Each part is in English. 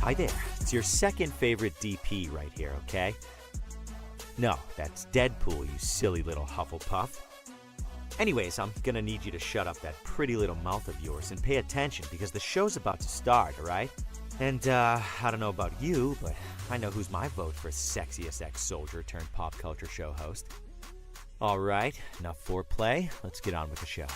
Hi there, it's your second favorite DP right here, okay? No, that's Deadpool, you silly little Hufflepuff. Anyways, I'm gonna need you to shut up that pretty little mouth of yours and pay attention because the show's about to start, alright? And, I don't know about you, but I know who's my vote for sexiest ex-soldier turned pop culture show host. Alright, enough foreplay, let's get on with the show.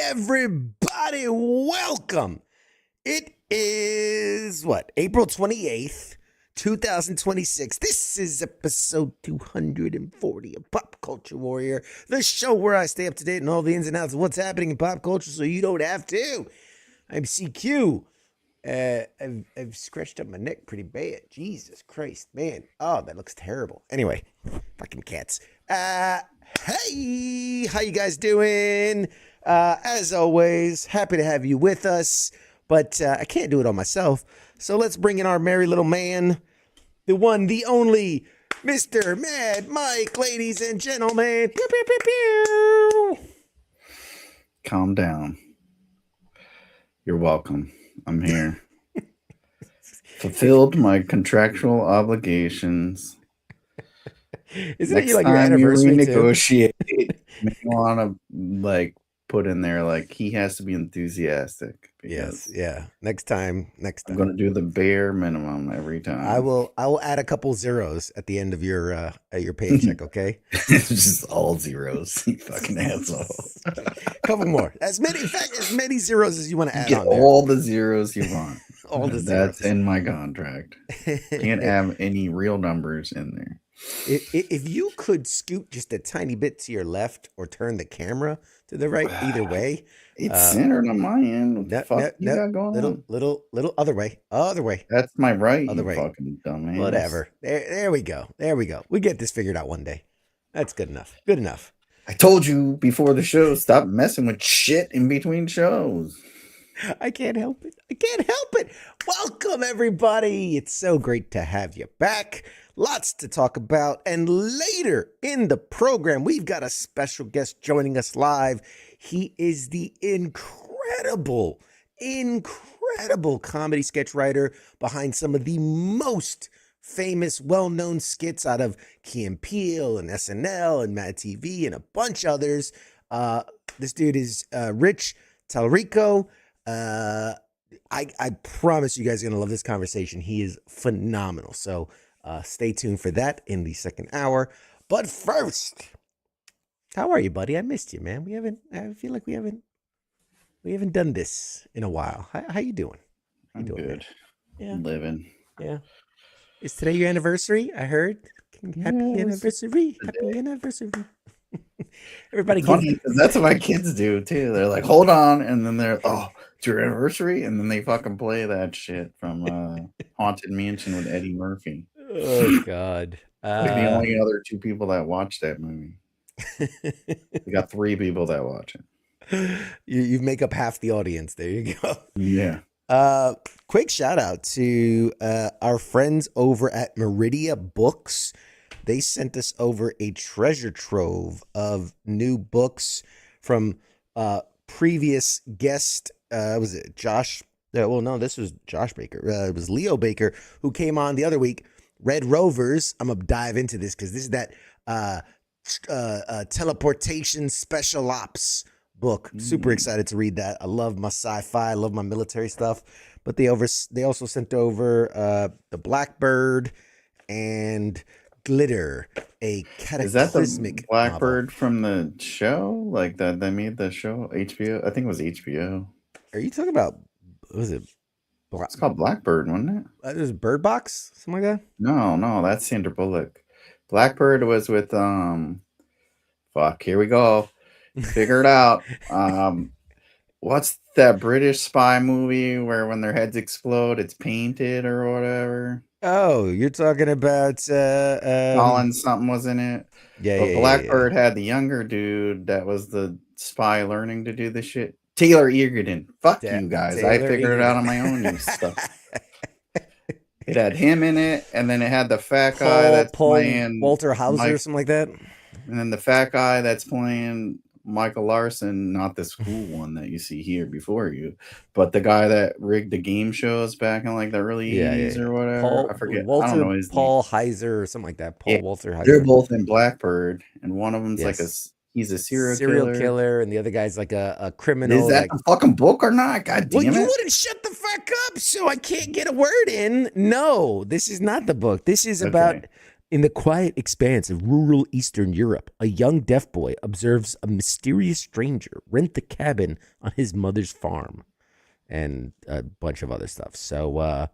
everybody. Welcome. It is April 28th, 2026. This is episode 240 of Pop Culture Warrior, the show where I stay up to date on all the ins and outs of what's happening in pop culture so you don't have to. I'm CQ. I've scratched up my neck pretty bad. Jesus Christ, man. Oh, that looks terrible. Anyway, fucking cats. Hey, how you guys doing? As always, happy to have you with us, but I can't do it all myself. So let's bring in our merry little man, the one, the only, Mr. Mad Mike, ladies and gentlemen. Pew, pew, pew, pew. Calm down. You're welcome. I'm here. Fulfilled my contractual obligations. Isn't it like your anniversary too? Renegotiate. You want to put in there he has to be enthusiastic. Yes, yeah. Next time. I'm going to do the bare minimum every time. I will add a couple zeros at the end of your paycheck. Okay. It's just all zeros. You fucking asshole. Couple more. As many zeros as you want to add Get on there. All the zeros you want. All the zeros. That's in my contract. Can't have any real numbers in there. If you could scoot just a tiny bit to your left or turn the camera to the right, either way. It's centered on my end. What the fuck you got going on? Little other way. That's my right. Other way. Fucking dumbass. Whatever. There we go. We get this figured out one day. That's good enough. Good enough. I told you before the show, stop messing with shit in between shows. I can't help it. Welcome, everybody. It's so great to have you back. Lots to talk about. And later in the program, we've got a special guest joining us live. He is the incredible comedy sketch writer behind some of the most famous, well-known skits out of Key Peele and SNL and MADtv and a bunch of others. This dude is Rich Talarico. I promise you guys are going to love this conversation. He is phenomenal. So stay tuned for that in the second hour. But first, how are you, buddy? I missed you, man. I feel like we haven't done this in a while. How you doing? I'm doing good. Yeah. I'm living. Yeah. Is today your anniversary? I heard. Happy anniversary. Happy anniversary. Everybody funny, that's what my kids do too. They're like, hold on, and then they're, oh, it's your anniversary, and then they fucking play that shit from Haunted Mansion with Eddie Murphy. Oh God. The only other two people that watch that movie. We got 3 people that watch it. You make up half the audience. There you go. Yeah. Quick shout out to our friends over at Meridia Books. They sent us over a treasure trove of new books from previous guest. Was it Josh? Well, no, this was Josh Baker. It was Leo Baker who came on the other week. Red Rovers. I'm gonna dive into this because this is that teleportation special ops book. Super excited to read that. I love my sci-fi. I love my military stuff. But they also sent over the Blackbird and Glitter, a cataclysmic. Is that the Blackbird novel from the show? Like that they made the show HBO? I think it was HBO. Are you talking about? Was it? It's called Blackbird, wasn't it? It was Bird Box, something like that. No, that's Sandra Bullock. Blackbird was with Fuck, here we go. Figure it out. What's that British spy movie where when their heads explode, it's painted or whatever? Oh, you're talking about Colin something was in it. Yeah, but Blackbird had the younger dude that was the spy learning to do the shit. Taylor Egerton. Fuck you guys. I figured it out on my own new stuff. It had him in it, and then it had the fat guy that's playing Walter Hauser or something like that. And then the fat guy that's playing Michael Larson, not the school one that you see here before you, but the guy that rigged the game shows back in like the early 80s or whatever. I forget. Walter, I don't know his Paul name. Heiser or something like that. Walter Heiser. They're both in Blackbird, and one of them's like he's a serial killer, and the other guy's like a criminal. Is that the fucking book or not? God damn it! You wouldn't shut the fuck up, so I can't get a word in. No, this is not the book. This is about In the quiet expanse of rural Eastern Europe, a young deaf boy observes a mysterious stranger rent the cabin on his mother's farm, and a bunch of other stuff. So,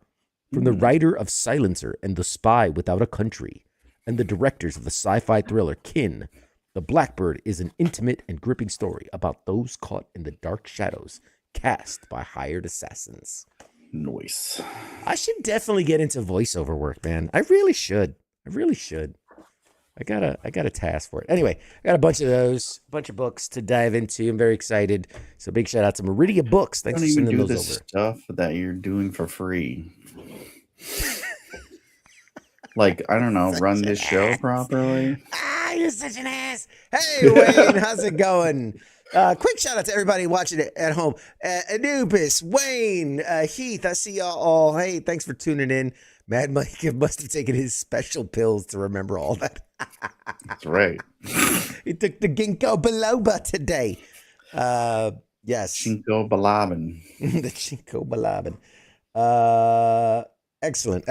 from the writer of Silencer and The Spy Without a Country, and the directors of the sci-fi thriller Kin, The Blackbird is an intimate and gripping story about those caught in the dark shadows cast by hired assassins. Nice. I should definitely get into voiceover work, man. I really should. I got a task for it. Anyway, I got a bunch of books to dive into. I'm very excited. So big shout out to Meridia Books. Thanks for sending those over. Stuff that you're doing for free. Like, I don't know, run this show properly. You're such an ass. Hey, Wayne, how's it going? Quick shout out to everybody watching it at home. Anubis, Wayne, Heath, I see y'all all. Hey, thanks for tuning in. Mad Mike must have taken his special pills to remember all that. That's right. He took the ginkgo biloba today. Yes. Ginkgo biloba. The ginkgo biloba. Excellent.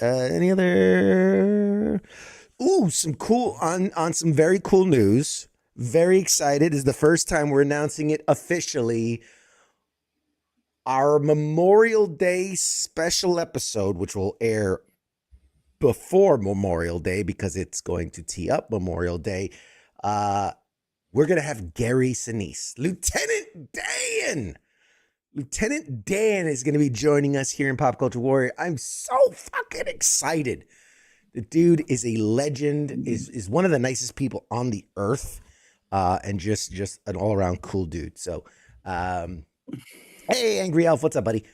Any other? Ooh, some cool on some very cool news. Very excited. This is the first time we're announcing it officially. Our Memorial Day special episode, which will air before Memorial Day because it's going to tee up Memorial Day. We're going to have Gary Sinise. Lieutenant Dan is going to be joining us here in Pop Culture Warrior. I'm so fucking excited. The dude is a legend, is one of the nicest people on the earth, and just an all-around cool dude. So, hey, Angry Elf, what's up, buddy?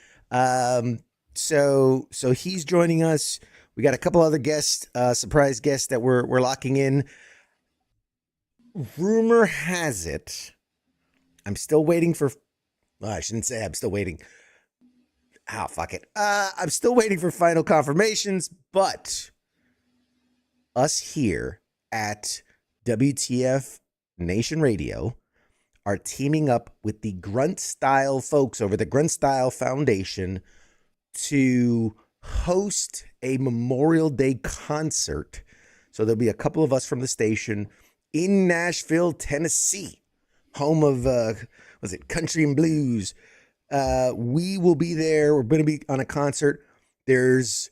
So he's joining us. We got a couple other guests, surprise guests that we're locking in. Rumor has it, I'm still waiting for. Well, I shouldn't say I'm still waiting. Fuck it. I'm still waiting for final confirmations, but us here at WTF Nation Radio are teaming up with the Grunt Style folks over the Grunt Style Foundation to host a Memorial Day concert. So there'll be a couple of us from the station in Nashville, Tennessee, home of, Country and Blues. We will be there. We're going to be on a concert. There's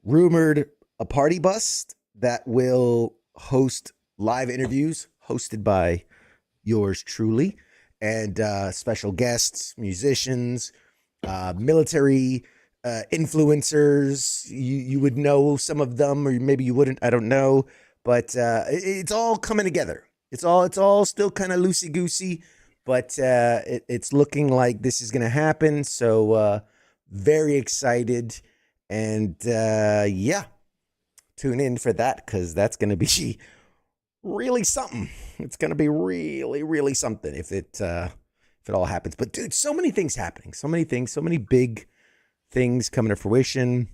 rumored a party bus that will host live interviews hosted by yours truly, and special guests, musicians, military influencers. You would know some of them, or maybe you wouldn't. I don't know, but it's all coming together. It's all still kind of loosey goosey, but it's looking like this is gonna happen. So very excited, and tune in for that because that's gonna be really something. It's gonna be really, really something if it all happens. But dude, so many things happening. So many things. So many big things coming to fruition.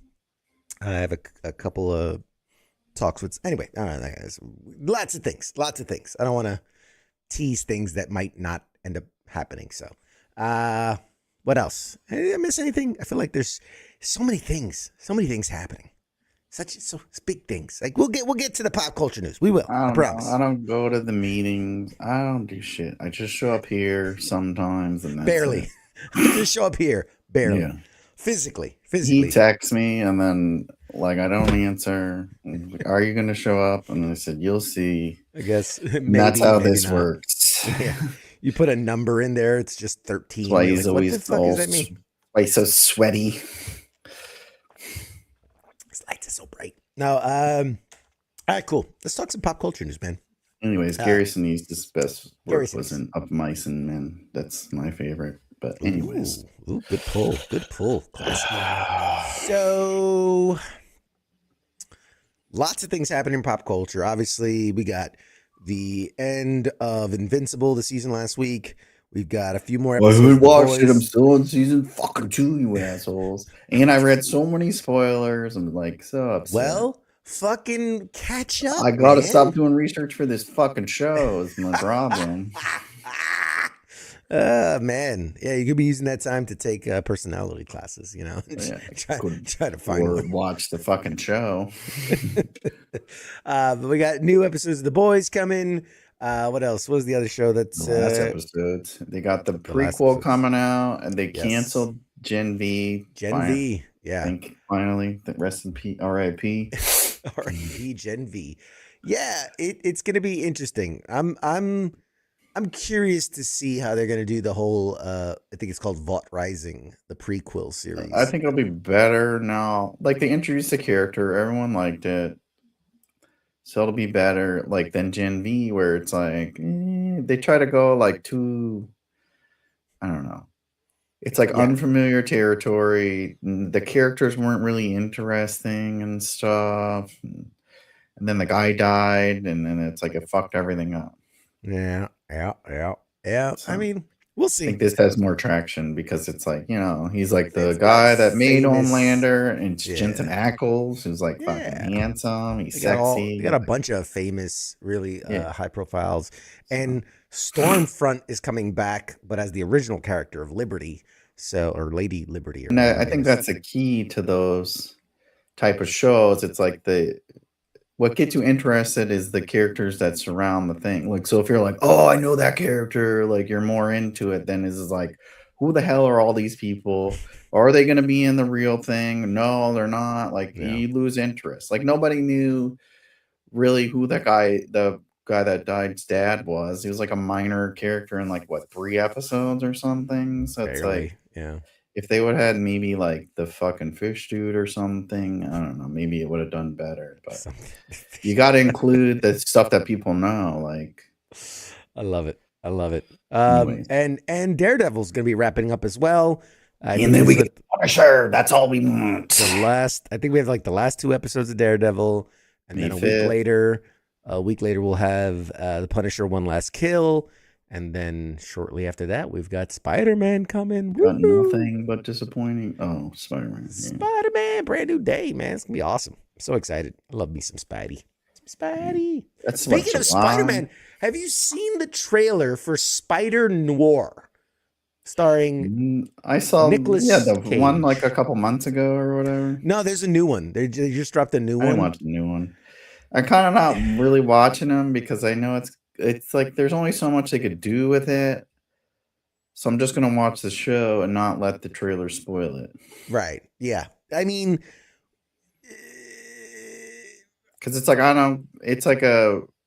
I have a couple of talks with. Anyway, lots of things. I don't want to tease things that might not end up happening. So, what else? Did I miss anything? I feel like there's so many things happening. Such big things. Like we'll get to the pop culture news. We will. I promise. I don't go to the meetings. I don't do shit. I just show up here sometimes, and that's barely. Just show up here, barely. Yeah. Physically. He texts me, and then I don't answer. Like, are you going to show up? And I said, you'll see. I guess maybe, that's how this works. Yeah. You put a number in there. It's just 13. That's why he's always what the fuck does that mean? Why he's so sweaty. Lights are so bright. No, all right, cool. Let's talk some pop culture news, man. Anyways, Gary Sinise's best work was in Up Mice and Men. That's my favorite. But anyways, ooh, good pull. So, lots of things happening in pop culture. Obviously, we got the end of Invincible, the season last week. We've got a few more episodes. I haven't watched it. I'm still in season fucking 2, you assholes. And I read so many spoilers. I'm so upset. Well, fucking catch up. I gotta stop doing research for this fucking show. Is my problem. Man. Yeah, you could be using that time to take personality classes, you know, Yeah, try to find or one. watch the fucking show. But we got new episodes of The Boys coming. What else? What was the other show that's The last episodes. They got the the last prequel episodes? coming out, and they Yes. canceled Gen V. Gen V. I Yeah. think finally, rest in peace, R.I.P. R.I.P. Gen V. Yeah, it's gonna be interesting. I'm curious to see how they're gonna do the whole I think it's called Vought Rising, the prequel series. I think it'll be better now. Like they introduced the character, everyone liked it, so it'll be better. Like than Gen V, where it's like they try to go like too. I don't know. It's like Yeah. unfamiliar territory. The characters weren't really interesting and stuff. And then the guy died, and then it's like it fucked everything up. Yeah. So I mean, we'll I see. think this has more traction because it's like, he's like the It's got guy that made famous- Homelander, and it's Yeah. Jensen Ackles, who's like Yeah. fucking handsome. He's They sexy. got a bunch of famous, really Yeah. high profiles. And Stormfront is coming back, but as the original character of Liberty, or Lady Liberty. Or And whatever I her think name is. that's the key to those type of shows. It's like what gets you interested is the characters that surround the thing. Like, so if you're like, oh, I know that character, like you're more into it than is like, who the hell are all these people? Are they going to be in the real thing? No, they're not. Like you lose interest. Like nobody knew really who the guy that died's dad was. He was like a minor character in like what 3 episodes or something. So it's Barely, like, yeah. if they would have had maybe like the fucking fish dude or something, I don't know, maybe it would have done better. But you got to include the stuff that people know. Like, I love it. Anyways. And Daredevil's going to be wrapping up as well. and then we get Punisher. That's all we want. I think we have like the last 2 episodes of Daredevil, and May then 5th. a week later we'll have the Punisher One Last Kill, and then shortly after that we've got Spider-Man coming. Got Woo! nothing but disappointing. Oh, Spider-Man. Yeah. Spider-Man, brand new day, man. It's gonna be awesome. I'm so excited. I love me some Spidey. That's Speaking of Spider-Man, have you seen the trailer for Spider Noir? Starring I saw Nicolas the Cage. one like a couple months ago or whatever. No, there's a new one. They just dropped a new I one. didn't watch the new one. I'm kind of not really watching them because I know it's like there's only so much they could do with it. So I'm just gonna watch the show and not let the trailer spoil it. Right. Yeah. I mean, because it's like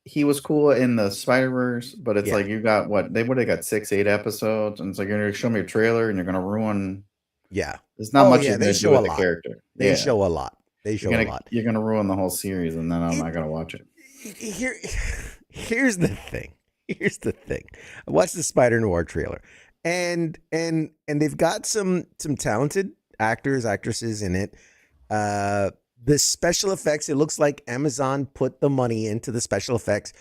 he was cool in the Spider-Verse, but it's like you got they would have got 6-8 episodes, and it's like you're gonna show me a trailer and you're gonna ruin. Yeah. There's not much you're gonna do with the character. They show a lot. You're gonna ruin the whole series, and then I'm not gonna watch it. Here's the thing. I watched the Spider Noir trailer, and they've got some talented actors, actresses in it. The special effects, it looks like Amazon put the money into the special effects.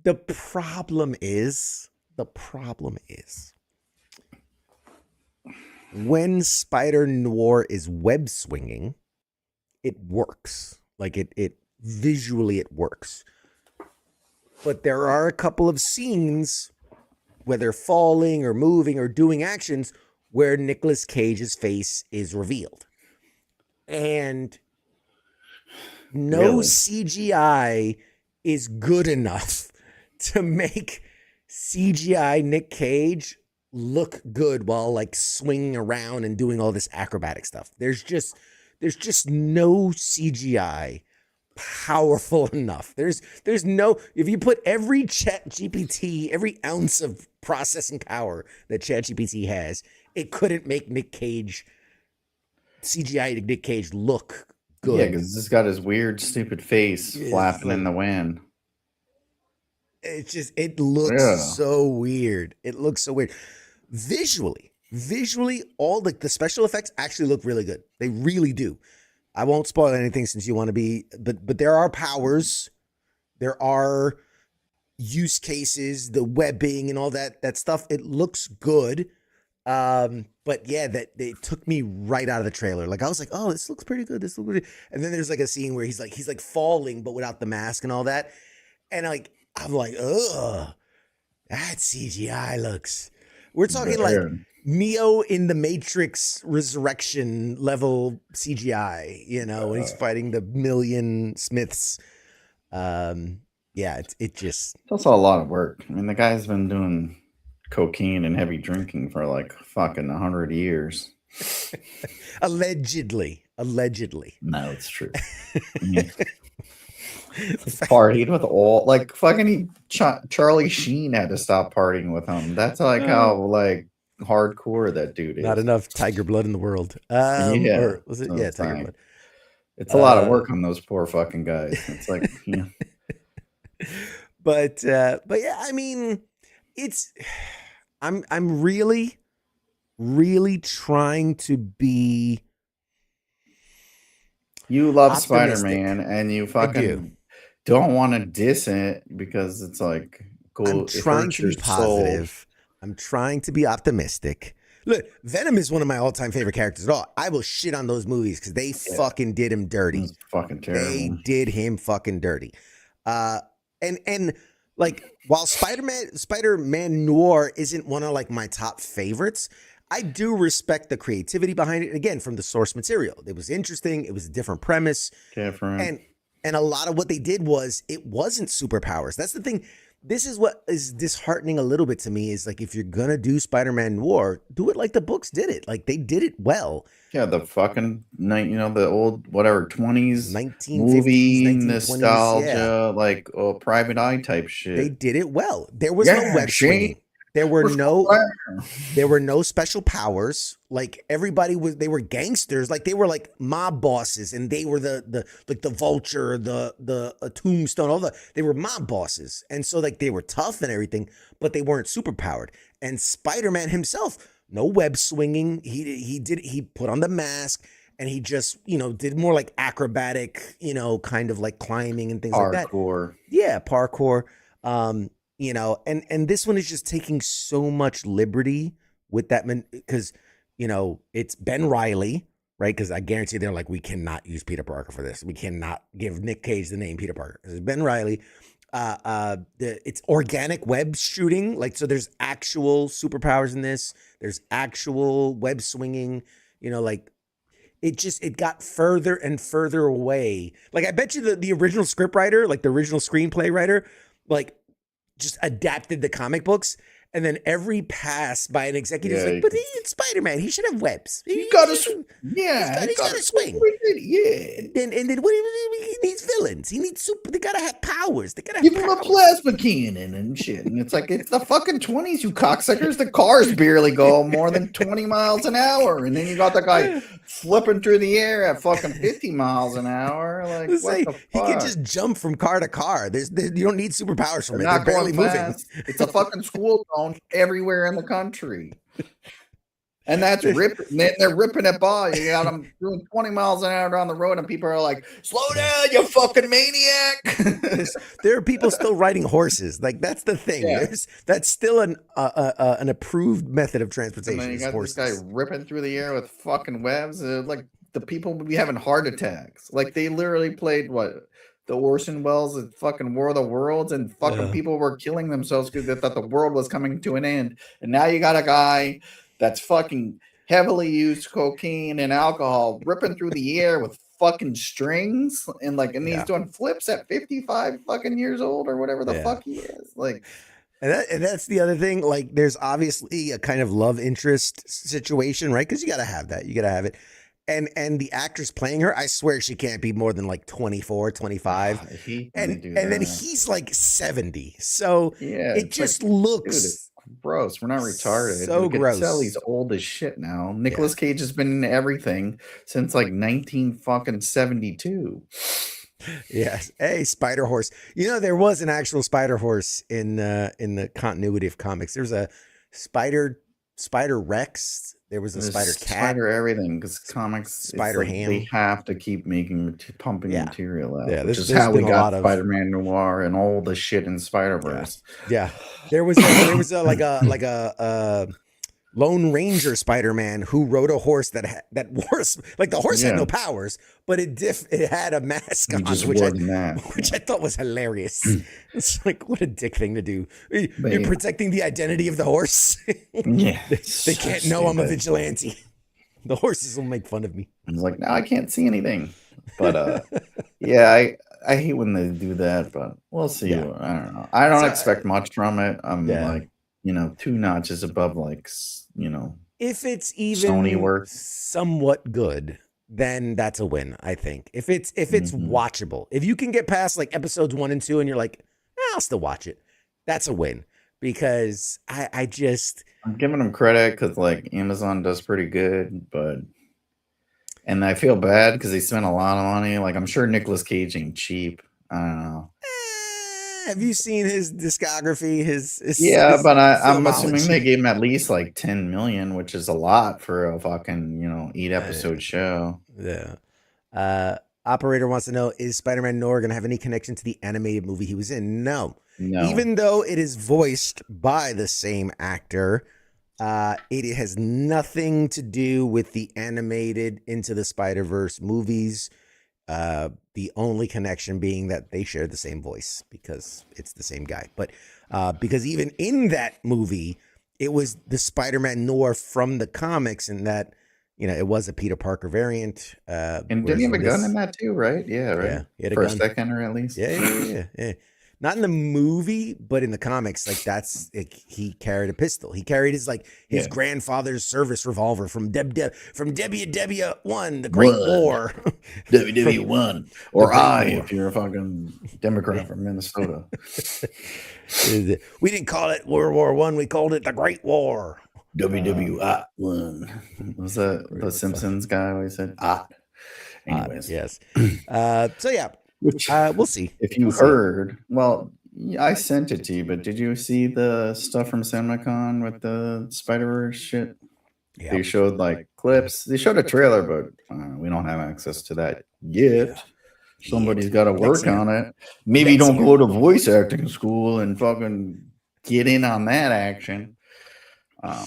The problem is when Spider Noir is web swinging, it works. Like it visually it works. But there are a couple of scenes where they're falling or moving or doing actions where Nicolas Cage's face is revealed. And no CGI is good enough to make CGI Nick Cage look good while like swinging around and doing all this acrobatic stuff. There's just no CGI powerful enough. There's no, if you put every ChatGPT, every ounce of processing power that ChatGPT has, it couldn't make Nick Cage, CGI Nick Cage look good. Yeah, because he's got his weird, stupid face flapping in the wind. It's just, it looks so weird. Visually, all the special effects actually look really good. They really do. I won't spoil anything since you want to be, but there are powers, there are use cases, the webbing and all that stuff. It looks good. But yeah, that they took me right out of the trailer. Like I was like, oh, this looks pretty good. And then there's like a scene where he's like falling, but without the mask and all that. And I'm like, ugh, that CGI looks. We're talking like Man. Neo in the Matrix Resurrection level CGI, you know, when he's fighting the million Smiths. Yeah, it just It's also a lot of work. I mean, the guy's been doing cocaine and heavy drinking for like fucking 100 years. allegedly. No, it's true. Partied with all like fucking Charlie Sheen had to stop partying with him. That's like how like hardcore that dude is. Not enough tiger blood in the world. Yeah, Or was it? so Yeah, it's tiger like- blood. It's a lot of work on those poor fucking guys. It's like, yeah. But yeah, I mean, it's I'm really trying to be. You love optimistic. Spider-Man and you I do. fucking don't want to diss it because it's like cool. I'm it trying hurts to be your soul. positive. I'm trying to be optimistic. Look, Venom is one of my all-time favorite characters at all. I will shit on those movies because they fucking did him dirty. It's fucking terrible. They did him fucking dirty. And like while Spider-Man Noir isn't one of like my top favorites, I do respect the creativity behind it. Again, from the source material, it was interesting. It was a different premise, Different. and a lot of what they did was it wasn't superpowers. That's the thing. This is what is disheartening a little bit to me is like if you're gonna do Spider-Man Noir, do it like the books did it. Like they did it well. Yeah, the fucking night, you know, the old whatever 20s 1950s, movie 1920s, nostalgia, yeah. like Private Eye type shit. They did it well. There was no web swinging. There were no special powers. Like everybody they were gangsters. Like they were like mob bosses, and they were the like the Vulture, the Tombstone, they were mob bosses, and so like they were tough and everything, but they weren't super powered. And Spider-Man himself, no web swinging. He put on the mask, and he just did more like acrobatic, kind of like climbing and things like that. Parkour. Yeah, parkour. And this one is just taking so much liberty with that because, it's Ben Reilly, right? Because I guarantee they're like, we cannot use Peter Parker for this. We cannot give Nick Cage the name Peter Parker. It's Ben Reilly. It's organic web shooting. Like, so there's actual superpowers in this. There's actual web swinging, like it got further and further away. Like, I bet you the original script writer, like the original screenplay writer, like just adapted the comic books, and then every pass by an executive is like, but it's Spider-Man, he should have webs. He's got to swing. Yeah. And then what he needs villains. He needs super. They gotta have powers. They gotta give have him a plasma cannon and shit. And it's like, it's the fucking 20s, you cocksuckers. The cars barely go more than 20 miles an hour, and then you got the guy flipping through the air at fucking 50 miles an hour. Like, what the fuck? He can just jump from car to car. You don't need superpowers from it. They're barely moving. It's a fucking school zone everywhere in the country. And that's ripping. They're ripping it by. You got them doing 20 miles an hour down the road, and people are like, "Slow down, you fucking maniac!" There are people still riding horses. Like, that's the thing. Yeah. That's still an approved method of transportation. And then you got horses. this guy ripping through the air with fucking webs. Like the people would be having heart attacks. Like they literally played the Orson Welles at fucking War of the Worlds, and fucking people were killing themselves because they thought the world was coming to an end. And now you got a guy that's fucking heavily used cocaine and alcohol ripping through the air with fucking strings and he's doing flips at 55 fucking years old or whatever the fuck he is. Like, and that's the other thing. Like, there's obviously a kind of love interest situation, right? Because you got to have that. You got to have it. And the actress playing her, I swear she can't be more than like 24, 25. And then he's like 70. So it just looks gross. We're not retarded. So gross. You can tell he's old as shit now. Nicolas Cage has been in everything since like 1972. Yes. Hey, Spider Horse. There was an actual Spider Horse in the continuity of comics. There's a Spider Rex. There was a Spider Cat. Spider everything, because comics, Spider Ham. They have to keep pumping material out. Yeah, which is how we got Spider-Man Noir and all the shit in Spider-Verse. Yeah. There was Lone Ranger Spider-Man who rode a horse that horse, like the horse had no powers, but it had a mask on, which I thought was hilarious. It's like, what a dick thing to do. You're protecting the identity of the horse. Yeah, they can't know I'm a vigilante. The horses will make fun of me. I was like, no, I can't see anything. But yeah, I hate when they do that, but we'll see. Yeah. I don't know. I don't expect much from it. I'm like, 2 notches above, like, if it's even somewhat good, then that's a win, I think. If it's watchable, if you can get past like episodes 1 and 2 and you're like, I'll still watch it, that's a win. Because I'm giving them credit because like Amazon does pretty good, and I feel bad because they spent a lot of money. Like, I'm sure Nicolas Cage ain't cheap. I don't know. Have you seen his discography? But I'm assuming they gave him at least like 10 million, which is a lot for a fucking 8-episode show. Yeah. Operator wants to know: is Spider-Man Noir going to have any connection to the animated movie he was in? No. Even though it is voiced by the same actor, it has nothing to do with the animated Into the Spider-Verse movies. The only connection being that they share the same voice because it's the same guy. But because even in that movie, it was the Spider-Man Noir from the comics, and that it was a Peter Parker variant. And didn't he have a gun in that too, right? Yeah, right. Yeah, he had for a second, or at least. Yeah. Not in the movie, but in the comics, like he carried a pistol. He carried his grandfather's service revolver from WW1, the Great War. WW1, or if you're a fucking Democrat from Minnesota. We didn't call it World War I, we called it the Great War. WW1. Was that the Simpsons guy always said? Anyways. Yes. So yeah. We'll see. If you heard, well, I sent it to you, but did you see the stuff from CinemaCon with the Spider-Verse shit? Yep. They showed like clips. They showed a trailer, but we don't have access to that yet. Somebody's got to work on it. Maybe don't go to voice acting school and fucking get in on that action. I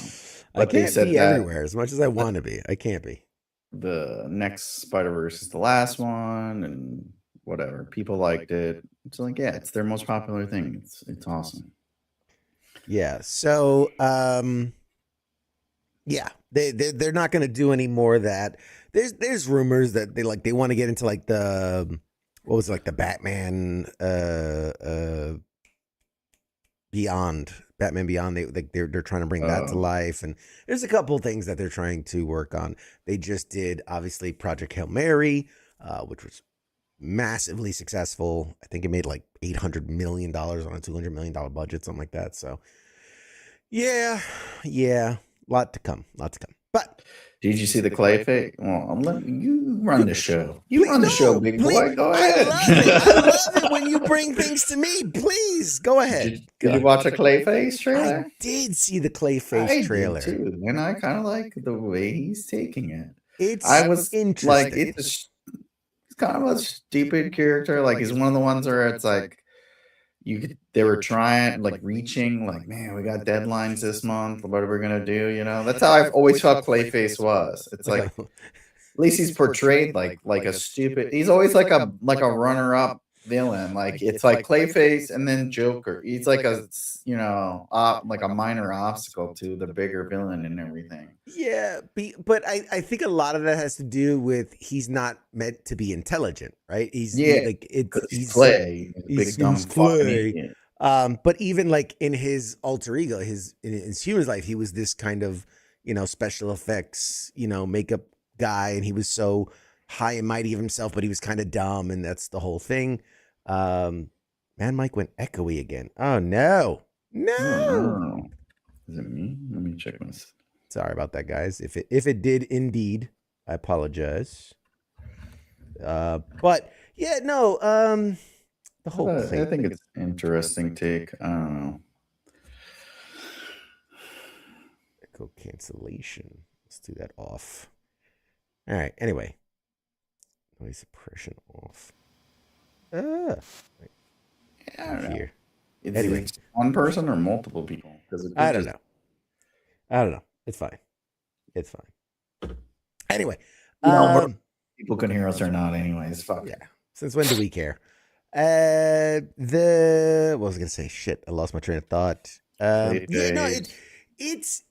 can't be everywhere as much as I want to be. I can't be. The next Spider-Verse is the last one, and whatever, people liked it. It's like, it's their most popular thing. It's awesome. Yeah. So they're not going to do any more of that. There's rumors that they want to get into like the the Batman Batman Beyond. They're trying to bring that to life, and there's a couple things that they're trying to work on. They just did obviously Project Hail Mary, which was massively successful. I think it made like $800 million on a $200 million budget, something like that. So yeah, lot to come. But did you see the Clayface? Well, you run the show. You run the show, big boy. Go ahead. I love it when you bring things to me. Please go ahead. Did you watch a Clayface trailer? I did see the Clayface trailer too, and I kind of like the way he's taking it. It's interesting. Like it's kind of a stupid character. Like he's one of the ones where it's like they were trying, like reaching, like, man, we got deadlines this month. What are we gonna do? That's how I've always felt Clayface was. It's like at least he's portrayed like a stupid. He's always like a runner-up villain. Like it's like Clayface and then Joker. He's like a like a minor obstacle to the bigger villain and everything. Yeah, but I think a lot of that has to do with he's not meant to be intelligent, right? He's Clay, big dumb Clay. But even like in his alter ego, in his human life, he was this kind of special effects makeup guy, and he was so high and mighty of himself, but he was kind of dumb, and that's the whole thing. Man, Mike went echoey again. Oh no. Is it me? Let me check this. Sorry about that, guys. If it did indeed, I apologize. But yeah, no. The whole thing. I think it's interesting take. I don't know. Echo cancellation. Let's do that off. All right. Anyway, noise suppression off. I don't know. Anyway, one person or multiple people? I don't know. It's fine. It's fine. Anyway, people can hear us or not, anyways. Fuck. Yeah. Since when do we care? What was I gonna say? Shit, I lost my train of thought. It's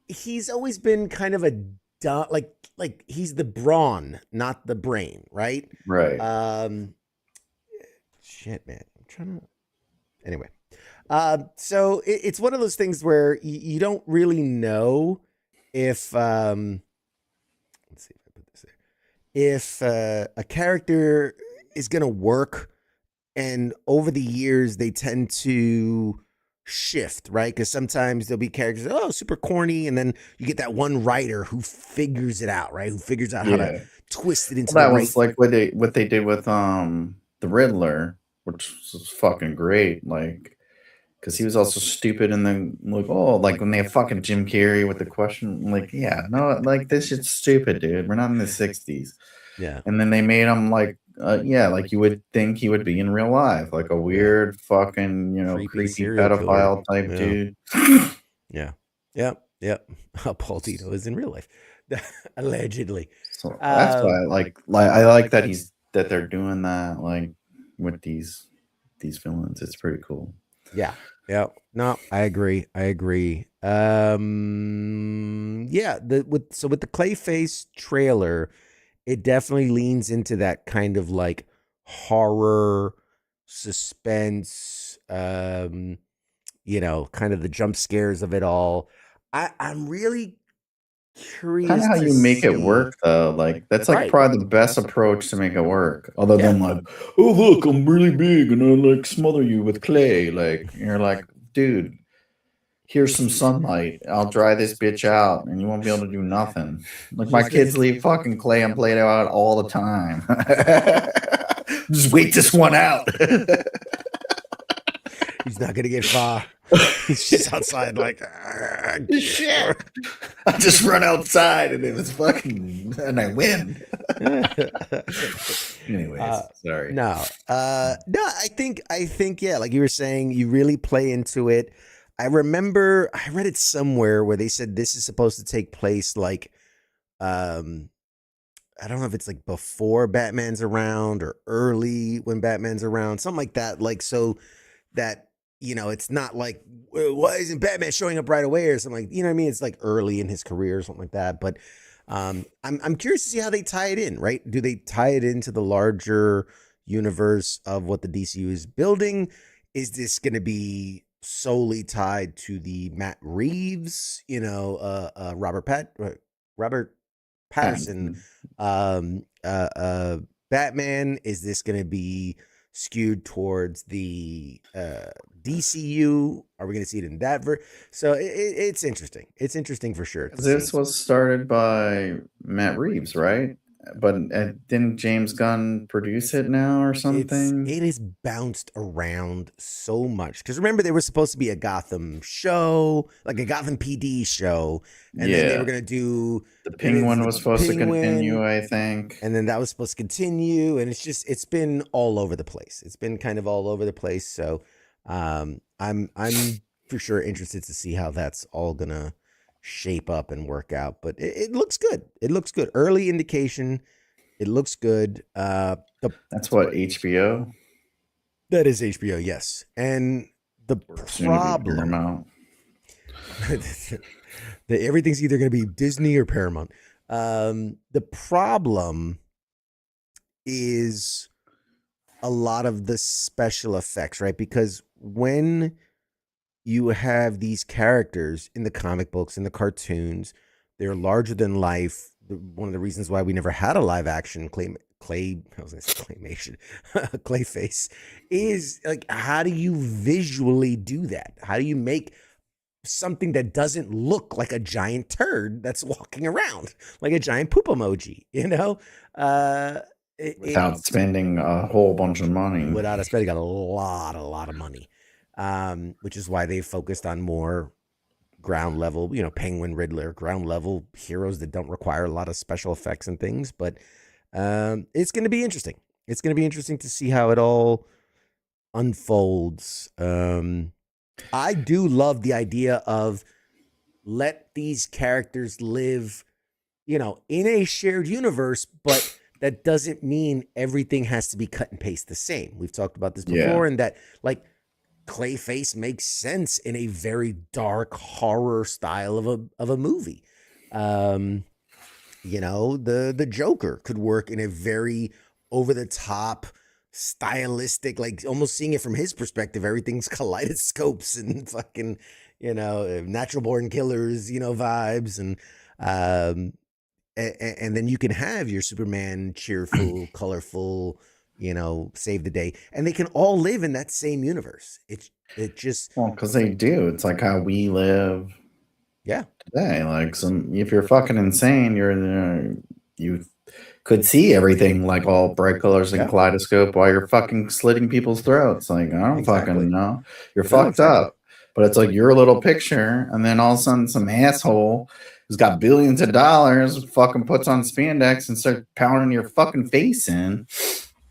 he's always been kind of a dumb, like he's the brawn, not the brain, right? Right. Shit, man. I'm trying to. Anyway, so it's one of those things where you don't really know if let's see if I put this there. If a character is gonna work, and over the years they tend to shift, right? Because sometimes there'll be characters, oh, super corny, and then you get that one writer who figures it out, right? Who figures out how to twist it into that the was like what they did with the Riddler, which was fucking great. Like, because he was also stupid, and then like, oh, like when they have fucking Jim Carrey with the question, like, yeah, no, like this shit's stupid, dude. We're not in the '60s. Yeah. And then they made him like, yeah, like you would think he would be in real life, like a weird fucking, creepy pedophile type dude. Yeah. Yep. Paul Tito is in real life, allegedly. So that's why I like that they're doing that, like with these villains. It's pretty cool. Yeah. No, I agree. Yeah. With the Clayface trailer, it definitely leans into that kind of like horror, suspense, kind of the jump scares of it all. I'm really curious. Kind of how you make it work, though. Like that's like probably the best approach to make it work. Other than like, oh look, I'm really big and I like smother you with clay. Like you're like, dude, here's some sunlight. I'll dry this bitch out, and you won't be able to do nothing. Like my kids leave fucking clay and Play-Doh out all the time. Just wait this one out. He's not gonna get far. He's just outside like shit. I just run outside and it was fucking and I win. Anyways, sorry. No, I think yeah, like you were saying, you really play into it. I remember I read it somewhere where they said this is supposed to take place like I don't know if it's like before Batman's around or early when Batman's around, something like that. Like, so that, it's not like, why isn't Batman showing up right away or something like, you know what I mean? It's like early in his career or something like that. But I'm curious to see how they tie it in, right? Do they tie it into the larger universe of what the DCU is building? Is this going to be solely tied to the Matt Reeves, Robert Patterson, Batman? Is this going to be skewed towards the DCU? Are we going to see it in that so it's interesting. It's interesting for sure. This was started by Matt Reeves, right? But didn't James Gunn produce it now or something? It has bounced around so much. Because remember, there was supposed to be a Gotham show, like a Gotham PD show. And then they were going to do... The Penguin was supposed to continue, I think. And then that was supposed to continue. And it's been all over the place. It's been kind of all over the place. So I'm for sure interested to see how that's all going to shape up and work out, but it looks good. It looks good. Early indication. It looks good. That's what, HBO? That is HBO, yes. And the problem, everything's either going to be Disney or Paramount. The problem is a lot of the special effects, right? Because when you have these characters in the comic books, in the cartoons, they're larger than life. One of the reasons why we never had a live action claymation, Clayface, is like, how do you visually do that? How do you make something that doesn't look like a giant turd that's walking around, like a giant poop emoji, without spending a whole bunch of money. Without spending a lot of money. Which is why they focused on more ground level, Penguin, Riddler, ground level heroes that don't require a lot of special effects and things. But it's going to be interesting. It's going to be interesting to see how it all unfolds. I do love the idea of let these characters live, in a shared universe, but that doesn't mean everything has to be cut and paste the same. We've talked about this before, and that like Clayface makes sense in a very dark horror style of a movie. The Joker could work in a very over the top, stylistic, like almost seeing it from his perspective. Everything's kaleidoscopes and fucking, natural born killers, vibes. And then you can have your Superman cheerful, colorful, save the day, and they can all live in that same universe. It just, well, because they do. It's like how we live. Yeah. Today, like if you're fucking insane, you could see everything like all bright colors and kaleidoscope while you're fucking slitting people's throats. Like, I don't fucking know. You're fucked up. But it's like your little picture, and then all of a sudden some asshole who's got billions of dollars fucking puts on spandex and starts pounding your fucking face in.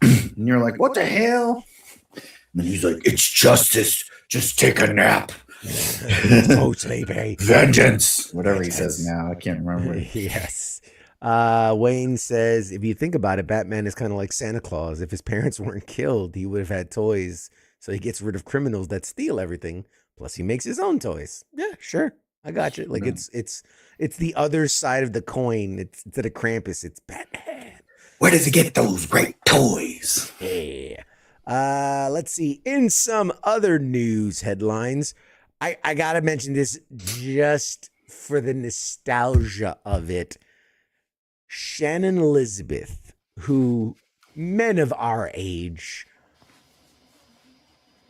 And you're like, what the hell? And then he's like, it's justice. Just take a nap. Oh, sleepy. Vengeance. Whatever he says now. I can't remember. Yes. Wayne says, if you think about it, Batman is kind of like Santa Claus. If his parents weren't killed, he would have had toys. So he gets rid of criminals that steal everything. Plus he makes his own toys. Yeah, sure. I got you. Like it's the other side of the coin. It's instead of Krampus, it's Batman. Where does he get those great toys? Yeah. Let's see. In some other news headlines, I gotta mention this just for the nostalgia of it. Shannon Elizabeth, who men of our age,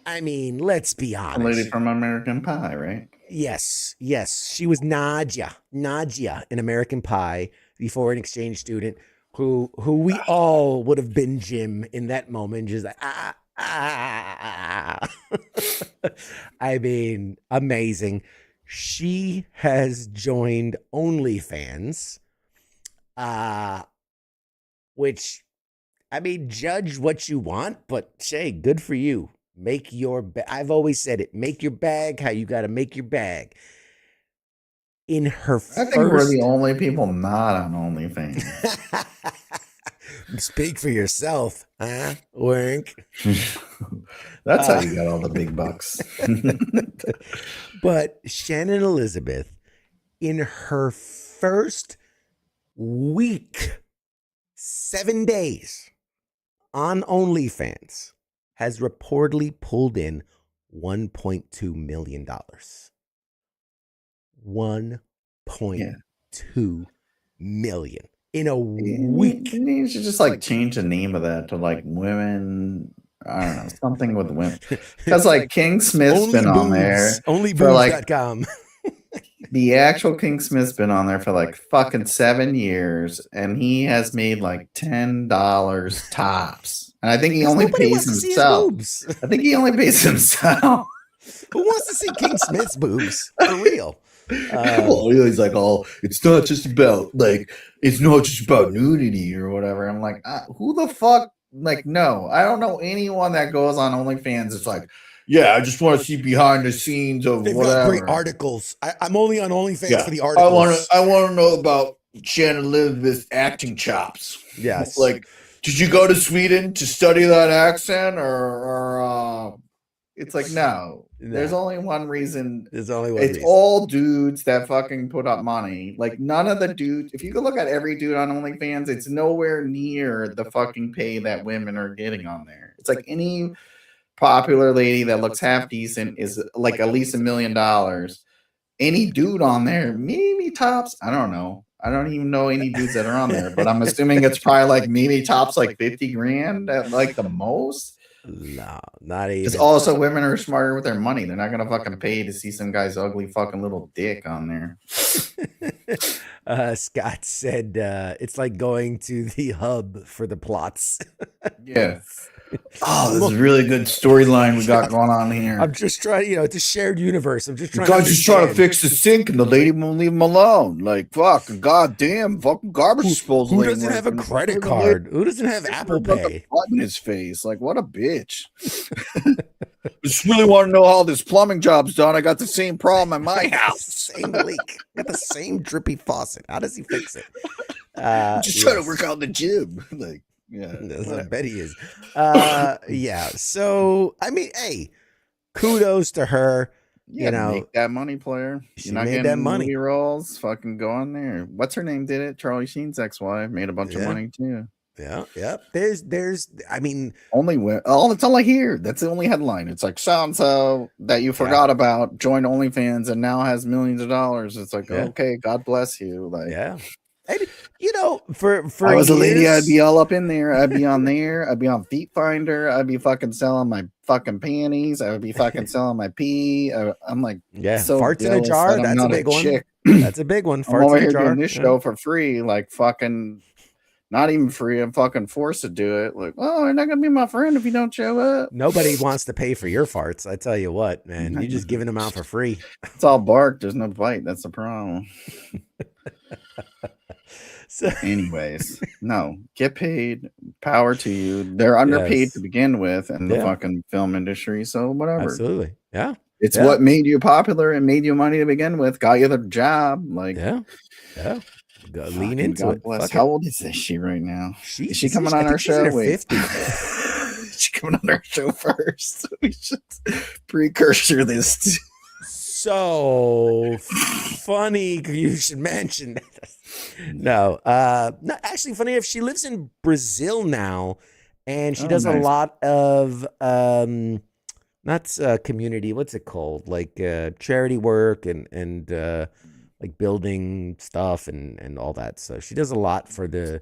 I mean, let's be honest. The lady from American Pie, right? Yes. She was Nadia in American Pie, the foreign exchange student who we all would have been Jim in that moment, just like, I mean, amazing. She has joined OnlyFans, which, I mean, judge what you want, but Shay, good for you. Make your I've always said it. Make your bag how you got to make your bag. In her I think we're the only people not on OnlyFans. Speak for yourself, huh? Wink. That's how you got all the big bucks. But Shannon Elizabeth, in her first week, 7 days on OnlyFans, has reportedly pulled in $1.2 million. 1.2 million in a week. You should just like change the name of that to like women. I don't know, something with women. Because like King Smith's been on there. Onlyboobs.com. The actual King Smith's been on there for like fucking 7 years, and he has made like $10 tops. And I think he only pays himself. I think he only pays himself. Who wants to see King Smith's boobs? For real. Well, he's like, it's not just about nudity or whatever. I'm like, who the fuck? Like, no, I don't know anyone that goes on OnlyFans. It's like, yeah, I just want to see behind the scenes of They've whatever. Got great articles. I'm only on OnlyFans for the articles. I want to know about Shannon Elizabeth's acting chops. Yes. Like, did you go to Sweden to study that accent, or it's like, no. There's only one reason. There's only one reason. All dudes that fucking put up money. Like, none of the dudes, if you could look at every dude on OnlyFans, it's nowhere near the fucking pay that women are getting on there. It's like any popular lady that looks half decent is like at least $1 million. Any dude on there, maybe tops, I don't know. I don't even know any dudes that are on there, but I'm assuming it's probably like maybe tops like 50 grand at like the most. No, not even. Because also women are smarter with their money. They're not gonna fucking pay to see some guy's ugly fucking little dick on there. Scott said it's like going to the hub for the plots. Yeah. Oh, this is really good storyline we got going on here. I'm just trying, it's a shared universe. I'm just The trying. guy's just trying to fix the sink, and the lady won't leave him alone. Like, fuck, goddamn, fucking garbage disposal. Who doesn't have a credit card? Who doesn't have Apple Pay? In his face, like, what a bitch. Just really want to know how this plumbing job's done. I got the same problem at my house. Same leak. Got the same drippy faucet. How does he fix it? Just trying to work out in the gym. Like, yeah, I bet he is. Yeah. So I mean, hey, kudos to her. Make that money, player. She You're not made getting that money. movie roles. Fucking go on there. What's her name? Did it? Charlie Sheen's ex-wife made a bunch of money too. Yeah. There's. I mean, that's all I hear. That's the only headline. It's like so that you forgot about joined OnlyFans and now has millions of dollars. It's like, okay, God bless you. Like, and, for I was years, a lady, I'd be all up in there. I'd be on there. I'd be on Feet Finder. I'd be fucking selling my fucking panties. I would be fucking selling my pee. I'm like, so farts in a jar. That's a big one. That's a big one. Farts I'm over here doing this show for free, like fucking. Not even free. I'm fucking forced to do it. Like, oh, you're not gonna be my friend if you don't show up. Nobody wants to pay for your farts. I tell you what, man. You're just giving them out for free. It's all bark. There's no bite. That's the problem. So, anyways, no, get paid. Power to you. They're underpaid to begin with in the fucking film industry. So whatever. Absolutely. Yeah. It's what made you popular and made you money to begin with. Got you the job. Like, yeah. Lean into it. How old is she right now? Is she coming on our show? Wait, she coming on our show first. We should precursor this. So funny you should mention that. No, actually funny enough, she lives in Brazil now, and she does a lot of not community. What's it called? Like charity work and like building stuff and all that. So she does a lot for the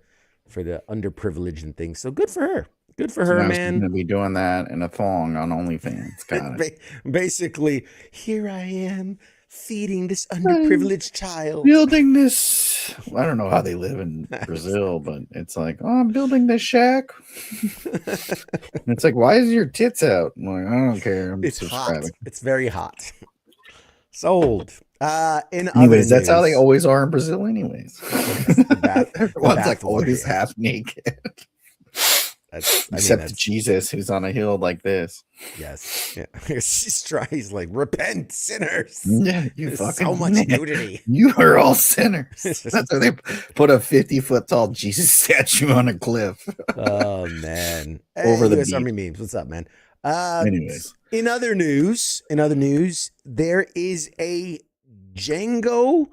underprivileged and things. So good for her. Good for her, man. She's gonna be doing that in a thong on OnlyFans. Got it. Basically, here I am feeding this underprivileged child. Building this. I don't know how they live in Brazil, but it's like, oh, I'm building this shack. And it's like, why is your tits out? I'm like, I don't care. It's hot. It's very hot. Sold. Anyways, that's how they always are in Brazil. Anyways, everyone's like always half naked. Except Jesus, who's on a hill like this. Yes. Yeah. He's like, repent, sinners. Yeah, you fucking so much nudity. You are all sinners. That's why they put a 50-foot tall Jesus statue on a cliff. Oh man. Over the US Army memes. What's up, man? Anyways. In other news, there is a Django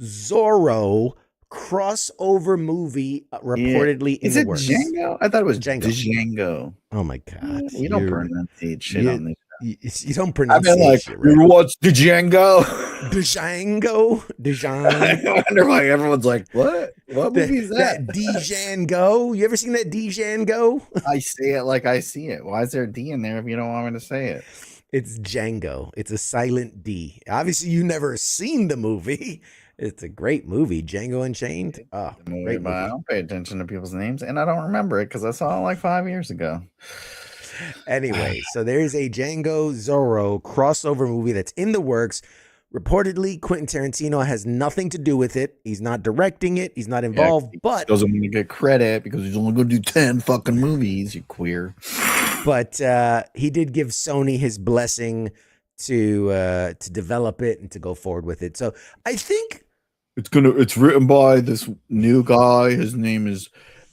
Zorro crossover movie reportedly in the works. Is it Django? I thought it was Django. Oh my god! You don't pronounce shit on this. You don't pronounce. I've been like, right? What's the Django? Django. I wonder why everyone's like, what? What movie is that? Django. You ever seen that Django? I say it like I see it. Why is there a D in there if you don't want me to say it? It's Django. It's a silent D. Obviously, you never seen the movie. It's a great movie, Django Unchained. Oh, great movie. I don't pay attention to people's names, and I don't remember it because I saw it like 5 years ago. Anyway, so there's a Django Zorro crossover movie that's in the works. Reportedly, Quentin Tarantino has nothing to do with it. He's not directing it. He's not involved, but doesn't want to get credit because he's only going to do 10 fucking movies. You queer. But he did give Sony his blessing to develop it and to go forward with it. So I think it's written by this new guy. His name is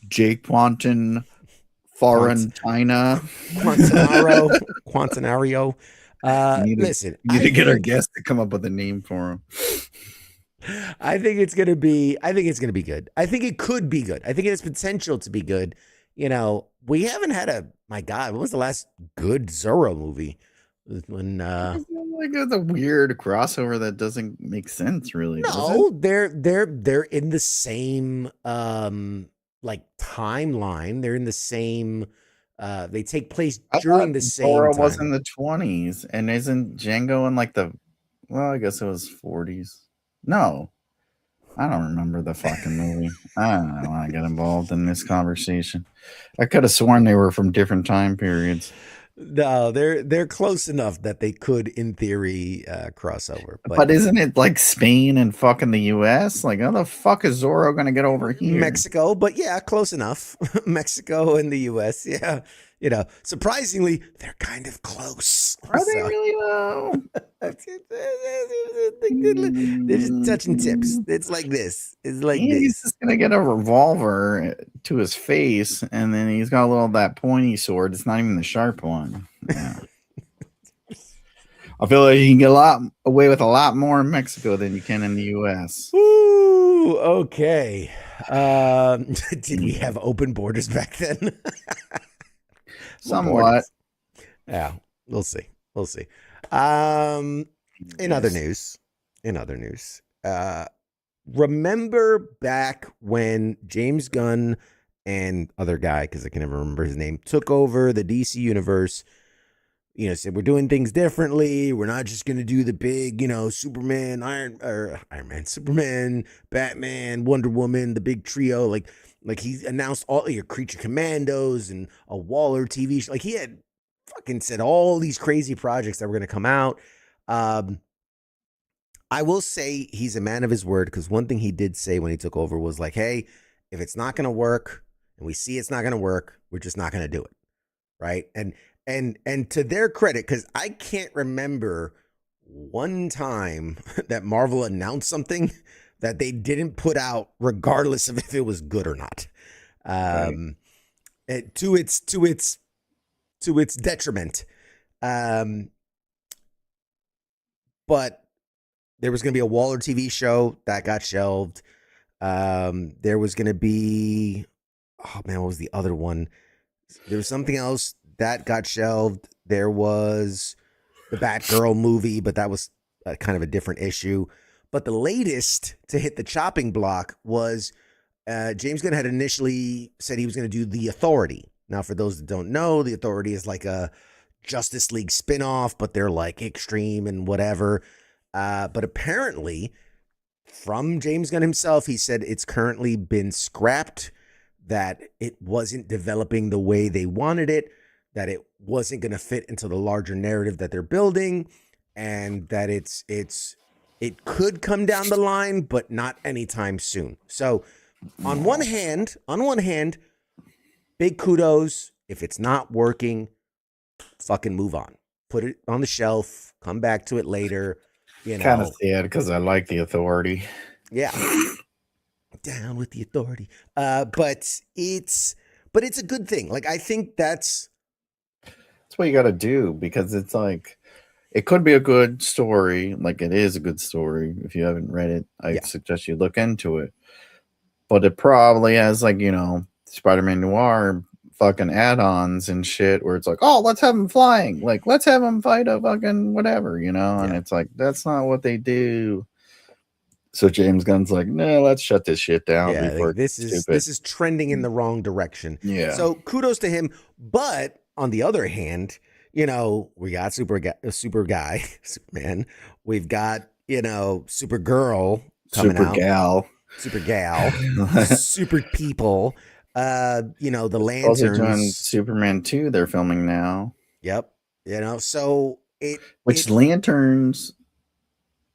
Jake Quanten Quantanario. Listen, you need to get our guest to come up with a name for him. I think it's gonna be good. I think it could be good. I think it has potential to be good. You know, we haven't had my God, when was the last good Zorro movie? When like it's a weird crossover that doesn't make sense, really. No, they're in the same like timeline. They're in the same. They take place during the same. Zorro was in the 20s, and isn't Django in like the? Well, I guess it was 40s. No, I don't remember the fucking movie. I don't want to get involved in this conversation. I could have sworn they were from different time periods. No, they're close enough that they could, in theory, cross over. But isn't it like Spain and fucking the U.S.? Like, how the fuck is Zorro going to get over here? Mexico, but yeah, close enough. Mexico and the U.S., yeah. You know, surprisingly, they're kind of close. Are they really though? They're just touching tips. It's like this. It's like He's this. just gonna get a revolver to his face, and then he's got a little that pointy sword. It's not even the sharp one. Yeah. I feel like you can get away with a lot more in Mexico than you can in the U.S. Ooh, okay. Did we have open borders back then? Somewhat. Yeah, we'll see. We'll see. In other news, remember back when James Gunn and other guy, because I can never remember his name, took over the DC universe, you know, said we're doing things differently. We're not just going to do the big, you know, Superman, Iron Man, Superman, Batman, Wonder Woman, the big trio. Like he announced all your Creature Commandos and a Waller TV show. Like he had fucking said all these crazy projects that were going to come out. I will say he's a man of his word, because one thing he did say when he took over was like, hey, if it's not going to work and we see it's not going to work, we're just not going to do it. Right. And to their credit, because I can't remember one time that Marvel announced something that they didn't put out, regardless of if it was good or not. To its detriment. But there was going to be a Waller TV show that got shelved. There was going to be, oh man, what was the other one? There was something else that got shelved. There was the Batgirl movie, but that was kind of a different issue. But the latest to hit the chopping block was James Gunn had initially said he was going to do The Authority. Now, for those that don't know, The Authority is like a Justice League spinoff, but they're like extreme and whatever. But apparently, from James Gunn himself, he said it's currently been scrapped, that it wasn't developing the way they wanted it, that it wasn't going to fit into the larger narrative that they're building, and that it could come down the line, but not anytime soon. So on one hand, big kudos. If it's not working, fucking move on. Put it on the shelf. Come back to it later. You know, Kind of sad because I like The Authority. Yeah. Down with The Authority. But it's a good thing. Like, I think that's what you got to do, because it's like, it could be a good story. Like, it is a good story. If you haven't read it, I suggest you look into it. But it probably has, like, you know, Spider-Man Noir fucking add-ons and shit where it's like, oh, let's have him flying. Like, let's have him fight a fucking whatever, you know? And it's like, that's not what they do. So James Gunn's like, no, let's shut this shit down. Yeah, before like, this is trending in the wrong direction. Yeah. So kudos to him. But on the other hand, you know, we got Superman. We've got, you know, Supergirl coming out. Super gal, super people. You know, the Lanterns. Also doing Superman 2, they're filming now. Yep. You know, so Lanterns?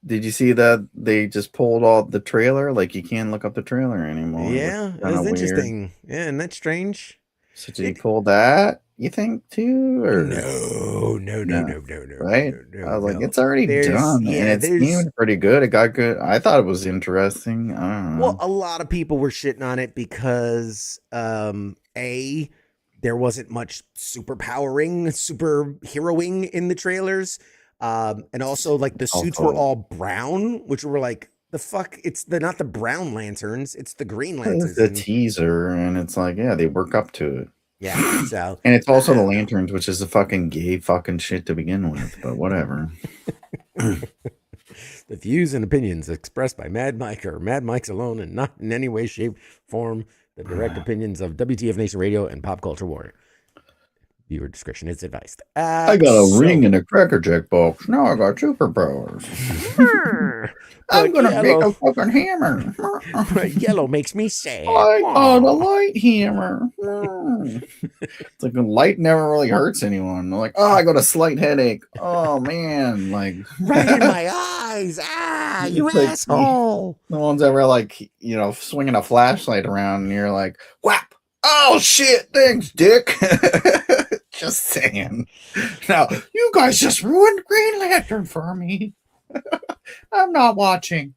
Did you see that they just pulled all the trailer? Like, you can't look up the trailer anymore. Yeah, that's interesting. Yeah, isn't that strange? So did he pull that, you think, too? Or no. Right? No, I was like, it's already done. Yeah, and it's even pretty good. It got good. I thought it was interesting. I don't know. Well, a lot of people were shitting on it because there wasn't much superheroing in the trailers. And also, like, the suits were all brown, which were like, the fuck? They're not the brown Lanterns, it's the Green Lanterns. It's the teaser, and it's like, yeah, they work up to it. Yeah, so. And it's also the Lanterns, which is a fucking gay fucking shit to begin with, but whatever. The views and opinions expressed by Mad Mike are Mad Mike's alone, and not in any way, shape, form the direct opinions of WTF Nation Radio and Pop Culture Warrior. Viewer discretion is advised. I got a ring in a Cracker Jack box. Now I got superpowers. I'm But gonna make yellow, a fucking hammer. but yellow makes me sad. I got a Aw. light hammer. It's like the light never really hurts anyone. They're like, oh, I got a slight headache. Oh man, like Right in my eyes. Ah, you it's like asshole. no one's ever like swinging a flashlight around and you're like, whap. Oh shit, thanks, Dick. Just saying. Now, you guys just ruined Green Lantern for me. I'm not watching.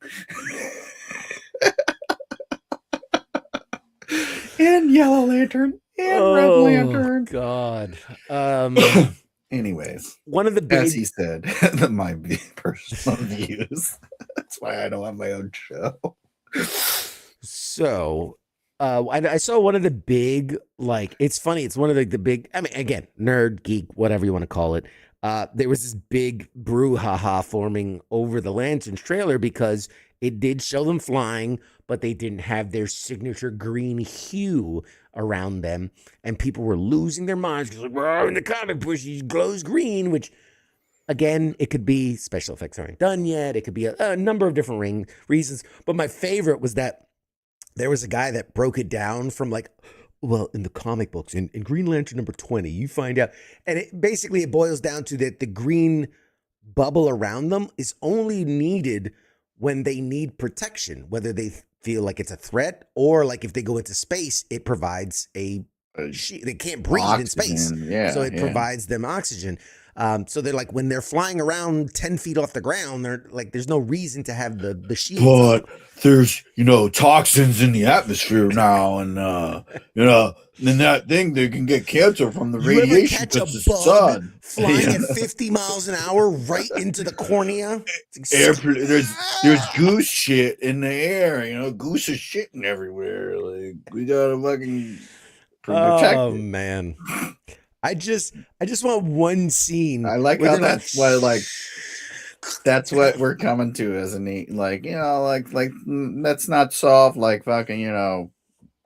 And Yellow Lantern and Red Lantern. God. Anyways, One of the as he big said, my personal views. That's why I don't have my own show. So I saw one of the big, like, it's funny. It's one of the big, I mean, again, nerd, geek, whatever you want to call it. There was this big brouhaha forming over the Lanterns trailer because it did show them flying, but they didn't have their signature green hue around them. And people were losing their minds because, like, well, in the comic book, she glows green, which, again, it could be special effects aren't done yet. It could be a number of different reasons. But my favorite was that there was a guy that broke it down from like, well, in the comic books, in Green Lantern number 20, you find out. And it boils down to that the green bubble around them is only needed when they need protection, whether they feel like it's a threat or like if they go into space, it provides they can't breathe in space. Yeah, so it provides them oxygen. So they're like, when they're flying around 10 feet off the ground, they're like, there's no reason to have the shields. But there's, toxins in the atmosphere now. And, in that thing, they can get cancer from the radiation because the sun. Flying at 50 miles an hour right into the cornea. There's goose shit in the air. Goose is shitting everywhere. Like, we gotta fucking protect it. Man. I just want one scene. I like how that's that's what we're coming to as a neat, let's not solve like fucking,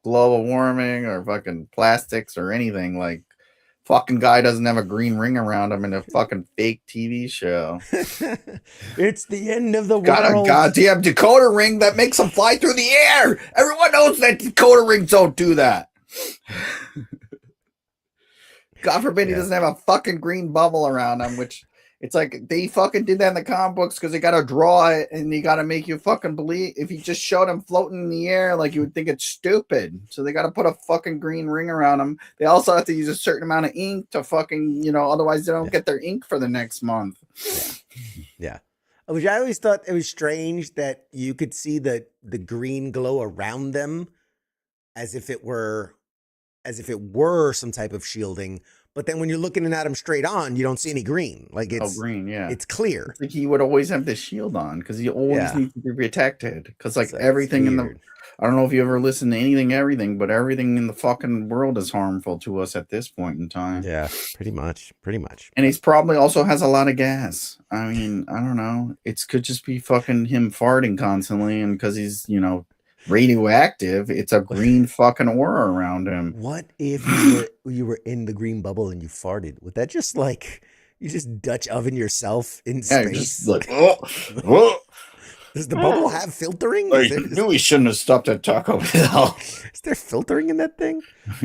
global warming or fucking plastics or anything. Like, fucking guy doesn't have a green ring around him in a fucking fake TV show. It's the end of the world. Got a goddamn decoder ring that makes him fly through the air. Everyone knows that decoder rings don't do that. God forbid he doesn't have a fucking green bubble around him, which it's like they fucking did that in the comic books because they got to draw it and they got to make you fucking believe. If you just showed him floating in the air, like, you would think it's stupid. So they got to put a fucking green ring around him. They also have to use a certain amount of ink to fucking, otherwise they don't get their ink for the next month. Yeah. Which I always thought it was strange that you could see the green glow around them as if it were some type of shielding, but then when you're looking at him straight on, you don't see any green. Like, it's green, it's clear. It's like he would always have the shield on because he always needs to be protected. Because like everything I don't know if you ever listen to everything, but everything in the fucking world is harmful to us at this point in time. Yeah, pretty much. And he's probably also has a lot of gas. I mean, I don't know. It could just be fucking him farting constantly, and because he's radioactive, it's a green fucking aura around him. What if you were in the green bubble and you farted? Would that just like you just Dutch oven yourself in space? Just like, oh. Does the bubble have filtering? I knew we shouldn't have stopped at Taco Bell. Is there filtering in that thing?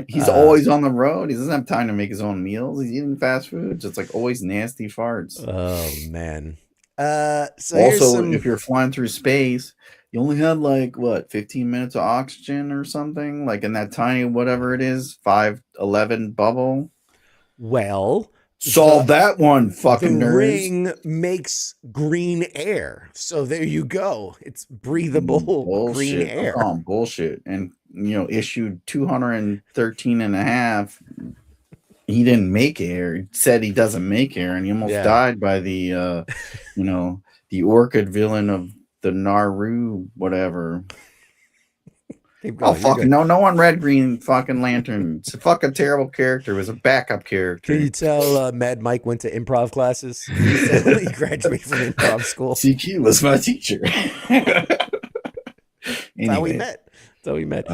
He's always on the road. He doesn't have time to make his own meals. He's eating fast food. So it's like always nasty farts. Oh man. So also, if you're flying through space, you only had 15 minutes of oxygen or something, like in that tiny whatever it is 511 bubble. Well, solve that one, fucking the nerds. ring makes green air, so there you go. It's breathable green air. Bullshit. And issued 213 and a half. He didn't make air. He said he doesn't make air, and he almost died by the the orchid villain of the Naru, whatever. No one read Green fucking Lantern. It's a fucking terrible character. It was a backup character. Can you tell Mad Mike went to improv classes? He graduated from improv school. CQ was my teacher. That's how we met.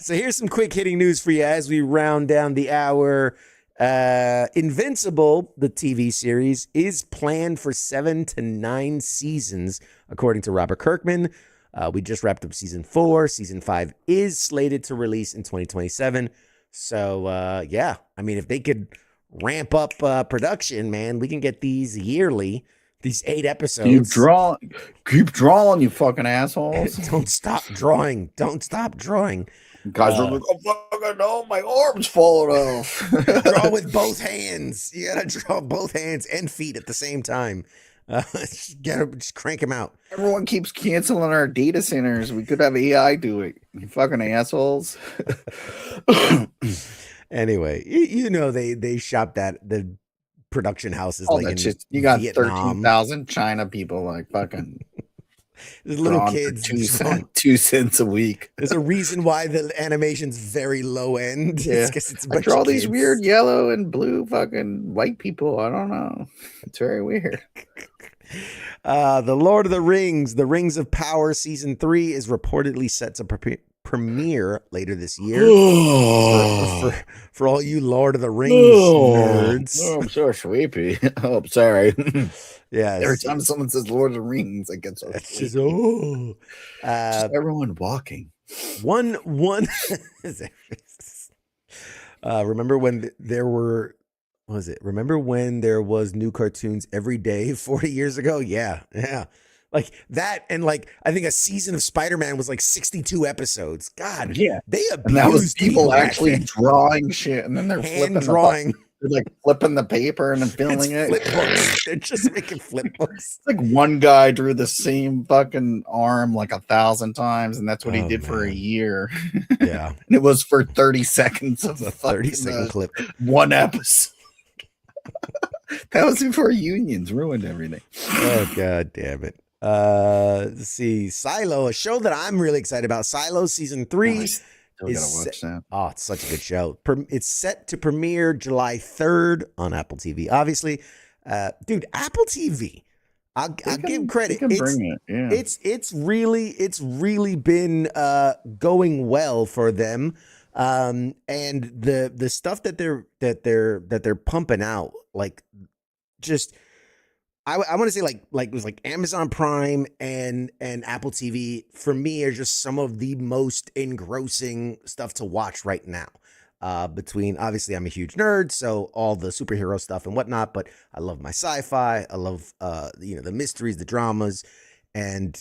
So here's some quick hitting news for you as we round down the hour. Invincible, the TV series, is planned for 7 to 9 seasons, according to Robert Kirkman. We just wrapped up season 4. Season 5 is slated to release in 2027. So, yeah, I mean, if they could ramp up production, man, we can get these yearly, these 8 episodes. Keep drawing, you fucking assholes. Don't stop drawing. Don't stop drawing. Guys are like, oh, fucking no, my arm's falling off. Draw with both hands. You gotta draw both hands and feet at the same time. Just crank them out. Everyone keeps canceling our data centers. We could have AI do it. You fucking assholes. Anyway, you know they shop the production houses All like that in shit. You got Vietnam. 13,000 China people like fucking There's little kids. 2 cents a week. There's a reason why the animation's very low end. Yeah. It's I draw these weird yellow and blue fucking white people. I don't know. It's very weird. The Lord of the Rings of Power season 3 is reportedly set to premiere later this year. for all you Lord of the Rings nerds. Oh, I'm so sleepy. Oh, I'm sorry. Yeah. Every time someone says Lord of the Rings, I get so sleepy. Just everyone walking. One remember when there were remember when there was new cartoons every day 40 years ago? Yeah. Like that, and like I think a season of Spider-Man was like 62 episodes. God, yeah, they abused and that was people actually drawing shit, and then they're hand drawing. They're like flipping the paper and then filling it. Flip books. They're just making flip books. It's like one guy drew the same fucking arm like 1,000 times, and that's what he did for a year. Yeah, and it was for 30 seconds of the 30-second clip, one episode. That was before unions ruined everything. Oh god damn it. Let's see, Silo, a show that I'm really excited about. Silo season 3 I still gotta watch that. Oh, it's such a good show. It's set to premiere July 3rd on Apple TV. Obviously, dude, Apple TV. I'll give credit. It's really been going well for them. And the stuff that they're pumping out, like just. I want to say like it was like Amazon Prime and Apple TV for me are just some of the most engrossing stuff to watch right now. Between obviously I'm a huge nerd, so all the superhero stuff and whatnot, but I love my sci-fi. I love the mysteries, the dramas, and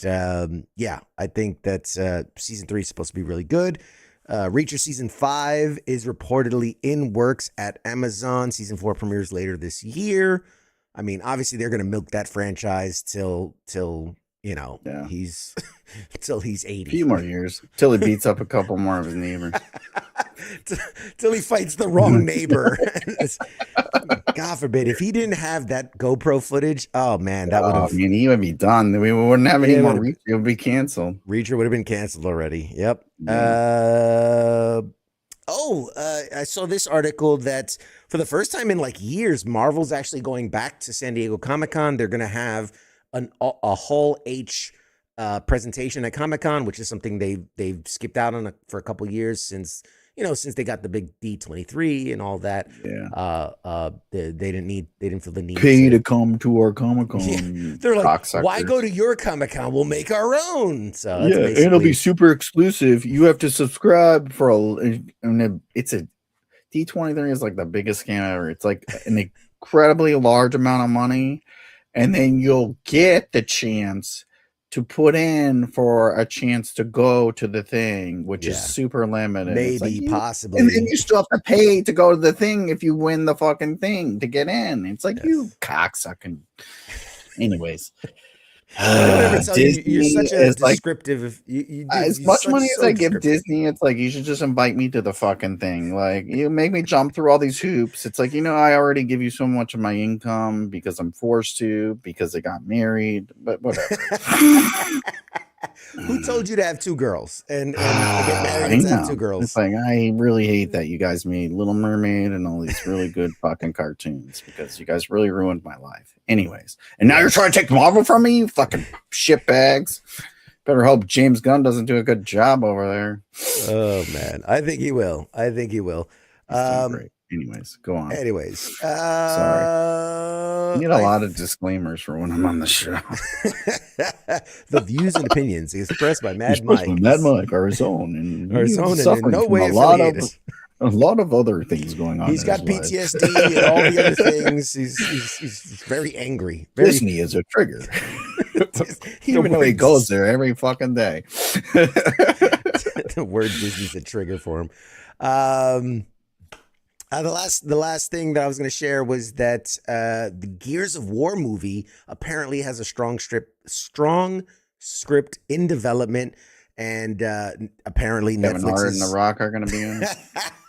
yeah, I think that season 3 is supposed to be really good. Reacher season 5 is reportedly in works at Amazon. Season 4 premieres later this year. I mean, obviously they're going to milk that franchise till he's till he's 80. A few more years till he beats up a couple more of his neighbors. till he fights the wrong neighbor. God forbid if he didn't have that GoPro footage. Oh man, that would have. I mean, he would be done. We wouldn't have any more Reacher. It would be canceled. Reacher would have been canceled already. Yep. Yeah. I saw this article that for the first time in like years, Marvel's actually going back to San Diego Comic-Con. They're going to have a Hall H presentation at Comic-Con, which is something they've skipped out on for a couple years since they got the big D23 and all that. Yeah. They didn't feel the need to come to our Comic-Con. Yeah. They're like, why go to your Comic-Con? We'll make our own. So yeah, it'll be super exclusive. You have to subscribe it's a D23 is like the biggest scam ever. It's like an incredibly large amount of money, and then you'll get the chance to put in for a chance to go to the thing, which is super limited. Maybe, possibly. And then you still have to pay to go to the thing if you win the fucking thing to get in. It's like, you cocksucking. Anyways. Disney, you're such a descriptive. As much money as I give Disney, it's like you should just invite me to the fucking thing. Like you make me jump through all these hoops. It's like, I already give you so much of my income because I'm forced to because I got married. But whatever. Who told you to have 2 girls and get married and have 2 girls? It's like I really hate that you guys made Little Mermaid and all these really good fucking cartoons because you guys really ruined my life. Anyways, and now you're trying to take Marvel from me, you fucking shitbags. Better hope James Gunn doesn't do a good job over there. Oh man, I think he will. Anyways, go on. Anyways, Sorry. I need a lot of disclaimers for when I'm on the show. The views and opinions expressed by Mad Mike are his own, and his own, and in suffering no from way a lot affiliated. of other things going on. He's got PTSD and all the other things. He's very angry. Disney is a trigger. Even though he goes there every fucking day. The word Disney's a trigger for him. The last thing that I was going to share was that the Gears of War movie apparently has a strong script in development, and apparently Kevin Netflix Hart and The Rock are going to be in it.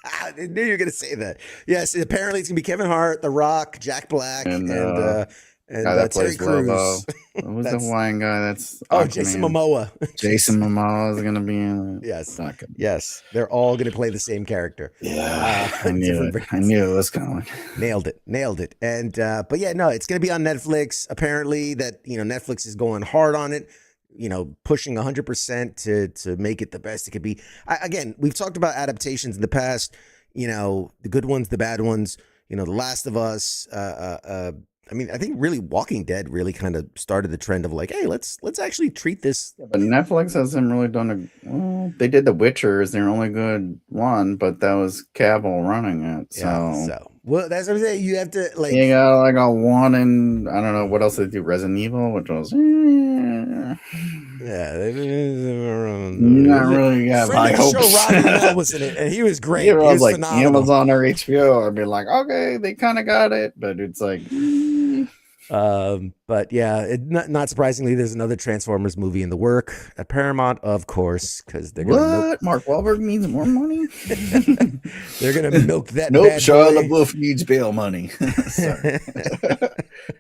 I knew you were going to say that. Yes, apparently it's going to be Kevin Hart, The Rock, Jack Black, and that Terry plays Lobo. Crews. Who's the Hawaiian guy? That's Jason Momoa. Jason Momoa is going to be in it. Yes, yes, they're all going to play the same character. Yeah, I knew it. I knew it was coming. Nailed it. And but yeah, no, it's going to be on Netflix. Apparently, that Netflix is going hard on it. Pushing 100% to make it the best it could be. Again, we've talked about adaptations in the past. The good ones, the bad ones. The Last of Us. I think really Walking Dead really kind of started the trend of like, hey, let's actually treat this. But Netflix hasn't really done they did The Witcher is their only good one, but that was Cavill running it. So well, that's what I'm saying. You have to you got like a one, and I don't know what else they do. Resident Evil, which was not really high hopes. Robbie Amell was in it, and he was great. He was like phenomenal. Amazon or HBO. I'd be like, okay, they kind of got it, but it's like. But yeah, not surprisingly, there's another Transformers movie in the work at Paramount, of course, because they're gonna Mark Wahlberg needs more money. They're gonna milk that. Nope, Shia LaBeouf needs bail money. Sorry.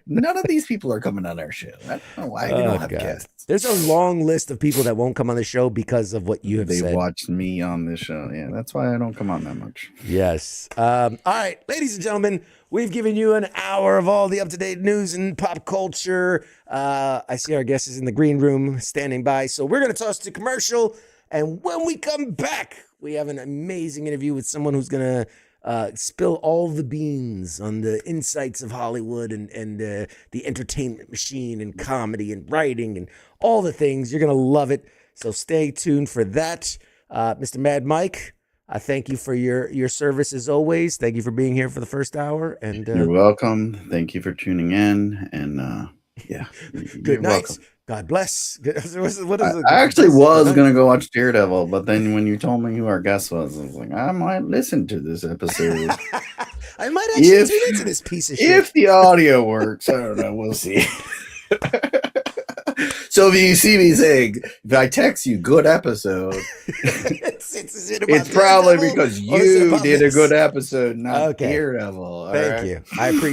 None of these people are coming on our show. I don't know why we don't have guests. There's a long list of people that won't come on the show because of what you have said. They watched me on this show. Yeah, that's why I don't come on that much. Yes. All right, ladies and gentlemen, we've given you an hour of all the up-to-date news and pop culture. I see our guest is in the green room standing by. So we're going to toss to commercial. And when we come back, we have an amazing interview with someone who's going to spill all the beans on the insights of Hollywood and the entertainment machine and comedy and writing and all the things. You're going to love it. So stay tuned for that. Mr. Mad Mike, I thank you for your service as always. Thank you for being here for the first hour. And you're welcome. Thank you for tuning in. And yeah, good night. Welcome. God bless. What is it? I actually was going to go watch Daredevil, but then when you told me who our guest was, I was like, I might listen to this episode. I might actually tune into this piece of shit. If the audio works, I don't know. We'll see. So if you see me saying, if I text you good episode, it's probably because you did a good episode, not Daredevil. Thank you.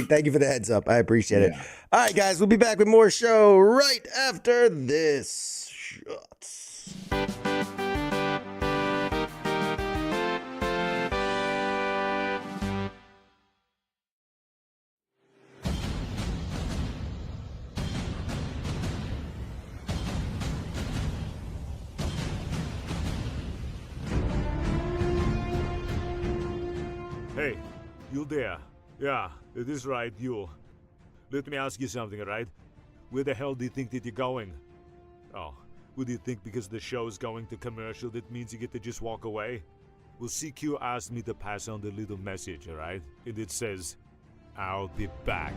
Thank you for the heads up. I appreciate it. All right, guys, we'll be back with more show right after this. Shots. Hey, you there? Yeah, it is right, you. Let me ask you something, alright? Where the hell do you think that you're going? Oh, would you think because the show is going to commercial that means you get to just walk away? Well, CQ asked me to pass on the little message, alright? And it says, I'll be back.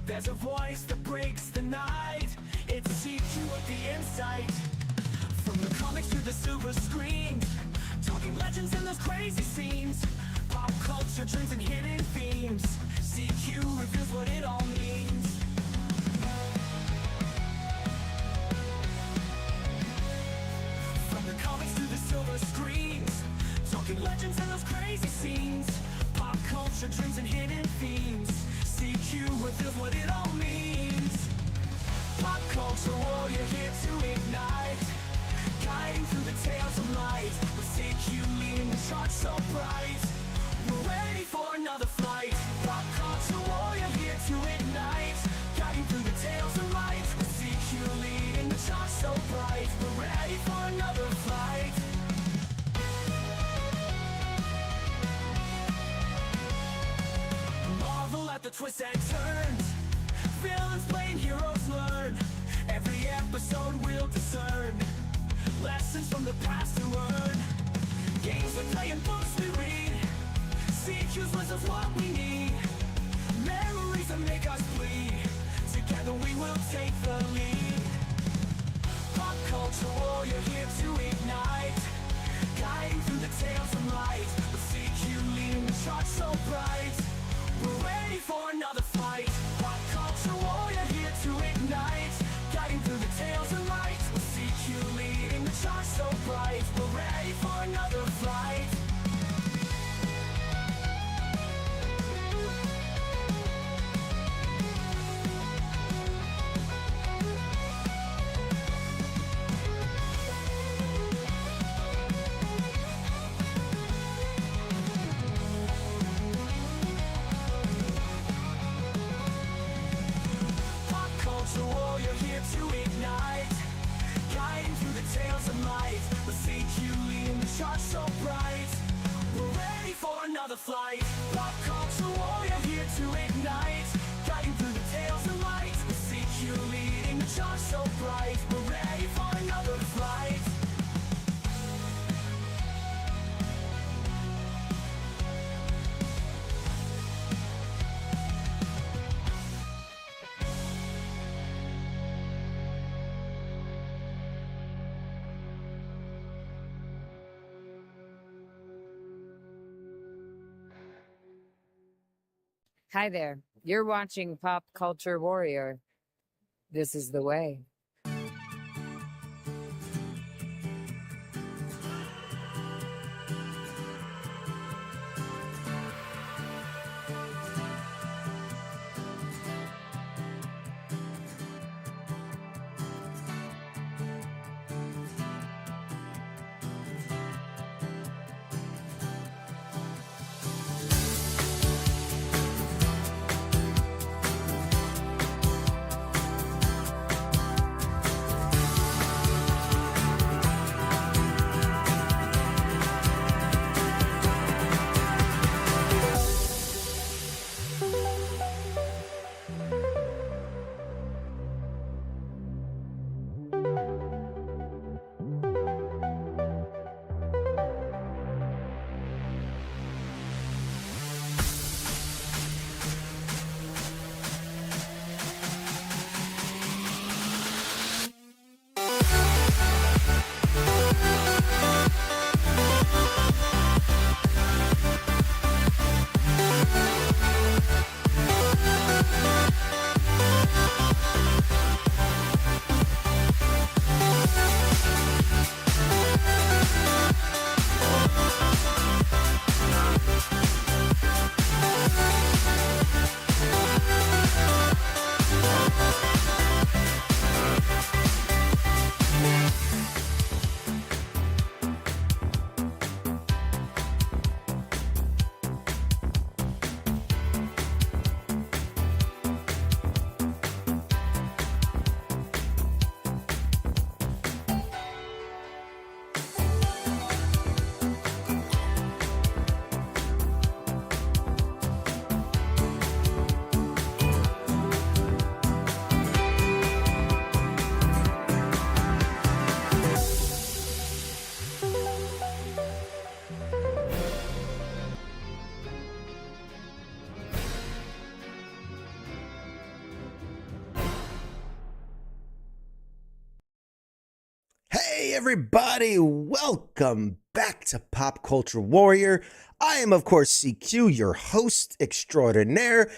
There's a voice that breaks the night. It's CQ with the insight. From the comics to the silver screen, talking legends and those crazy scenes. Pop culture trends and hidden themes. CQ reveals what it all means. From the comics to the silver screens, talking legends and those crazy scenes. Pop Pop culture, dreams, and hidden themes. CQ reveals what it all means. Pop culture warrior here to ignite, guiding through the tales of light. With CQ leading the charts so bright, we're ready for another flight. Pop culture warrior here to ignite, guiding through the tales of light. With CQ leading the charts so bright, we're ready for another flight. Marvel at the twists and turns, villains playing, heroes learn. Every episode we'll discern lessons from the past to learn. Games we play and books we read, CQ's wisdom's what we need. Memories that make us bleed, together we will take the lead. Pop culture warrior here to ignite, guiding through the tales of light. With CQ leading the charts so bright, we're ready for another fight. Pop culture warrior here to ignite, guiding through the tales of light. With CQ leading the charts so bright, we're ready for another flight. Pop culture warrior here to ignite, guiding through the tales of light. With CQ leading the charts so bright, we're ready for another flight. Pop culture warrior here to ignite, guiding through the tales of light. With CQ leading the charts so bright, we're ready for another flight. Hi there. You're watching Pop Culture Warrior. This is the way. Hey everybody, welcome back to Pop Culture Warrior. I am of course CQ, your host extraordinaire.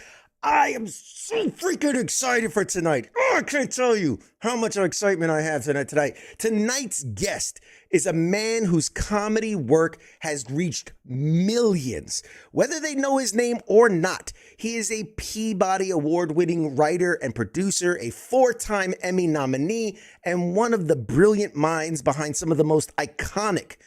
I am so freaking excited for tonight. Oh, I can't tell you how much excitement I have tonight. Tonight's guest is a man whose comedy work has reached millions. Whether they know his name or not, he is a Peabody Award-winning writer and producer, a 4-time Emmy nominee, and one of the brilliant minds behind some of the most iconic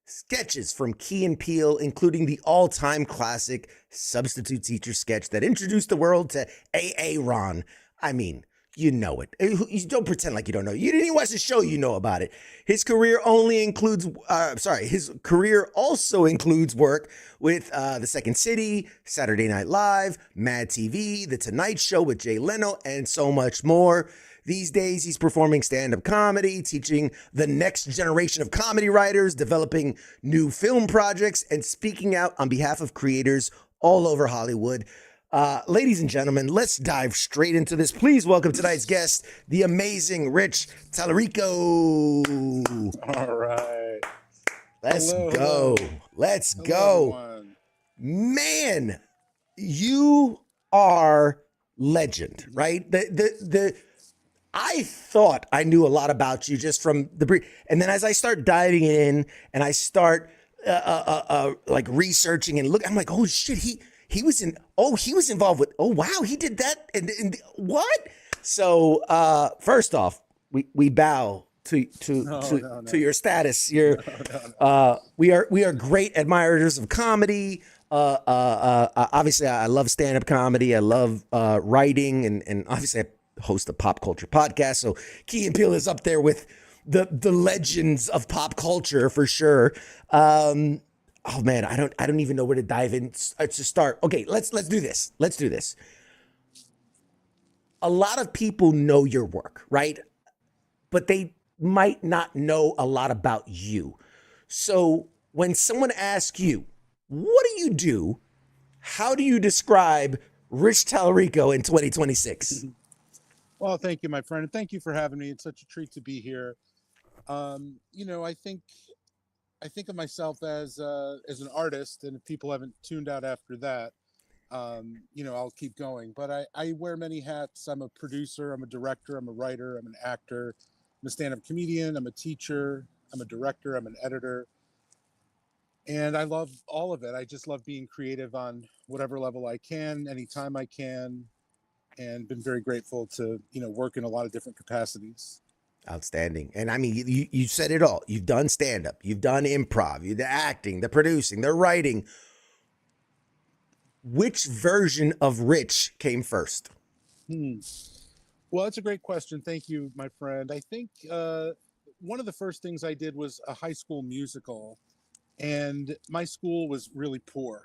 sketches from Key Peele, including the all-time classic substitute teacher sketch that introduced the world to A.A. Ron. I mean, you know it. You don't pretend like you don't know. You didn't even watch the show, you know about it. His career his career also includes work with The Second City, Saturday Night Live, MADtv, The Tonight Show with Jay Leno, and so much more. These days, he's performing stand-up comedy, teaching the next generation of comedy writers, developing new film projects, and speaking out on behalf of creators all over Hollywood. Ladies and gentlemen, let's dive straight into this. Please welcome tonight's guest, the amazing Rich Talarico. All right. Let's Hello, go. hello. Let's Hello, go. everyone. Man, you are legend, right? I thought I knew a lot about you just from the brief, and then as I start diving in and I start like researching and look, I'm like, oh shit, he was involved with, oh wow, he did that and what? So first off, we bow to your status. We are great admirers of comedy. Obviously, I love stand-up comedy. I love writing, and obviously, I host a pop culture podcast. So Key Peele is up there with the legends of pop culture for sure. Oh man, I don't even know where to dive in to start. Okay, let's do this. Let's do this. A lot of people know your work, right? But they might not know a lot about you. So when someone asks you, what do you do? How do you describe Rich Talarico in 2026? Well, thank you, my friend. And thank you for having me. It's such a treat to be here. I think of myself as an artist, and if people haven't tuned out after that, I'll keep going. But I wear many hats. I'm a producer, I'm a director, I'm a writer, I'm an actor, I'm a stand-up comedian, I'm a teacher, I'm a director, I'm an editor. And I love all of it. I just love being creative on whatever level I can, anytime I can, and been very grateful to, work in a lot of different capacities. Outstanding. And I mean, you said it all. You've done stand-up, you've done improv, the acting, the producing, the writing. Which version of Rich came first? Well, that's a great question. Thank you, my friend. I think one of the first things I did was a high school musical, and my school was really poor.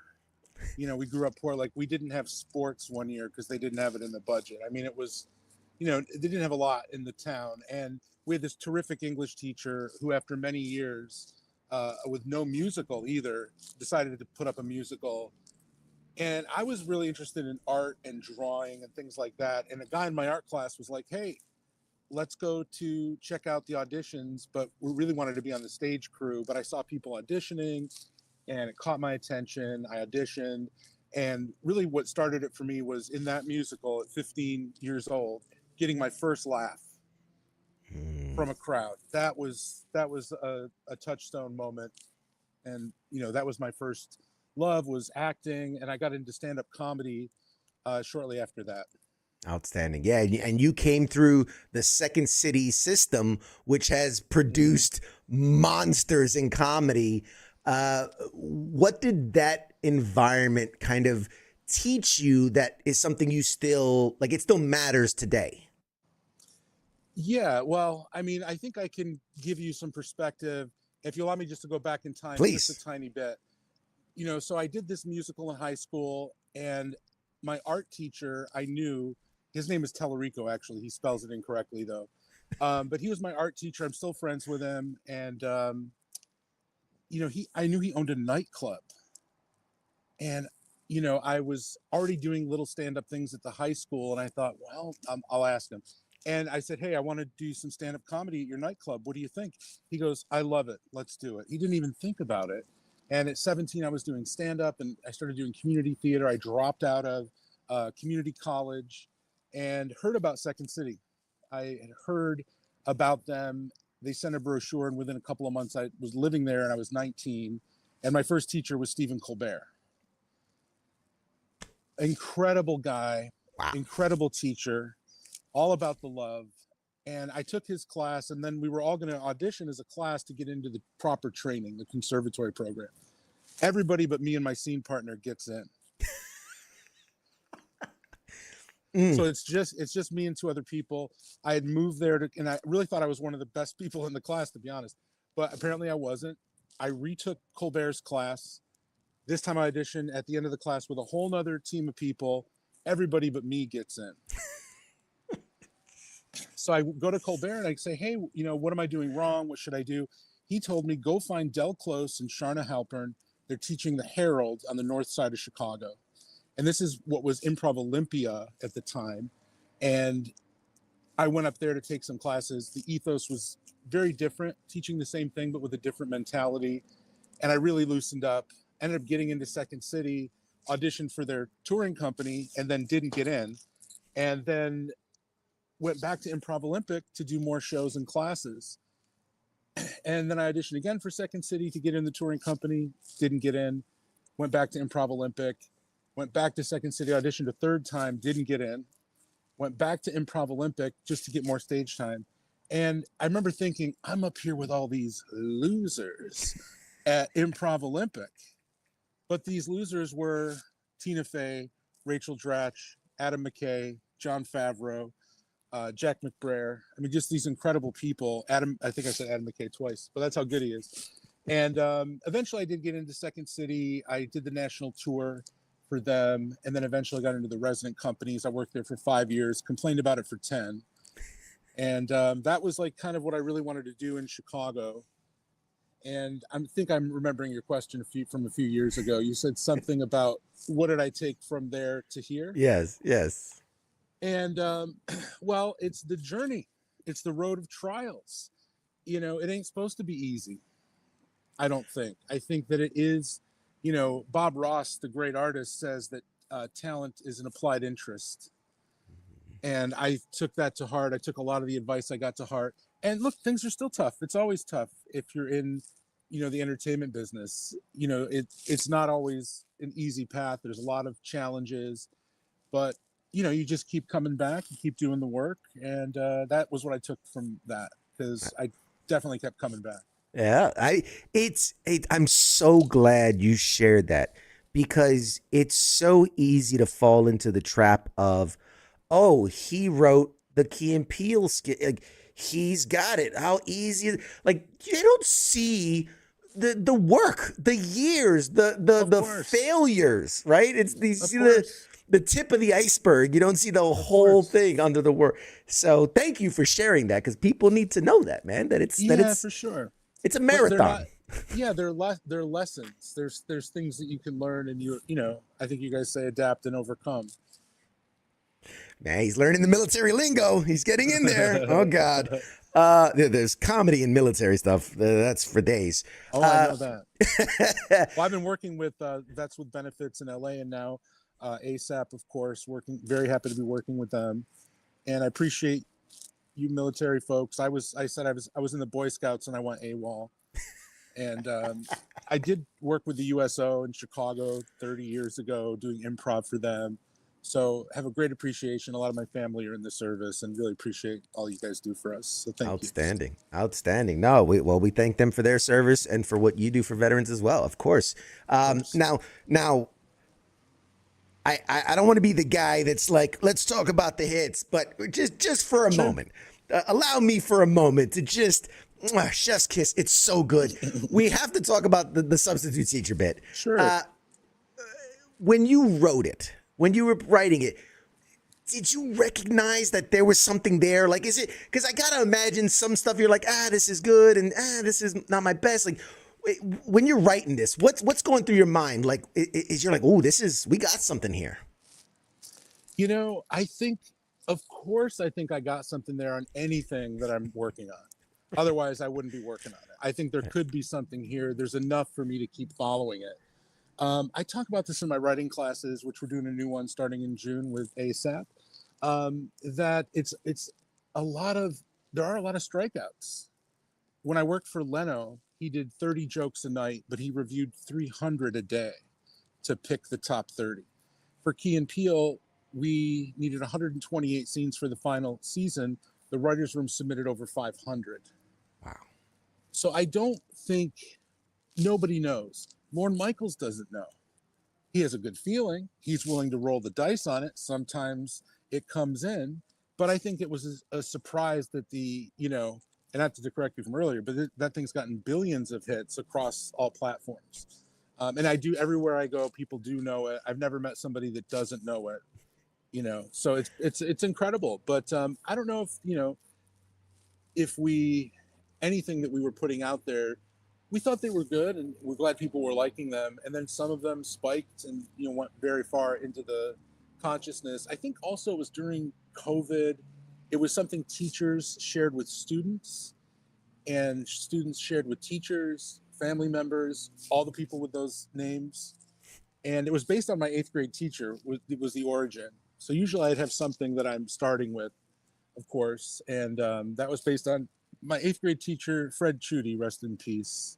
We grew up poor. Like, we didn't have sports one year because they didn't have it in the budget. I mean, it was, they didn't have a lot in the town. And we had this terrific English teacher who, after many years with no musical either, decided to put up a musical. And I was really interested in art and drawing and things like that. And a guy in my art class was like, hey, let's go to check out the auditions. But we really wanted to be on the stage crew. But I saw people auditioning, and it caught my attention. I auditioned, and really what started it for me was in that musical at 15 years old, getting my first laugh from a crowd. That was a touchstone moment. And, that was my first love, was acting, and I got into stand-up comedy shortly after that. Outstanding. Yeah, and you came through the Second City system, which has produced monsters in comedy. What did that environment kind of teach you that is something you still, like, it still matters today? Yeah, well, I mean, I think I can give you some perspective. If you allow me just to go back in time, Please. Just a tiny bit. So I did this musical in high school, and my art teacher, I knew, his name is Talarico, actually. He spells it incorrectly, though. But he was my art teacher. I'm still friends with him. And, I knew he owned a nightclub. And, I was already doing little stand-up things at the high school, and I thought, well, I'll ask him. And I said, hey, I want to do some stand-up comedy at your nightclub. What do you think? He goes, I love it. Let's do it. He didn't even think about it. And at 17, I was doing stand-up, and I started doing community theater. I dropped out of community college, and heard about Second City. I had heard about them. They sent a brochure, and within a couple of months, I was living there, and I was 19. And my first teacher was Stephen Colbert. Incredible guy, Wow. incredible teacher, all about the love. And I took his class, and then we were all going to audition as a class to get into the proper training, the conservatory program. Everybody but me and my scene partner gets in. So it's just me and two other people. I had moved there and I really thought I was one of the best people in the class, to be honest, but apparently I wasn't. I retook Colbert's class. This time I auditioned at the end of the class with a whole nother team of people. Everybody but me gets in. So I go to Colbert and I say, hey, what am I doing wrong? What should I do? He told me, go find Del Close and Sharna Halpern. They're teaching the Herald on the north side of Chicago. And this is what was Improv Olympia at the time. And I went up there to take some classes. The ethos was very different, teaching the same thing, but with a different mentality. And I really loosened up, ended up getting into Second City, auditioned for their touring company, and then didn't get in. And then went back to Improv Olympic to do more shows and classes. And then I auditioned again for Second City to get in the touring company, didn't get in. Went back to Improv Olympic, went back to Second City, auditioned a third time, didn't get in. Went back to Improv Olympic just to get more stage time. And I remember thinking, I'm up here with all these losers at Improv Olympic. But these losers were Tina Fey, Rachel Dratch, Adam McKay, John Favreau, Jack McBrayer. I mean, just these incredible people. I think I said Adam McKay twice, but that's how good he is. And eventually I did get into Second City. I did the national tour for them. And then eventually got into the resident companies. I worked there for 5 years, complained about it for 10. And that was like kind of what I really wanted to do in Chicago. And I think I'm remembering your question from a few years ago. You said something about what did I take from there to here? Yes. And well, it's the journey. It's the road of trials. It ain't supposed to be easy. I don't think. I think that it is, Bob Ross, the great artist, says that talent is an applied interest. And I took that to heart. I took a lot of the advice I got to heart. And look, things are still tough. It's always tough if you're in, the entertainment business. It's not always an easy path. There's a lot of challenges, but you just keep coming back, you keep doing the work. And that was what I took from that, because I definitely kept coming back. Yeah, I'm so glad you shared that, because it's so easy to fall into the trap of, oh, he wrote the Key and Peele skit, like he's got it. How easy? Like you don't see the work, the years, the failures, right? It's these the tip of the iceberg. You don't see the whole thing under the work. So thank you for sharing that, because people need to know that, man. That it's for sure. It's a marathon. They're lessons. There's things that you can learn, and I think you guys say adapt and overcome. Man, he's learning the military lingo. He's getting in there. Oh God. There's comedy and military stuff. That's for days. Oh, I know that. Well, I've been working with Vets with Benefits in LA, and now ASAP, of course, very happy to be working with them. And I appreciate you military folks. I was in the Boy Scouts and I went AWOL. And I did work with the USO in Chicago 30 years ago doing improv for them. So have a great appreciation. A lot of my family are in the service, and really appreciate all you guys do for us. So thank you. Outstanding. No, we thank them for their service and for what you do for veterans as well, of course. Now, I don't want to be the guy that's like, let's talk about the hits, but just for a moment, allow me for a moment to just chef's kiss. It's so good. We have to talk about the substitute teacher bit. Sure. When you wrote it, when you were writing it, did you recognize that there was something there? Like, is it, because I gotta imagine some stuff you're like, this is good, and this is not my best. Like, when you're writing this, what's going through your mind? Like, is you're like, oh, we got something here. I think, of course, I got something there on anything that I'm working on. Otherwise, I wouldn't be working on it. I think there could be something here. There's enough for me to keep following it. I talk about this in my writing classes, which we're doing a new one starting in June with ASAP. That there are a lot of strikeouts. When I worked for Leno, he did 30 jokes a night, but he reviewed 300 a day to pick the top 30. For Key and Peele, we needed 128 scenes for the final season. The writer's room submitted over 500. Wow. So I don't think, nobody knows. Lorne Michaels doesn't know. He has a good feeling. He's willing to roll the dice on it. Sometimes it comes in, but I think it was a surprise that and not to correct you from earlier, but that thing's gotten billions of hits across all platforms. And everywhere I go, people do know it. I've never met somebody that doesn't know it, so it's incredible. But I don't know if anything that we were putting out there, we thought they were good and we're glad people were liking them. And then some of them spiked and, went very far into the consciousness. I think also it was during COVID. It was something teachers shared with students and students shared with teachers, family members, all the people with those names. And it was based on my 8th grade teacher. It was the origin. So usually I'd have something that I'm starting with, of course. And that was based on my 8th grade teacher, Fred Chudy, rest in peace.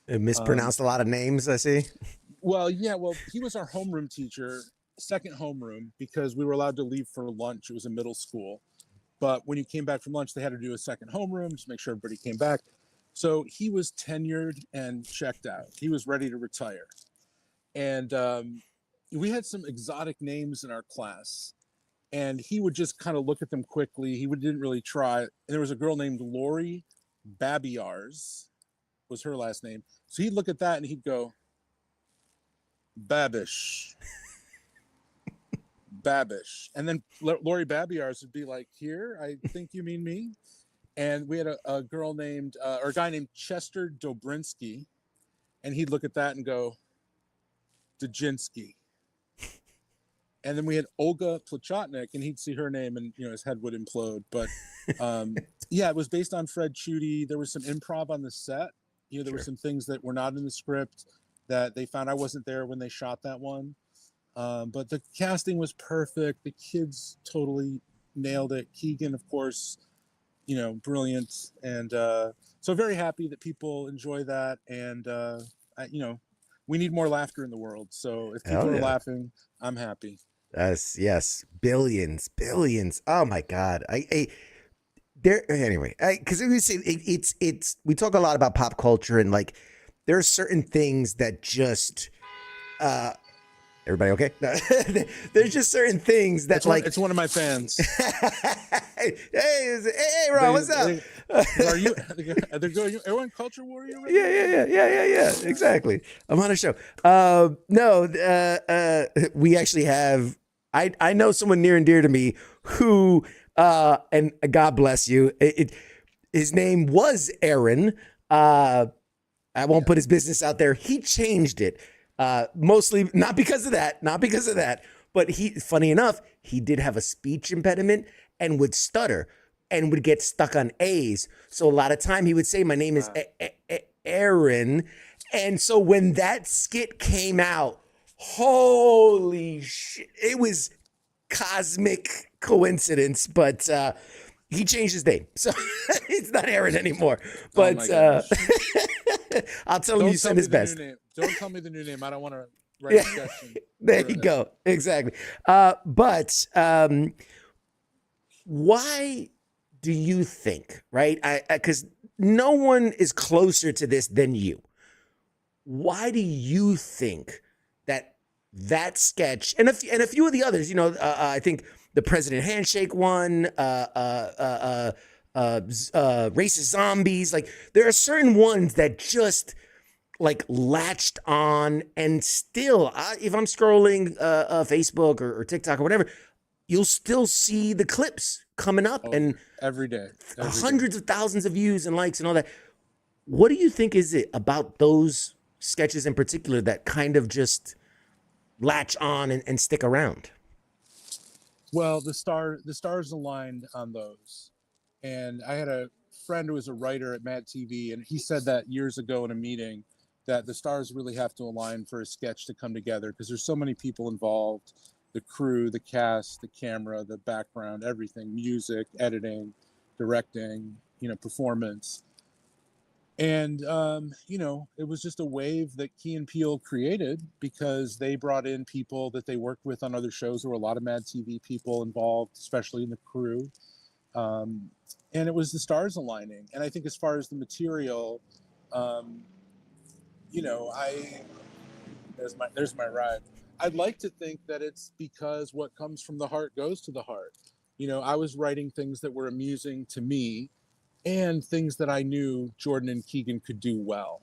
It mispronounced a lot of names, I see. Well, yeah. Well, he was our homeroom teacher, second homeroom, because we were allowed to leave for lunch. It was a middle school. But when you came back from lunch, they had to do a second homeroom to make sure everybody came back. So he was tenured and checked out. He was ready to retire. And we had some exotic names in our class. And he would just kind of look at them quickly. He didn't really try. And there was a girl named Lori Babiars, was her last name. So he'd look at that and he'd go, Babish. Babish. And then Lori Babiars would be like, here, I think you mean me. And we had a girl named, or a guy named Chester Dobrinsky. And he'd look at that and go, Djinsky. And then we had Olga Plachotnik, and he'd see her name and, his head would implode. But yeah, it was based on Fred Chudy. There was some improv on the set. There were some things that were not in the script that they found. I wasn't there when they shot that one. But the casting was perfect. The kids totally nailed it. Keegan, of course, brilliant. And so very happy that people enjoy that. And, we need more laughter in the world. So if people are laughing, I'm happy. Yes. Billions. Oh my God. Anyway, because we talk a lot about pop culture and like there are certain things that just everybody okay? No, there's just certain things that it's one of my fans. hey Ron, what's up? Are you everyone Culture Warrior? Right Yeah, exactly. I'm on a show. We actually have. I know someone near and dear to me who. And God bless you. His name was Aaron. I won't put his business out there. He changed it. Mostly not because of that, but funny enough, he did have a speech impediment and would stutter and would get stuck on A's. So a lot of time he would say, my name is Aaron. And so when that skit came out, holy shit, it was cosmic coincidence, but he changed his name, so it's not Aaron anymore. But I'll tell him you sent his best. Don't tell me the new name. I don't want to write a section. There you go. Exactly. But why do you think, right? Because no one is closer to this than you. Why do you think that sketch and a few of the others, I think the President Handshake one, Racist Zombies, like there are certain ones that just like latched on, and still, if I'm scrolling Facebook or TikTok or whatever, you'll still see the clips coming up and every day. Hundreds of thousands of views and likes and all that. What do you think is it about those sketches in particular that kind of just latch on and stick around? Well, the stars aligned on those. And I had a friend who was a writer at MADtv, and he said that years ago in a meeting that the stars really have to align for a sketch to come together, because there's so many people involved: the crew, the cast, the camera, the background, everything, music, editing, directing, performance. And it was just a wave that Key and Peele created, because they brought in people that they worked with on other shows. There were a lot of MADtv people involved, especially in the crew. And it was the stars aligning. And I think as far as the material, there's my ride. I'd like to think that it's because what comes from the heart goes to the heart. I was writing things that were amusing to me, and things that I knew Jordan and Keegan could do well.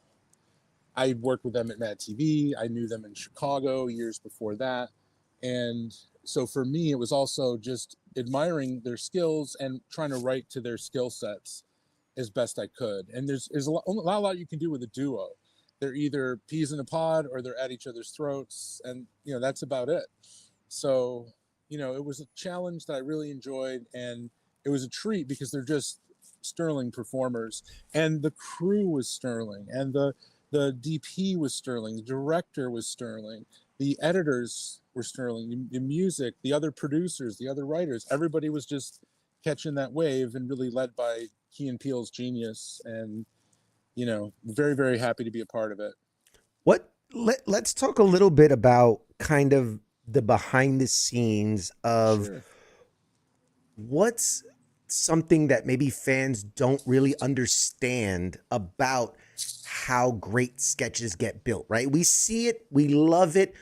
I worked with them at MADtv. I knew them in Chicago years before that. And so for me, it was also just admiring their skills and trying to write to their skill sets as best I could. And there's a lot you can do with a duo. They're either peas in a pod or they're at each other's throats. And, that's about it. So, it was a challenge that I really enjoyed. And it was a treat, because they're just sterling performers. And the crew was sterling. And the DP was sterling. The director was sterling. The editors were sterling. The music, the other producers, the other writers, everybody was just catching that wave, and really led by Key and Peele's genius. And, very, very happy to be a part of it. Let's talk a little bit about kind of the behind the scenes of what's something that maybe fans don't really understand about how great sketches get built, right? We see it, we love it,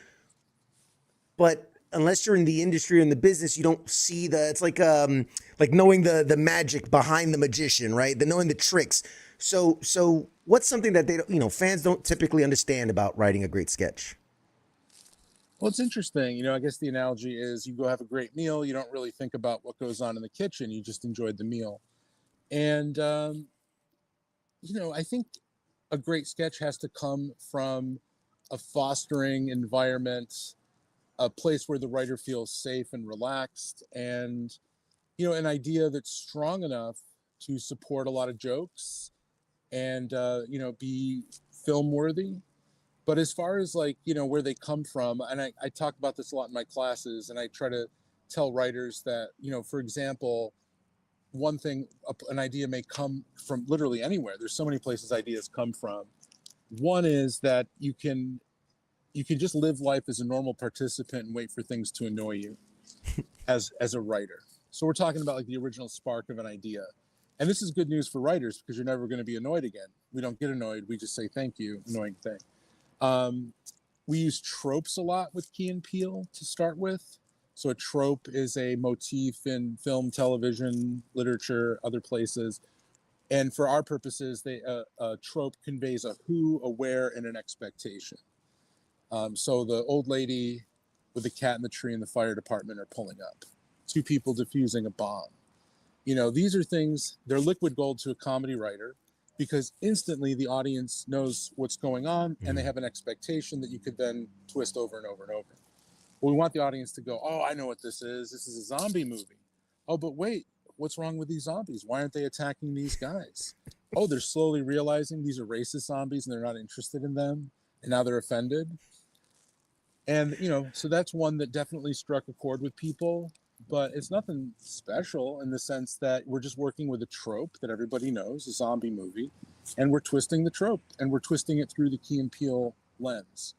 but unless you're in the industry or in the business, you don't see it's like knowing the magic behind the magician, right? Knowing the tricks. So what's something that fans don't typically understand about writing a great sketch? Well, it's interesting. I guess the analogy is, you go have a great meal. You don't really think about what goes on in the kitchen. You just enjoyed the meal. And, I think a great sketch has to come from a fostering environment, a place where the writer feels safe and relaxed, and, an idea that's strong enough to support a lot of jokes and, be film worthy. But as far as where they come from, and I talk about this a lot in my classes, and I try to tell writers that, for example, one thing, an idea may come from literally anywhere. There's so many places ideas come from. One is that you can just live life as a normal participant and wait for things to annoy you as a writer. So we're talking about the original spark of an idea. And this is good news for writers, because you're never going to be annoyed again. We don't get annoyed. We just say, thank you, annoying thing. We use tropes a lot with Key and Peele to start with. So a trope is a motif in film, television, literature, other places. And for our purposes, a trope conveys a who, a where, and an expectation. So the old lady with the cat in the tree in the fire department are pulling up. Two people defusing a bomb. These are things, they're liquid gold to a comedy writer, because instantly the audience knows what's going on, and they have an expectation that you could then twist over and over and over. Well, we want the audience to go, oh, I know what this is. This is a zombie movie. Oh, but wait, what's wrong with these zombies? Why aren't they attacking these guys? Oh, they're slowly realizing these are racist zombies and they're not interested in them, and now they're offended. And, so that's one that definitely struck a chord with people. But it's nothing special, in the sense that we're just working with a trope that everybody knows, a zombie movie, and we're twisting the trope, and we're twisting it through the Key and Peele lens.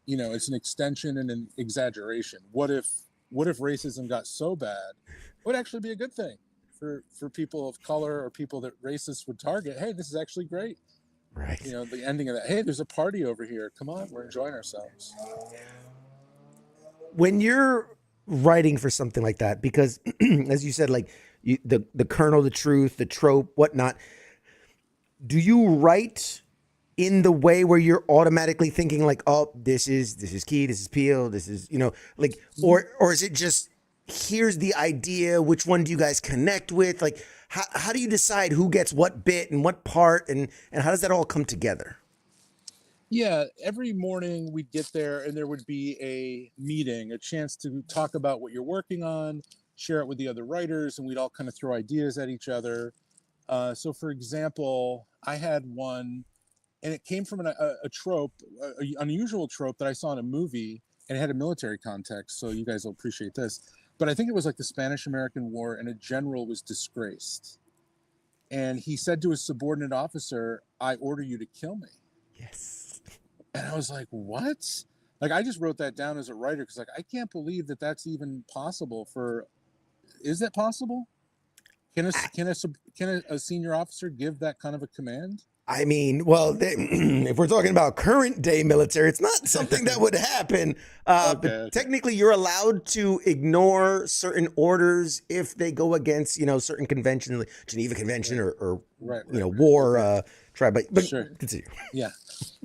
It's an extension and an exaggeration. What if racism got so bad? It would actually be a good thing for people of color, or people that racists would target. Hey, this is actually great. Right. The ending of that. Hey, there's a party over here. Come on, we're enjoying ourselves. When you're writing for something like that, because as you said, the kernel, the truth, the trope, whatnot, do you write in the way where you're automatically thinking oh, this is Key, this is Peele, this is, or is it just, here's the idea, which one do you guys connect with? How do you decide who gets what bit and what part, and how does that all come together? Yeah, every morning we'd get there, and there would be a meeting, a chance to talk about what you're working on, share it with the other writers, and we'd all kind of throw ideas at each other. So for example, I had one and it came from a trope, an unusual trope that I saw in a movie, and it had a military context, so you guys will appreciate this. But I think it was like the Spanish-American War, and a general was disgraced. And he said to his subordinate officer, "I order you to kill me." Yes. And I was like, what? Like, I just wrote that down as a writer because, like, I can't believe that that's even possible for... Is that possible? Can a senior officer give that kind of a command? I mean, well, if we're talking about current day military, it's not something that would happen. But technically, you're allowed to ignore certain orders if they go against, certain conventions, like Geneva Convention or war tribe. But Sure. continue. Yeah.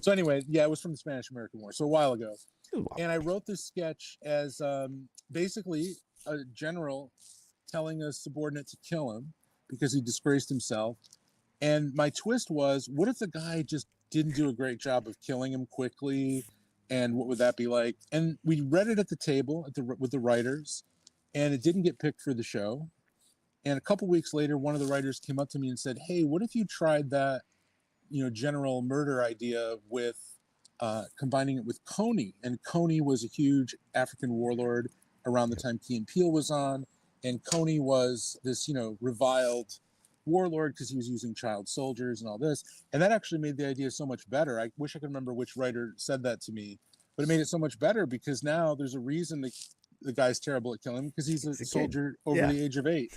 So anyway, it was from the Spanish-American War, so a while ago. And I wrote this sketch as basically a general telling a subordinate to kill him because he disgraced himself. And my twist was, what if the guy just didn't do a great job of killing him quickly? And what would that be like? And we read it at the table with the writers, and it didn't get picked for the show. And a couple weeks later, one of the writers came up to me and said, "Hey, what if you tried that, general murder idea with combining it with Coney?" And Coney was a huge African warlord around the time Key and Peele was on. And Coney was this, reviled warlord because he was using child soldiers and all this. And that actually made the idea so much better. I wish I could remember which writer said that to me, but it made it so much better because now there's a reason the guy's terrible at killing him, because he's a soldier over the age of 8,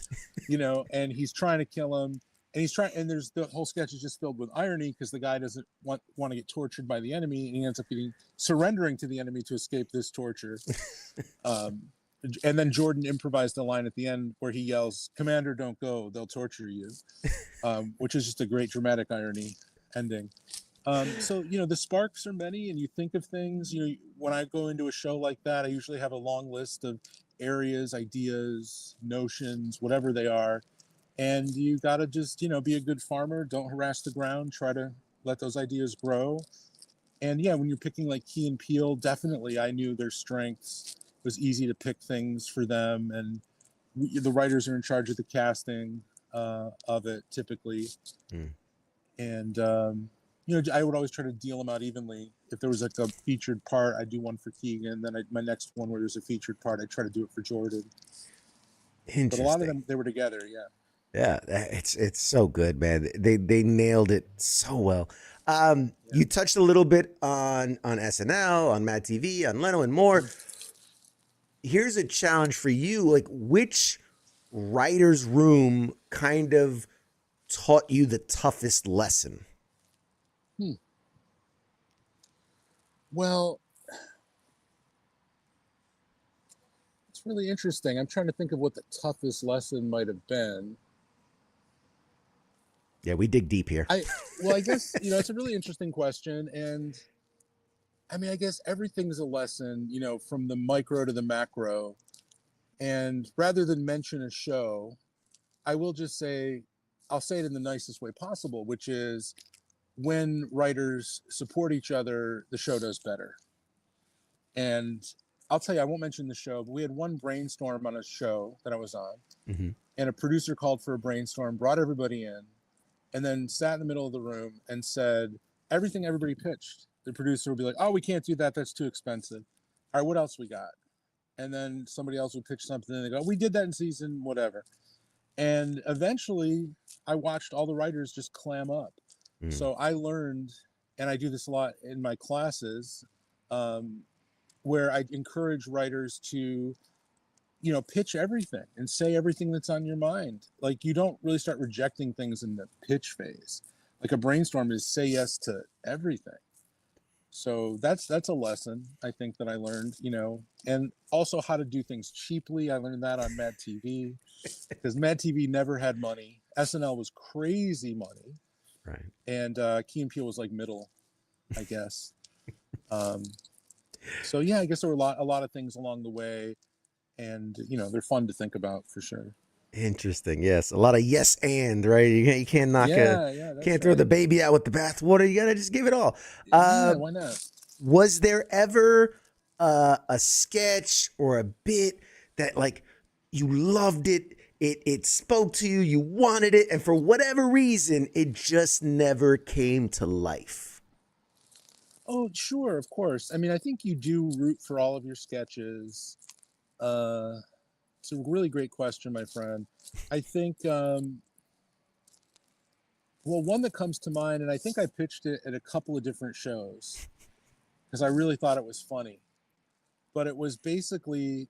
and he's trying to kill him. And there's the whole sketch is just filled with irony because the guy doesn't want to get tortured by the enemy, and he ends up surrendering to the enemy to escape this torture. And then Jordan improvised a line at the end where he yells, "Commander, don't go, they'll torture you," which is just a great dramatic irony ending. So, the sparks are many, and you think of things. When I go into a show like that, I usually have a long list of areas, ideas, notions, whatever they are. And you got to just, be a good farmer. Don't harass the ground. Try to let those ideas grow. And yeah, when you're picking like Key and Peele, definitely I knew their strengths. It was easy to pick things for them. And the writers are in charge of the casting of it typically. And, I would always try to deal them out evenly. If there was like a featured part, I'd do one for Keegan. Then my next one where there's a featured part, I'd try to do it for Jordan. But a lot of them, they were together. Yeah. Yeah, it's so good, man. They nailed it so well. You touched a little bit on SNL, on MADtv, on Leno, and more. Here's a challenge for you. Like, which writer's room kind of taught you the toughest lesson? Well, it's really interesting. I'm trying to think of what the toughest lesson might have been. Yeah, we dig deep here. I guess, it's a really interesting question. And I mean, I guess everything's a lesson, from the micro to the macro. And rather than mention a show, I will just say, I'll say it in the nicest way possible, which is when writers support each other, the show does better. And I'll tell you, I won't mention the show, but we had one brainstorm on a show that I was on. And a producer called for a brainstorm, brought everybody in, and then sat in the middle of the room and said everything everybody pitched. The producer would be like, "Oh, we can't do that. That's too expensive. All right, what else we got?" And then somebody else would pitch something and they go, "We did that in season, whatever." And eventually I watched all the writers just clam up. So I learned, and I do this a lot in my classes, where I encourage writers to, pitch everything and say everything that's on your mind. Like, you don't really start rejecting things in the pitch phase. Like, a brainstorm is say yes to everything. So that's a lesson I think that I learned, and also how to do things cheaply. I learned that on MADtv because MADtv never had money. SNL was crazy money. Right. And Key and Peele was like middle, I guess. So yeah, I guess there were a lot of things along the way, and they're fun to think about for sure. Interesting. Yes, a lot of yes and right. You can't knock can't throw the baby out with the bathwater. You gotta just give it all. Why not? Was there ever a sketch or a bit that like you loved it? It spoke to you. You wanted it, and for whatever reason, it just never came to life. Oh, sure, of course. I mean, I think you do root for all of your sketches. It's a really great question, my friend. I think, well, one that comes to mind, and I think I pitched it at a couple of different shows because I really thought it was funny, but it was basically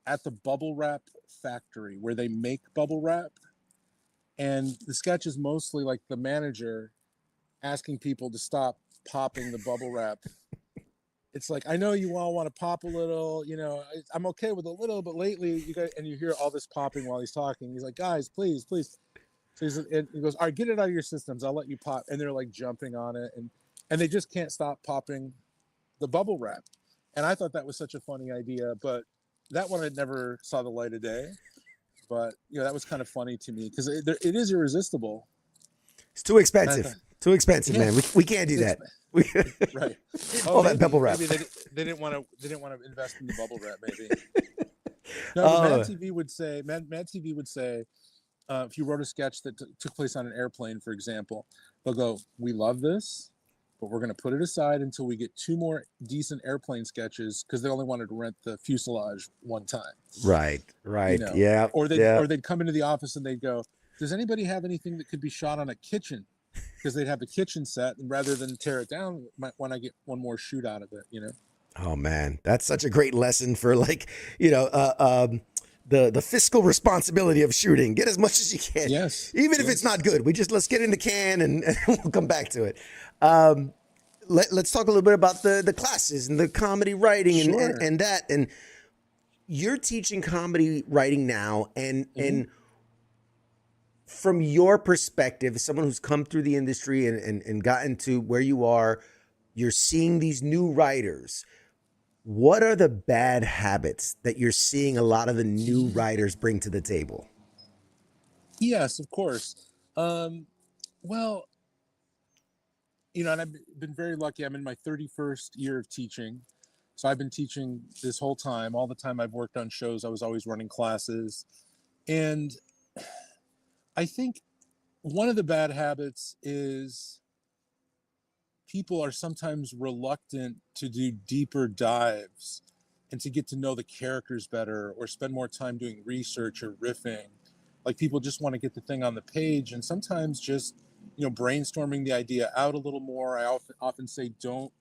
at the bubble wrap factory where they make bubble wrap. And the sketch is mostly like the manager asking people to stop popping the bubble wrap. It's like, I know you all want to pop a little, you know, I'm okay with a little, but lately you guys, and you hear all this popping while he's talking. He's like, guys, please, please. So he goes, all right, get it out of your systems. I'll let you pop. And they're like jumping on it. And they just can't stop popping the bubble wrap. And I thought that was such a funny idea, but that one I never saw the light of day. But, you know, that was kind of funny to me because it is irresistible. It's too expensive. Too expensive, man. We can't do that. Right. All that bubble wrap. Maybe they didn't want to invest in the bubble wrap. Maybe. No, MADtv would say. MADtv would say, if you wrote a sketch that took place on an airplane, for example, they'll go, "We love this, but we're going to put it aside until we get 2 more decent airplane sketches," because they only wanted to rent the fuselage one time. Right. You know? Yeah. Or they'd come into the office and they'd go, "Does anybody have anything that could be shot on a kitchen?" Because they'd have the kitchen set, and rather than tear it down, might want to get one more shoot out of it, you know? Oh man, that's such a great lesson for, like, you know, the fiscal responsibility of shooting. Get as much as you can. Yes. Even if it's not good, let's get in the can and we'll come back to it. Let's talk a little bit about the classes and the comedy writing and that. And you're teaching comedy writing now, and from your perspective, as someone who's come through the industry and gotten to where you are, you're seeing these new writers. What are the bad habits that you're seeing a lot of the new writers bring to the table? Yes, of course. Well, you know, and I've been very lucky. I'm in my 31st year of teaching. So I've been teaching this whole time. All the time I've worked on shows, I was always running classes. And I think one of the bad habits is people are sometimes reluctant to do deeper dives and to get to know the characters better or spend more time doing research or riffing. Like, people just want to get the thing on the page, and sometimes just, you know, brainstorming the idea out a little more. I often say, don't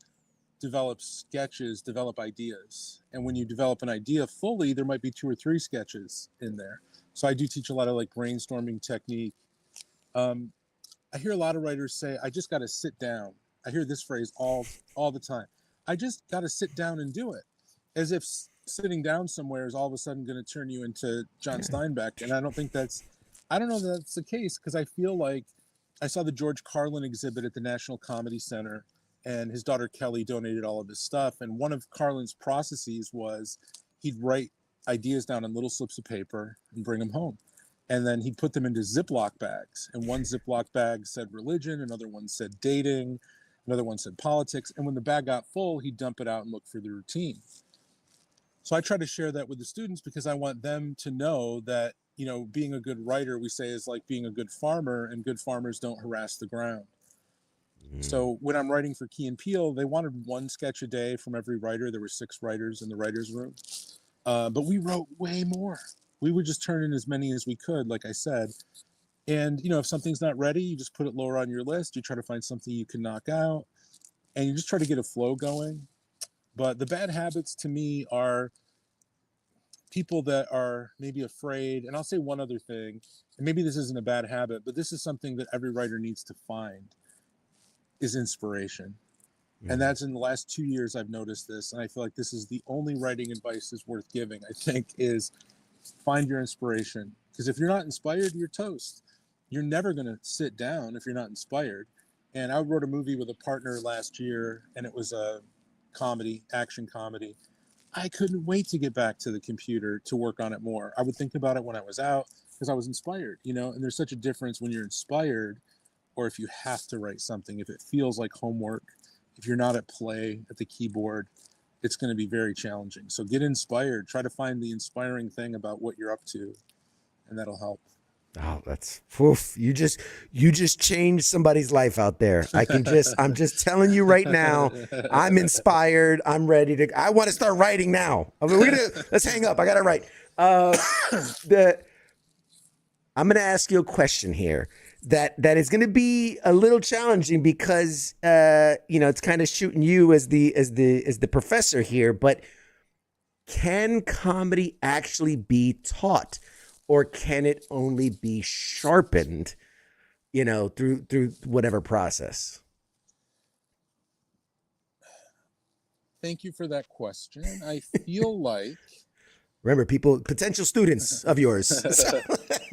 develop sketches, develop ideas. And when you develop an idea fully, there might be 2 or 3 sketches in there. So I do teach a lot of like brainstorming technique. I hear a lot of writers say, I just got to sit down. I hear this phrase all the time. I just got to sit down and do it, as if sitting down somewhere is all of a sudden going to turn you into John Steinbeck. And I don't know that that's the case, because I feel like I saw the George Carlin exhibit at the National Comedy Center, and his daughter Kelly donated all of his stuff. And one of Carlin's processes was he'd write ideas down on little slips of paper and bring them home. And then he'd put them into Ziploc bags. And one Ziploc bag said religion, another one said dating, another one said politics. And when the bag got full, he'd dump it out and look for the routine. So I try to share that with the students because I want them to know that, you know, being a good writer, we say, is like being a good farmer, and good farmers don't harass the ground. So when I'm writing for Key and Peele, they wanted 1 sketch a day from every writer. There were 6 writers in the writer's room. But we wrote way more. We would just turn in as many as we could, like I said. And, you know, if something's not ready, you just put it lower on your list. You try to find something you can knock out, and you just try to get a flow going. But the bad habits to me are people that are maybe afraid. And I'll say one other thing, and maybe this isn't a bad habit, but this is something that every writer needs to find, is inspiration. And that's in the last 2 years I've noticed this, and I feel like this is the only writing advice is worth giving, I think, is find your inspiration. Because if you're not inspired, you're toast. You're never going to sit down if you're not inspired. And I wrote a movie with a partner last year, and it was a comedy, action comedy. I couldn't wait to get back to the computer to work on it more. I would think about it when I was out because I was inspired, you know, and there's such a difference when you're inspired or if you have to write something, if it feels like homework. If you're not at play at the keyboard, it's going to be very challenging. So get inspired. Try to find the inspiring thing about what you're up to, and that'll help. Oh, that's oof. You just changed somebody's life out there. I'm just telling you right now, I'm inspired. I'm ready to, I want to start writing now. I mean, let's hang up. I got to write. I'm going to ask you a question here that is going to be a little challenging because, it's kind of shooting you as the professor here, but can comedy actually be taught? Or can it only be sharpened, through whatever process? Thank you for that question. I feel like Remember, potential students of yours. So.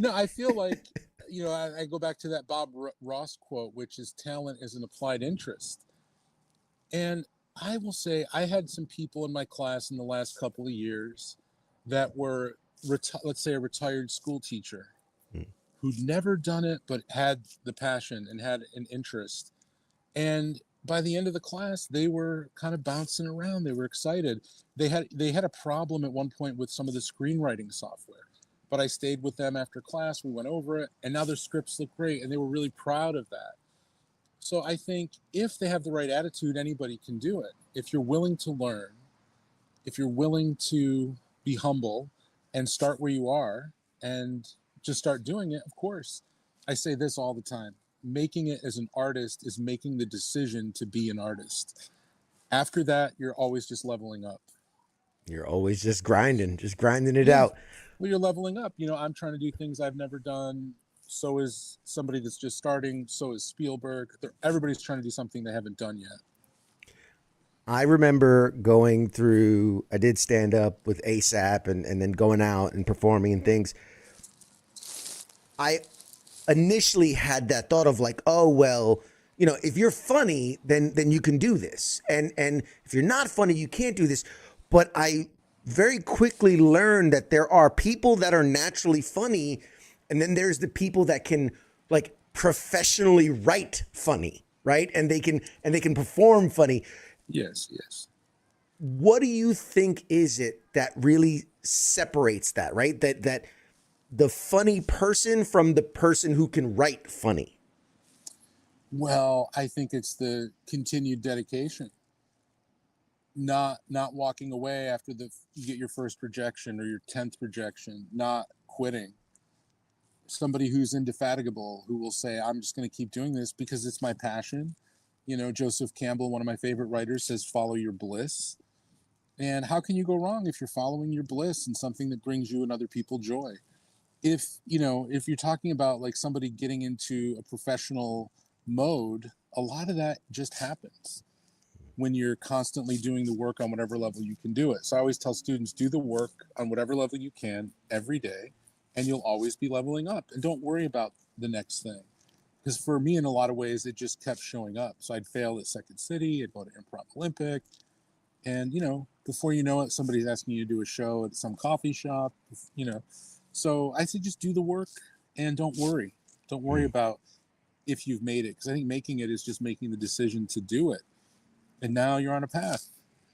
no, I feel like I go back to that Bob Ross quote, which is talent is an applied interest. And I will say I had some people in my class in the last couple of years that were let's say a retired school teacher who'd never done it but had the passion and had an interest, and by the end of the class they were kind of bouncing around. They were excited. They had a problem at one point with some of the screenwriting software, but I stayed with them after class. We went over it, and now their scripts look great, and they were really proud of that. So I think if they have the right attitude, anybody can do it. If you're willing to learn, if you're willing to be humble and start where you are and just start doing it, of course. I say this all the time. Making it as an artist is making the decision to be an artist. After that, you're always just leveling up. You're always just grinding it out. Well, you're leveling up. I'm trying to do things I've never done. So is somebody that's just starting. So is Spielberg. Everybody's trying to do something they haven't done yet. I remember I did stand up with ASAP and then going out and performing and things. I initially had that thought of like, oh, well, if you're funny, then you can do this. And if you're not funny, you can't do this. But I very quickly learned that there are people that are naturally funny. And then there's the people that can like professionally write funny, right? And they can perform funny. Yes. What do you think is it that really separates that, right? That the funny person from the person who can write funny? Well, I think it's the continued dedication. Not walking away after you get your first rejection or your 10th rejection, not quitting. Somebody who's indefatigable, who will say, I'm just going to keep doing this because it's my passion. Joseph Campbell, one of my favorite writers, says, follow your bliss. And how can you go wrong if you're following your bliss and something that brings you and other people joy? If you're talking about like somebody getting into a professional mode, a lot of that just happens when you're constantly doing the work on whatever level you can do it. So I always tell students, do the work on whatever level you can every day, and you'll always be leveling up. And don't worry about the next thing. Because for me, in a lot of ways, it just kept showing up. So I'd fail at Second City, I'd go to Improv Olympic, and before you know it, somebody's asking you to do a show at some coffee shop, So I say just do the work and don't worry. Don't worry about if you've made it, because I think making it is just making the decision to do it. And now you're on a path,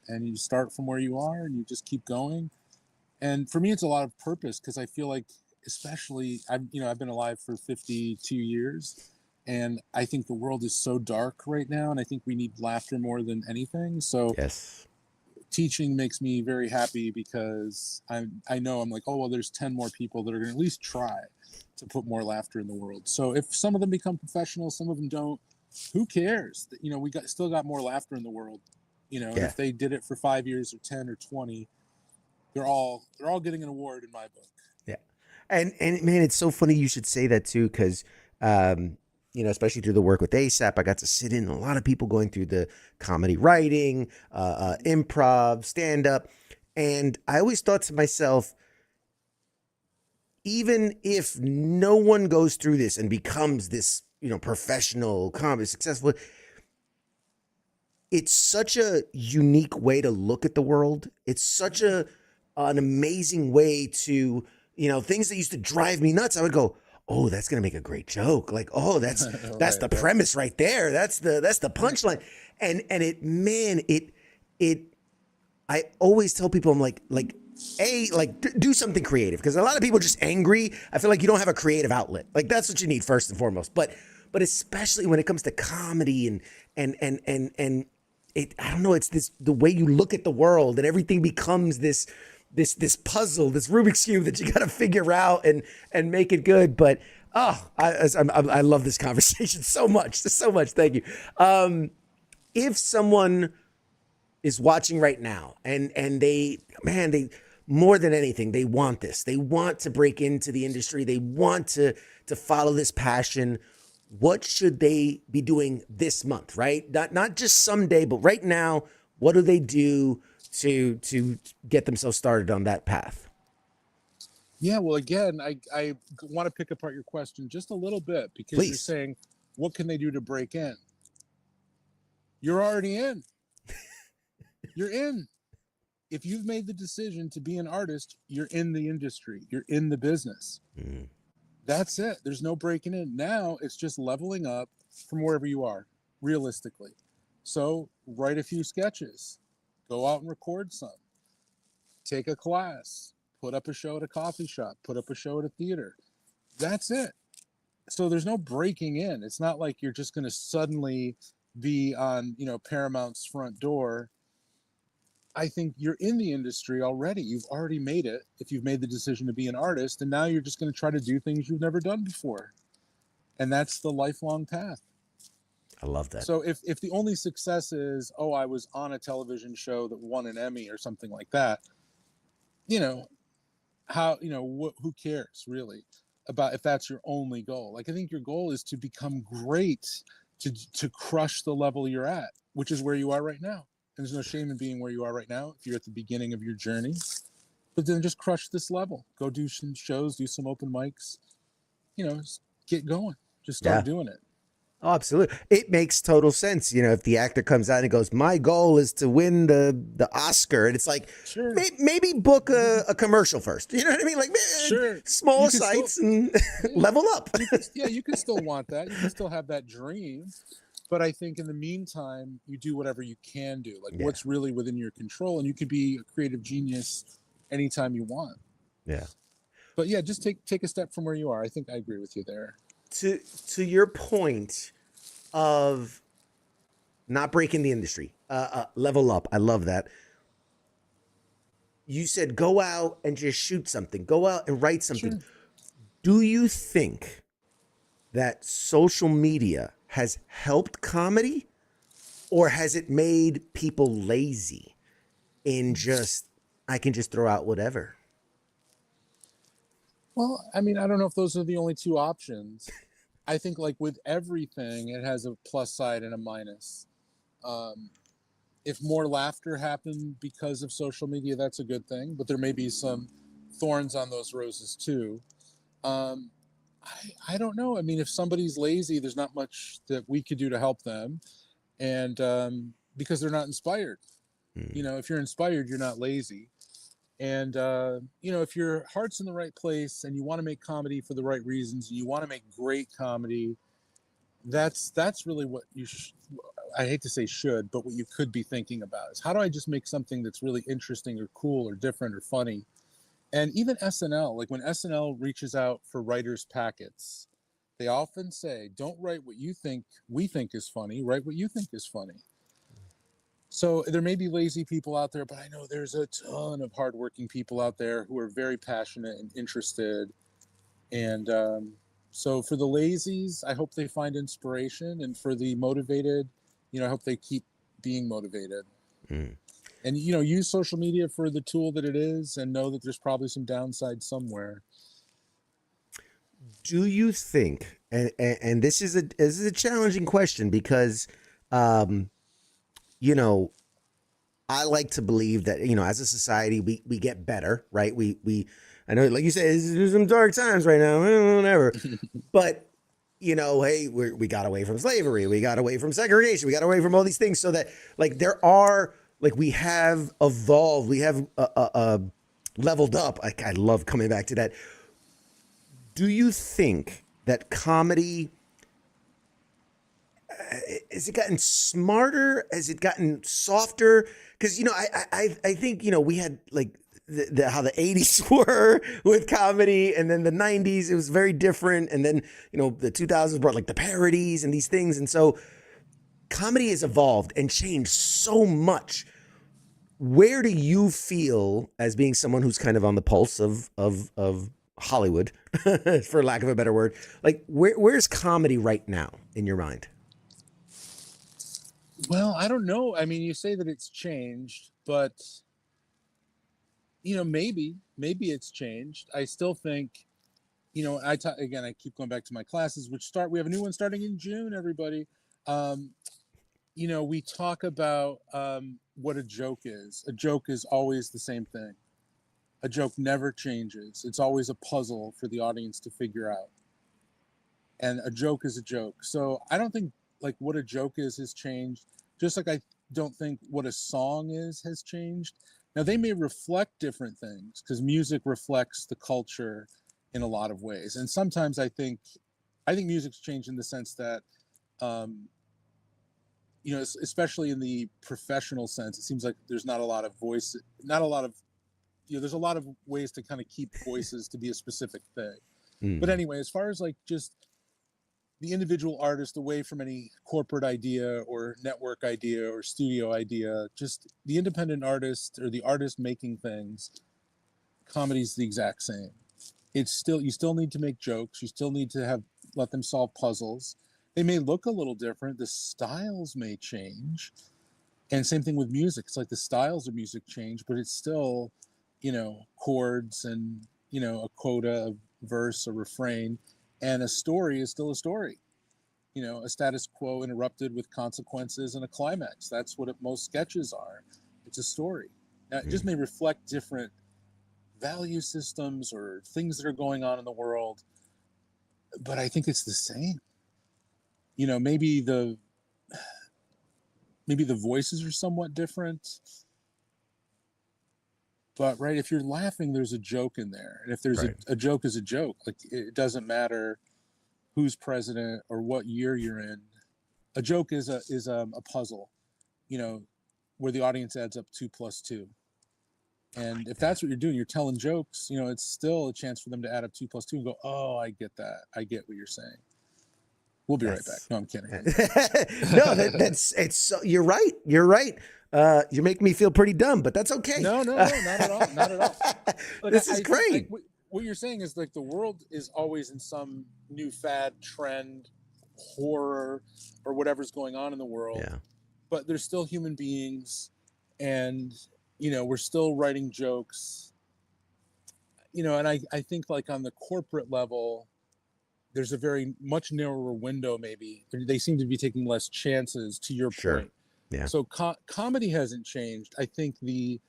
and you start from where you are, and you just keep going. And for me, it's a lot of purpose, because I feel like, especially, I've been alive for 52 years, and I think the world is so dark right now, and I think we need laughter more than anything. So Yes. Teaching makes me very happy, because I know I'm like, oh, well, there's 10 more people that are going to at least try to put more laughter in the world. So if some of them become professional, some of them don't, who cares? We still got more laughter in the world. If they did it for 5 years or 10 or 20, they're all getting an award in my book. Yeah. And man, it's so funny you should say that too, because especially through the work with ASAP, I got to sit in a lot of people going through the comedy writing, improv, stand-up. And I always thought to myself, even if no one goes through this and becomes this, professional comedy successful, it's such a unique way to look at the world. It's such an amazing way to, things that used to drive me nuts. I would go, oh, that's going to make a great joke. Like, oh, that's Right, the premise right there. That's the punchline. And I always tell people, I'm like, do something creative, because a lot of people are just angry. I feel like you don't have a creative outlet. Like that's what you need first and foremost. But especially when it comes to comedy and I don't know, it's the way you look at the world, and everything becomes this puzzle, this Rubik's Cube that you got to figure out and make it good. But I love this conversation so much. Thank you. If someone is watching right now and they more than anything, they want this. They want to break into the industry. They want to follow this passion. What should they be doing this month, right? Not just someday, but right now, what do they do to get themselves started on that path? Yeah, well, again, I want to pick apart your question just a little bit, because Please. You're saying, what can they do to break in? You're already in. You're in. If you've made the decision to be an artist, you're in the industry. You're in the business. Mm. That's it. There's no breaking in. Now it's just leveling up from wherever you are, realistically. So write a few sketches, go out and record some, take a class, put up a show at a coffee shop, put up a show at a theater. That's it. So there's no breaking in. It's not like you're just going to suddenly be on, Paramount's front door. I think you're in the industry already. You've already made it if you've made the decision to be an artist, and now you're just going to try to do things you've never done before. And that's the lifelong path. I love that. So if the only success is, I was on a television show that won an Emmy or something like that, who cares really about if that's your only goal? Like, I think your goal is to become great, to crush the level you're at, which is where you are right now. And there's no shame in being where you are right now if you're at the beginning of your journey. But then just crush this level. Go do some shows, do some open mics. Just get going. Just start doing it. Oh, absolutely. It makes total sense. If the actor comes out and goes, my goal is to win the Oscar. And it's like, sure, maybe book a commercial first. You know what I mean? Like, sure, small sites and level up. You can still want that. You can still have that dream. But I think in the meantime, you do whatever you can do, like what's really within your control. And you could be a creative genius anytime you want. Yeah. But yeah, just take a step from where you are. I think I agree with you there. To your point of not breaking the industry, level up. I love that. You said go out and just shoot something. Go out and write something. Sure. Do you think that social media has helped comedy, or has it made people lazy in I can just throw out whatever? Well, I mean, I don't know if those are the only two options. I think like with everything, it has a plus side and a minus. If more laughter happened because of social media, that's a good thing, but there may be some thorns on those roses too. I don't know. I mean, if somebody's lazy, there's not much that we could do to help them. And because they're not inspired. If you're inspired, you're not lazy. And, if your heart's in the right place and you want to make comedy for the right reasons, and you want to make great comedy, that's really what you I hate to say should, but what you could be thinking about is, how do I just make something that's really interesting or cool or different or funny? And even SNL, like when SNL reaches out for writers' packets, they often say, don't write what we think is funny, write what you think is funny. So there may be lazy people out there, but I know there's a ton of hardworking people out there who are very passionate and interested. And so for the lazies, I hope they find inspiration. And for the motivated, I hope they keep being motivated. And, use social media for the tool that it is, and know that there's probably some downside somewhere. Do you think, and this is a challenging question, because, I like to believe that, as a society, we get better, right? I know, like you said, there's some dark times right now, whatever. But, hey, we got away from slavery. We got away from segregation. We got away from all these things, so that, like, we have evolved. We have leveled up. I love coming back to that. Do you think that comedy has it gotten smarter? Has it gotten softer? Because I think we had like how the 80s were with comedy, and then the 90s it was very different, and then the 2000s brought like the parodies and these things, and so comedy has evolved and changed so much. Where do you feel, as being someone who's kind of on the pulse of Hollywood, for lack of a better word, like where's comedy right now in your mind? Well, I don't know. I mean, you say that it's changed, but maybe it's changed. I still think, again, I keep going back to my classes, we have a new one starting in June, everybody. We talk about what a joke is. A joke is always the same thing. A joke never changes. It's always a puzzle for the audience to figure out. And a joke is a joke. So I don't think like what a joke is has changed. Just like I don't think what a song is has changed. Now they may reflect different things because music reflects the culture in a lot of ways. And sometimes I think music's changed in the sense that, especially in the professional sense, it seems like there's not a lot of voice, not a lot of, there's a lot of ways to kind of keep voices to be a specific thing. But anyway, as far as like just the individual artist away from any corporate idea or network idea or studio idea, just the independent artist or the artist making things, comedy's the exact same. It's still, you still need to make jokes. You still need to let them solve puzzles. They may look a little different. The styles may change. And same thing with music. It's like the styles of music change, but it's still, chords and, a quota, a verse, a refrain. And a story is still a story. A status quo interrupted with consequences and a climax. That's what most sketches are. It's a story. Now, it just may reflect different value systems or things that are going on in the world, but I think it's the same. Maybe the voices are somewhat different, but right, if you're laughing, there's a joke in there, and if there's a joke is a joke. Like it doesn't matter who's president or what year you're in. A joke is a puzzle, where the audience adds up 2 + 2. And if that's what you're doing, you're telling jokes, it's still a chance for them to add up 2 + 2 and go, oh, I get that. I get what you're saying. We'll be right back. No, I'm kidding. No, it's so, you're right. You're right. You make me feel pretty dumb, but that's okay. No, not at all. Not at all. Look, this is great. What you're saying is like the world is always in some new fad, trend, horror, or whatever's going on in the world. Yeah. But there's still human beings, and we're still writing jokes. And I think like on the corporate level, there's a very much narrower window. Maybe they seem to be taking less chances. To your point. Yeah. So comedy hasn't changed. I think the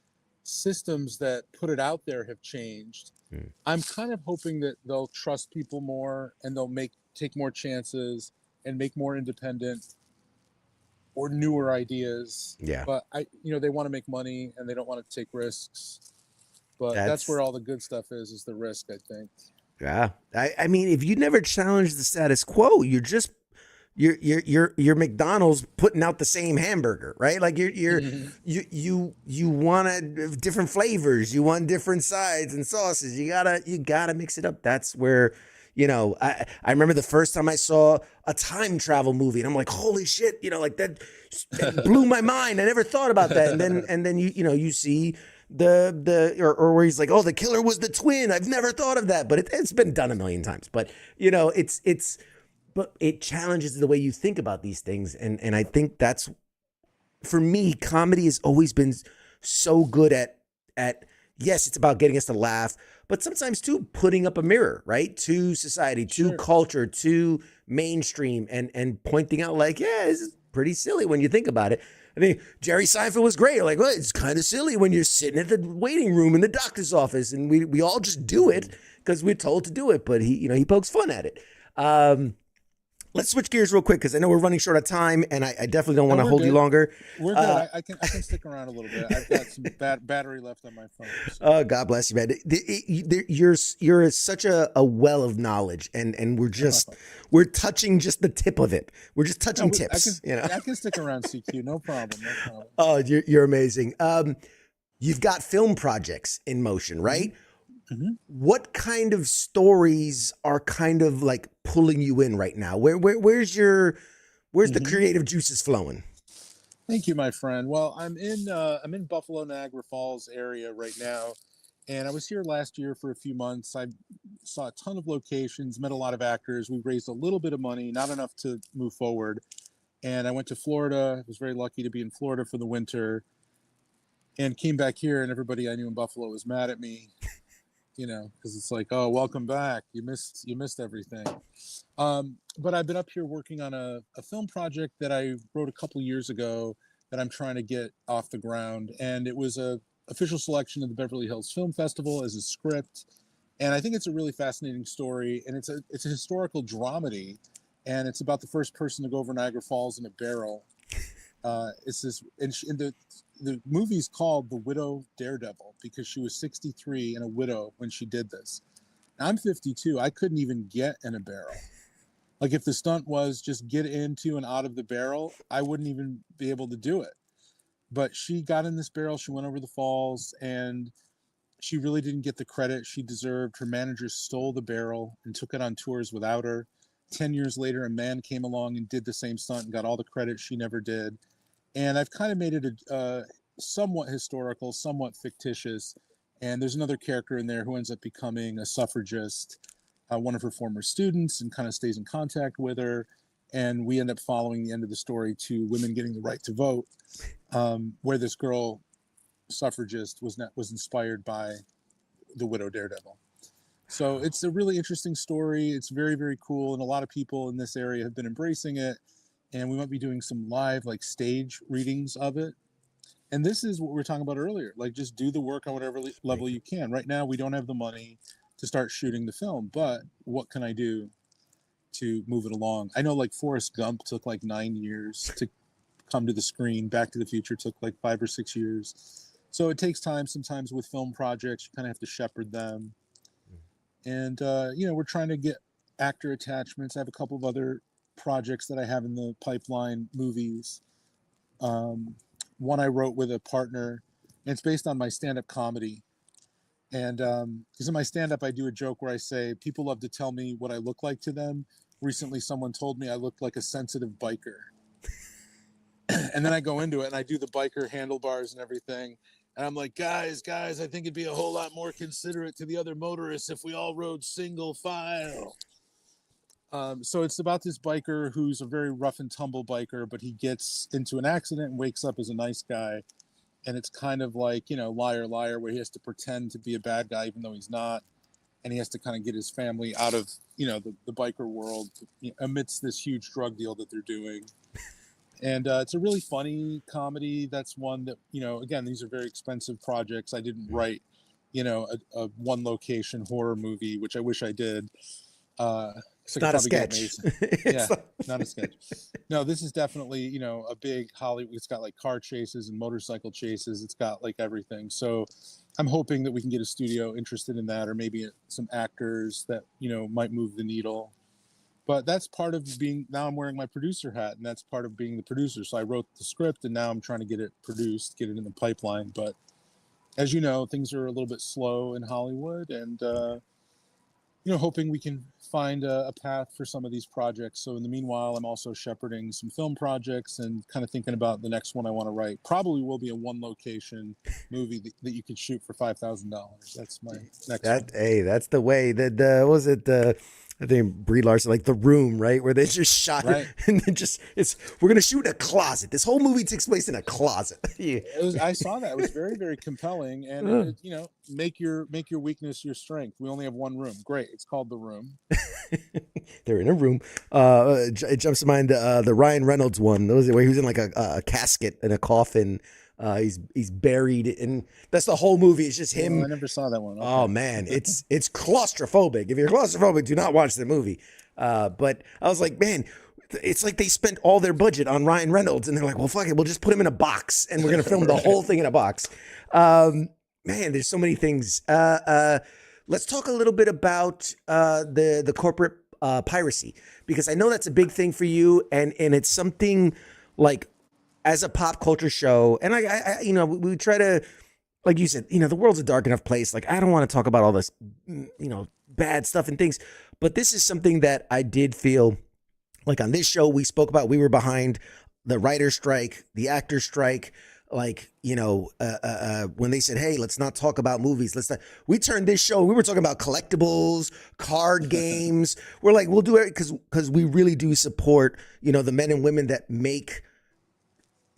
systems that put it out there have changed. I'm kind of hoping that they'll trust people more and they'll take more chances and make more independent or newer ideas. Yeah. But they want to make money and they don't want to take risks. But that's where all the good stuff is the risk, I think. Yeah. I mean, if you never challenge the status quo, you're just you're McDonald's putting out the same hamburger, right? Like you want different flavors, you want different sides and sauces. You gotta mix it up. That's where, I remember the first time I saw a time travel movie and I'm like, holy shit, like that blew my mind. I never thought about that. And then you see or where he's like, oh, the killer was the twin. I've never thought of that, but it's been done a million times. But but it challenges the way you think about these things. And I think that's, for me, comedy has always been so good at yes, it's about getting us to laugh, but sometimes too, putting up a mirror, right? To society, to culture, to mainstream, and pointing out like, yeah, this is pretty silly when you think about it. I mean, Jerry Seinfeld was great. Like, well, it's kind of silly when you're sitting at the waiting room in the doctor's office, and we all just do it because we're told to do it. But he pokes fun at it. let's switch gears real quick because I know we're running short of time, and I definitely don't want to we're hold you good. longer. We're good. I can stick around a little bit. I've got some battery left on my phone. So. God bless you, man. You're such a well of knowledge, and we're touching just the tip of it. We're just touching tips. I can stick around, CQ. No problem. No problem. Oh, you're amazing. You've got film projects in motion, right? Mm-hmm. What kind of stories are kind of like pulling you in right now? Where's the creative juices flowing? Thank you, my friend. Well, I'm in Buffalo, Niagara Falls area right now, and I was here last year for a few months. I saw a ton of locations, met a lot of actors. We raised a little bit of money, not enough to move forward. And I went to Florida. I was very lucky to be in Florida for the winter, and came back here, and everybody I knew in Buffalo was mad at me. Because it's like, oh, welcome back. You missed everything. But I've been up here working on a film project that I wrote a couple years ago that I'm trying to get off the ground. And it was a official selection of the Beverly Hills Film Festival as a script. And I think it's a really fascinating story. And it's a historical dramedy. And it's about the first person to go over Niagara Falls in a barrel. It's this, and the movie's called The Widow Daredevil because she was 63 and a widow when she did this. Now, I'm 52. I couldn't even get in a barrel. Like if the stunt was just get into and out of the barrel, I wouldn't even be able to do it. But she got in this barrel. She went over the falls and she really didn't get the credit she deserved. Her manager stole the barrel and took it on tours without her. 10 years later, a man came along and did the same stunt and got all the credit she never did. And I've kind of made it a somewhat historical, somewhat fictitious. And there's another character in there who ends up becoming a suffragist, one of her former students, and kind of stays in contact with her. And we end up following the end of the story to women getting the right to vote, where this girl suffragist was inspired by the Widow Daredevil. So it's a really interesting story. It's very, very cool. And a lot of people in this area have been embracing it. And we might be doing some live stage readings of it. And this is what we were talking about earlier. Just do the work on whatever level you can. Right now, we don't have the money to start shooting the film, but what can I do to move it along? I know Forrest Gump took 9 years to come to the screen. Back to the Future took 5 or 6 years. So it takes time sometimes with film projects. You kind of have to shepherd them. And, we're trying to get actor attachments. I have a couple of other projects that I have in the pipeline, movies. One I wrote with a partner, and it's based on my stand-up comedy. And because in my stand-up, I do a joke where I say, people love to tell me what I look like to them. Recently, someone told me I looked like a sensitive biker. And then I go into it, and I do the biker handlebars and everything. And I'm like, guys, I think it'd be a whole lot more considerate to the other motorists if we all rode single file. So it's about this biker who's a very rough and tumble biker, but he gets into an accident and wakes up as a nice guy. And it's kind of like, Liar, Liar, where he has to pretend to be a bad guy even though he's not. And he has to kind of get his family out of, the biker world amidst this huge drug deal that they're doing. And it's a really funny comedy. That's one that, again, these are very expensive projects. I didn't write, a one location horror movie, which I wish I did. It's not a sketch. Yeah, not a sketch. No, this is definitely, a big Hollywood. It's got car chases and motorcycle chases. It's got everything. So I'm hoping that we can get a studio interested in that, or maybe some actors that, might move the needle. But that's part of now I'm wearing my producer hat, and that's part of being the producer. So I wrote the script, and now I'm trying to get it produced, get it in the pipeline. But as you know, things are a little bit slow in Hollywood, and, hoping we can find a path for some of these projects. So in the meanwhile, I'm also shepherding some film projects and kind of thinking about the next one I want to write. Probably will be a one location movie that you could shoot for $5,000. That's my next one. Hey, that's the way that, was it I think Brie Larson, The Room, right? Where they just shot it and then we're going to shoot in a closet. This whole movie takes place in a closet. Yeah. I saw that. It was very, very compelling. And, make your weakness your strength. We only have one room. Great. It's called The Room. They're in a room. It jumps to mind the Ryan Reynolds one. Where he was in a casket in a coffin. He's buried, and that's the whole movie. It's just him. Oh, I never saw that one. Okay. Oh man, it's claustrophobic. If you're claustrophobic, do not watch the movie. But I was like, man, It's like they spent all their budget on Ryan Reynolds, and they're like, well, fuck it, we'll just put him in a box, and we're gonna film the whole thing in a box. Man, there's so many things. Let's talk a little bit about the corporate piracy, because I know that's a big thing for you, and it's something like, as a pop culture show, and I you know, we try to, like you said, you know, the world's a dark enough place. Like, I don't want to talk about all this, you know, bad stuff and things, but this is something that I did feel like on this show we spoke about. We were behind the writer's strike, the actor's strike. Like, you know, when they said, hey, let's not talk about movies. We turned this show, we were talking about collectibles, card games. We're like, we'll do it because we really do support, you know, the men and women that make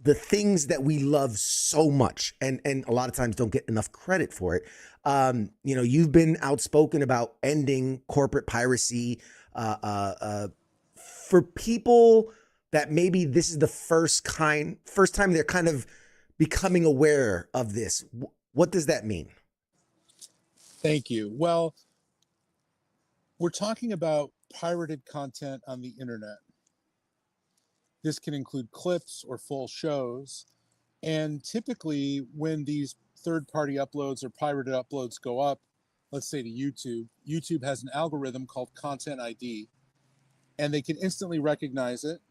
the things that we love so much, and a lot of times don't get enough credit for it. You know, you've been outspoken about ending corporate piracy. For people that maybe this is the first time they're kind of becoming aware of this, what does that mean? Thank you. Well, we're talking about pirated content on the internet. This can include clips or full shows. And typically when these third-party uploads or pirated uploads go up, let's say to YouTube has an algorithm called Content ID, and they can instantly recognize it,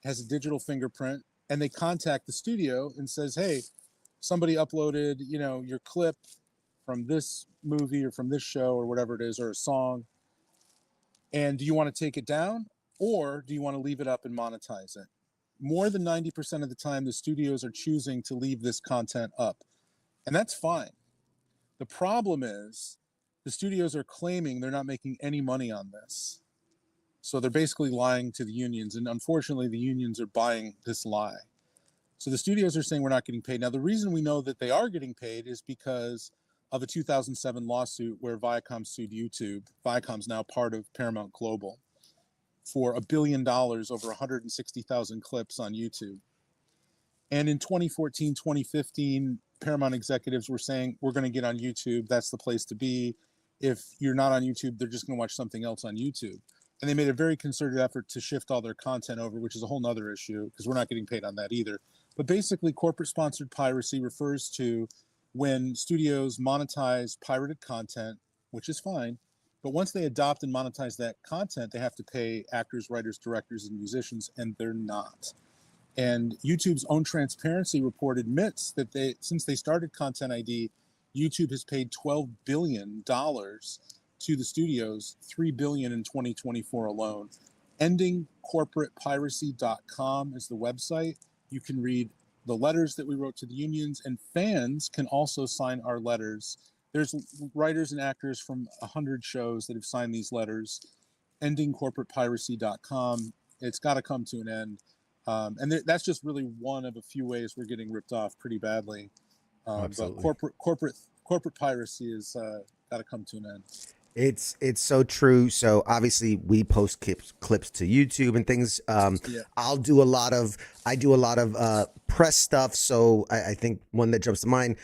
has a digital fingerprint, and they contact the studio and says, hey, somebody uploaded, you know, your clip from this movie or from this show or whatever it is, or a song, and do you want to take it down, or do you want to leave it up and monetize it? More than 90% of the time, the studios are choosing to leave this content up, and that's fine. The problem is the studios are claiming they're not making any money on this. So they're basically lying to the unions, and unfortunately the unions are buying this lie. So the studios are saying we're not getting paid. Now, the reason we know that they are getting paid is because of a 2007 lawsuit where Viacom sued YouTube. Viacom's now part of Paramount Global for $1 billion over 160,000 clips on YouTube. And in 2014, 2015, Paramount executives were saying, we're going to get on YouTube. That's the place to be. If you're not on YouTube, they're just going to watch something else on YouTube. And they made a very concerted effort to shift all their content over, which is a whole nother issue because we're not getting paid on that either. But basically, corporate sponsored piracy refers to when studios monetize pirated content, which is fine. But once they adopt and monetize that content, they have to pay actors, writers, directors, and musicians, and they're not. And YouTube's own transparency report admits that since they started Content ID, YouTube has paid $12 billion to the studios, $3 billion in 2024 alone. Endingcorporatepiracy.com is the website. You can read the letters that we wrote to the unions, and fans can also sign our letters. There's writers and actors from 100 shows that have signed these letters. Endingcorporatepiracy.com. It's got to come to an end. And that's just really one of a few ways we're getting ripped off pretty badly. But corporate piracy has got to come to an end. It's so true. So obviously we post clips to YouTube and things. Yeah. I do a lot of press stuff. So I think one that jumps to mind,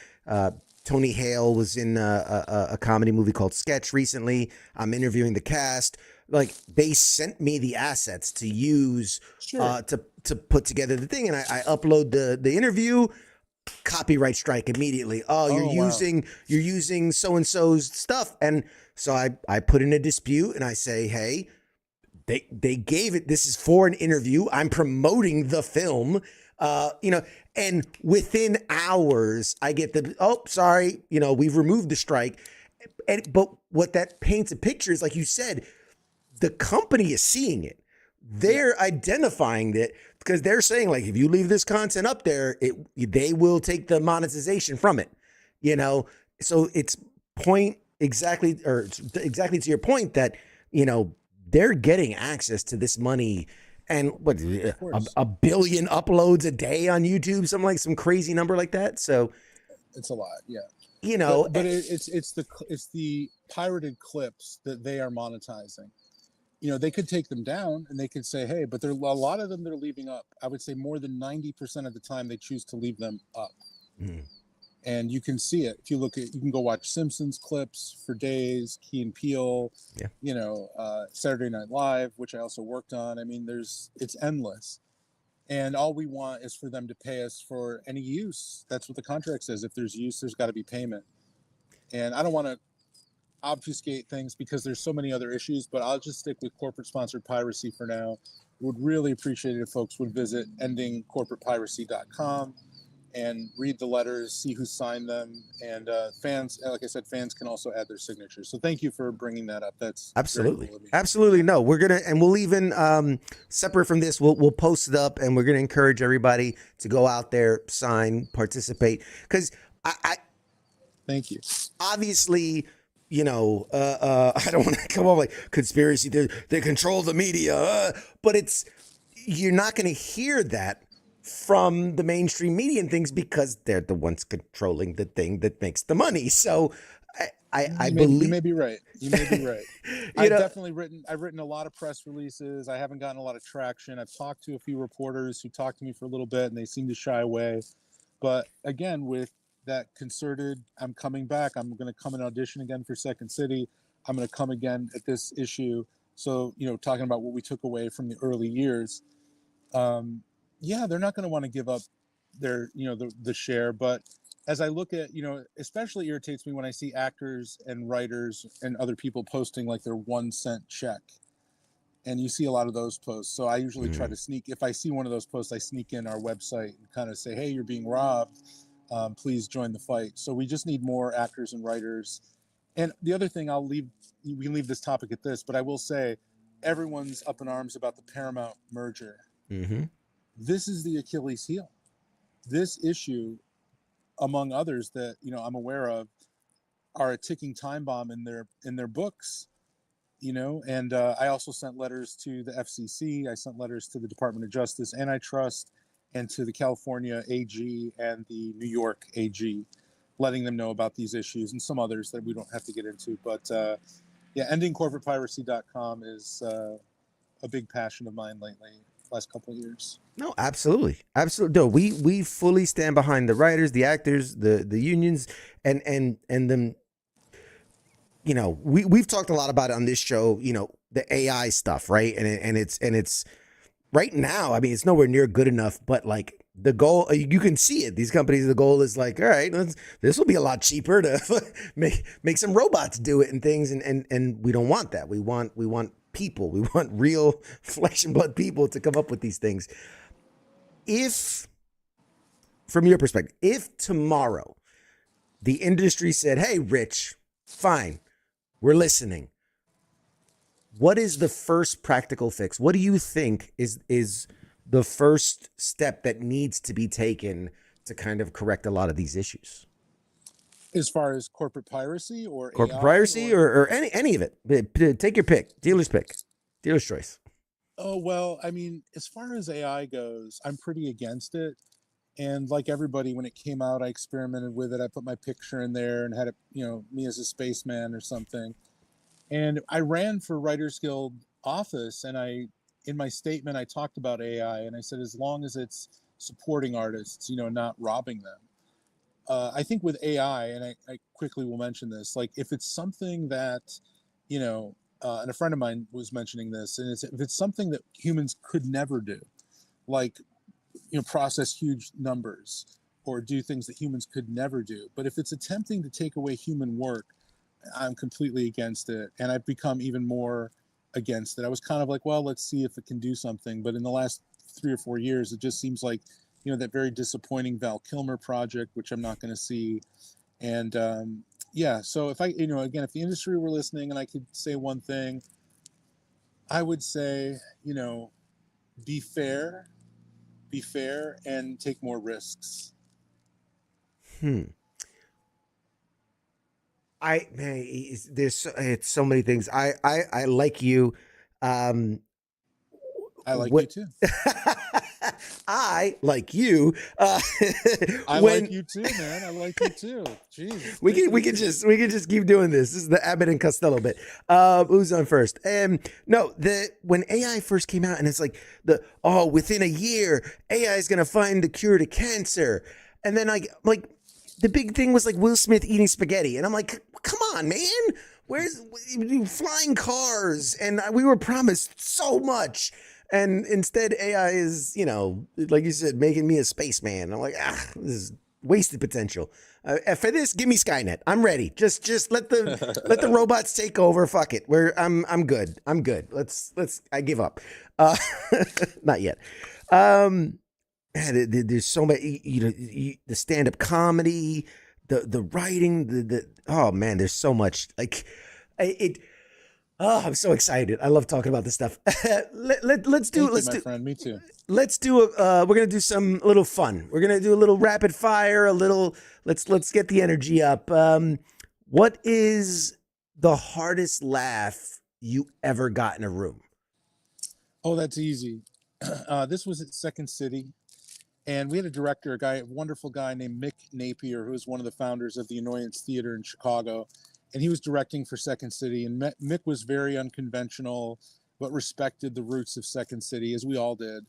Tony Hale was in a comedy movie called Sketch recently. I'm interviewing the cast. Like, they sent me the assets to use, sure, to put together the thing, and I upload the interview. Copyright strike immediately. You're using so and so's stuff, and so I put in a dispute and I say, hey, they gave it. This is for an interview. I'm promoting the film. And within hours, I get sorry, we've removed the strike. But what that paints a picture is, like you said, the company is seeing it. They're identifying it because they're saying, like, if you leave this content up there, they will take the monetization from it. So it's exactly to your point that, they're getting access to this money. And what, a billion uploads a day on YouTube, some crazy number like that. So it's a lot, yeah. But it's the pirated clips that they are monetizing. They could take them down and they could say, hey, but there are a lot of them they're leaving up. I would say more than 90% of the time they choose to leave them up. Mm. And you can see it. If you look at, you can go watch Simpsons clips for days, Key and Peele, Saturday Night Live, which I also worked on. I mean, it's endless. And all we want is for them to pay us for any use. That's what the contract says. If there's use, there's got to be payment. And I don't want to obfuscate things because there's so many other issues, but I'll just stick with corporate sponsored piracy for now. Would really appreciate it if folks would visit endingcorporatepiracy.com and read the letters, see who signed them, and fans, like I said, fans can also add their signatures. So thank you for bringing that up. That's Absolutely, cool of me. absolutely. No, we're gonna, and we'll even separate from this, we'll post it up, and we're gonna encourage everybody to go out there, sign, participate, because I thank you. Obviously, you know, I don't want to come up like conspiracy. They control the media, but you're not going to hear that from the mainstream media and things because they're the ones controlling the thing that makes the money. So I believe you may be right. You may be right. I've written a lot of press releases. I haven't gotten a lot of traction. I've talked to a few reporters who talked to me for a little bit and they seem to shy away. But again, with that concerted, I'm coming back. I'm going to come and audition again for Second City. I'm going to come again at this issue. So, talking about what we took away from the early years. They're not going to want to give up their, the share. But as I look at, especially irritates me when I see actors and writers and other people posting like their 1 cent check. And you see a lot of those posts. So I usually try to sneak, if I see one of those posts, I sneak in our website and kind of say, hey, you're being robbed. Please join the fight. So we just need more actors and writers. And the other thing we can leave this topic at this, but I will say everyone's up in arms about the Paramount merger. Mm-hmm. This is the Achilles heel. This issue, among others that, I'm aware of, are a ticking time bomb in their books, and I also sent letters to the FCC. I sent letters to the Department of Justice, Antitrust, and to the California AG and the New York AG, letting them know about these issues and some others that we don't have to get into. But endingcorporatepiracy.com is a big passion of mine lately, last couple of years. No, absolutely. Absolutely. No, we fully stand behind the writers, the actors, the unions, and them. We've talked a lot about it on this show, the AI stuff, right? And it's right now, I mean, it's nowhere near good enough, but like the goal, you can see it. These companies, the goal is like, all right, this will be a lot cheaper to make some robots do it and things. And we don't want that. We want people. We want real flesh and blood people to come up with these things. If, from your perspective, if tomorrow the industry said, hey, Rich, fine, we're listening. What is the first practical fix? What do you think is the first step that needs to be taken to kind of correct a lot of these issues? As far as corporate piracy or corporate AI piracy or any of it. Take your pick. Dealer's pick. Dealer's choice. Oh, well, I mean, as far as AI goes, I'm pretty against it. And like everybody, when it came out, I experimented with it. I put my picture in there and had it, me as a spaceman or something. And I ran for Writers Guild office, and in my statement, I talked about AI, and I said, as long as it's supporting artists, not robbing them. I think with AI, and I quickly will mention this, like if it's something that, and a friend of mine was mentioning this, and if it's something that humans could never do, like, process huge numbers or do things that humans could never do. But if it's attempting to take away human work, I'm completely against it. And I've become even more against it. I was kind of like, well, let's see if it can do something. But in the last 3 or 4 years, it just seems like, that very disappointing Val Kilmer project, which I'm not going to see. And so if I, again, if the industry were listening and I could say one thing, I would say, be fair and take more risks. It's so many things. I like you. I like you too. I like you. I like you too, man. I like you too. Jeez. We can just keep doing this. This is the Abbott and Costello bit. Who's on first? When AI first came out, and it's like within a year, AI is gonna find the cure to cancer, and then the big thing was like Will Smith eating spaghetti, and I'm like, come on, man, where's flying cars? And we were promised so much, and instead AI is, like you said, making me a spaceman. I'm like, this is wasted potential. For this, give me Skynet. I'm ready. Just let the robots take over. Fuck it. I'm good. I'm good. Let's. I give up. Not yet. Man, there's so many. The stand-up comedy, the writing, oh man, there's so much. Like it. Oh, I'm so excited. I love talking about this stuff. Let's do. My friend. Me too. Let's do we're gonna do some little fun. We're gonna do a little rapid fire, a little let's get the energy up. What is the hardest laugh you ever got in a room? Oh, that's easy. This was at Second City, and we had a director, a wonderful guy named Mick Napier, who was one of the founders of the Annoyance Theater in Chicago, and he was directing for Second City. And Mick was very unconventional, but respected the roots of Second City, as we all did.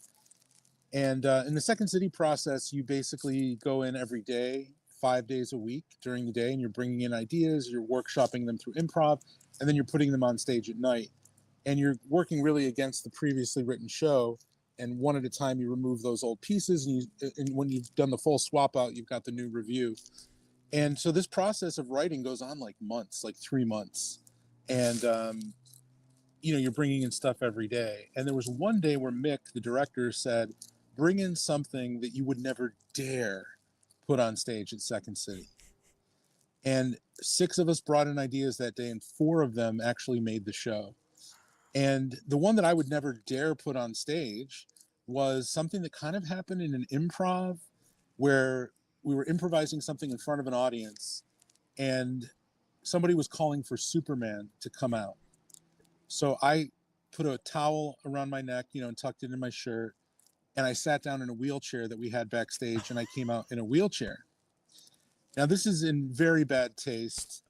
And in the Second City process, you basically go in every day, 5 days a week during the day, and you're bringing in ideas, you're workshopping them through improv, and then you're putting them on stage at night. And you're working really against the previously written show, and one at a time you remove those old pieces, and when you've done the full swap out, you've got the new review. And so this process of writing goes on like months, like 3 months. And you're bringing in stuff every day. And there was one day where Mick, the director, said, bring in something that you would never dare put on stage at Second City. And 6 of us brought in ideas that day, and 4 of them actually made the show. And the one that I would never dare put on stage was something that kind of happened in an improv, where we were improvising something in front of an audience, and somebody was calling for Superman to come out. So I put a towel around my neck, and tucked it in my shirt, and I sat down in a wheelchair that we had backstage, and I came out in a wheelchair. Now, this is in very bad taste,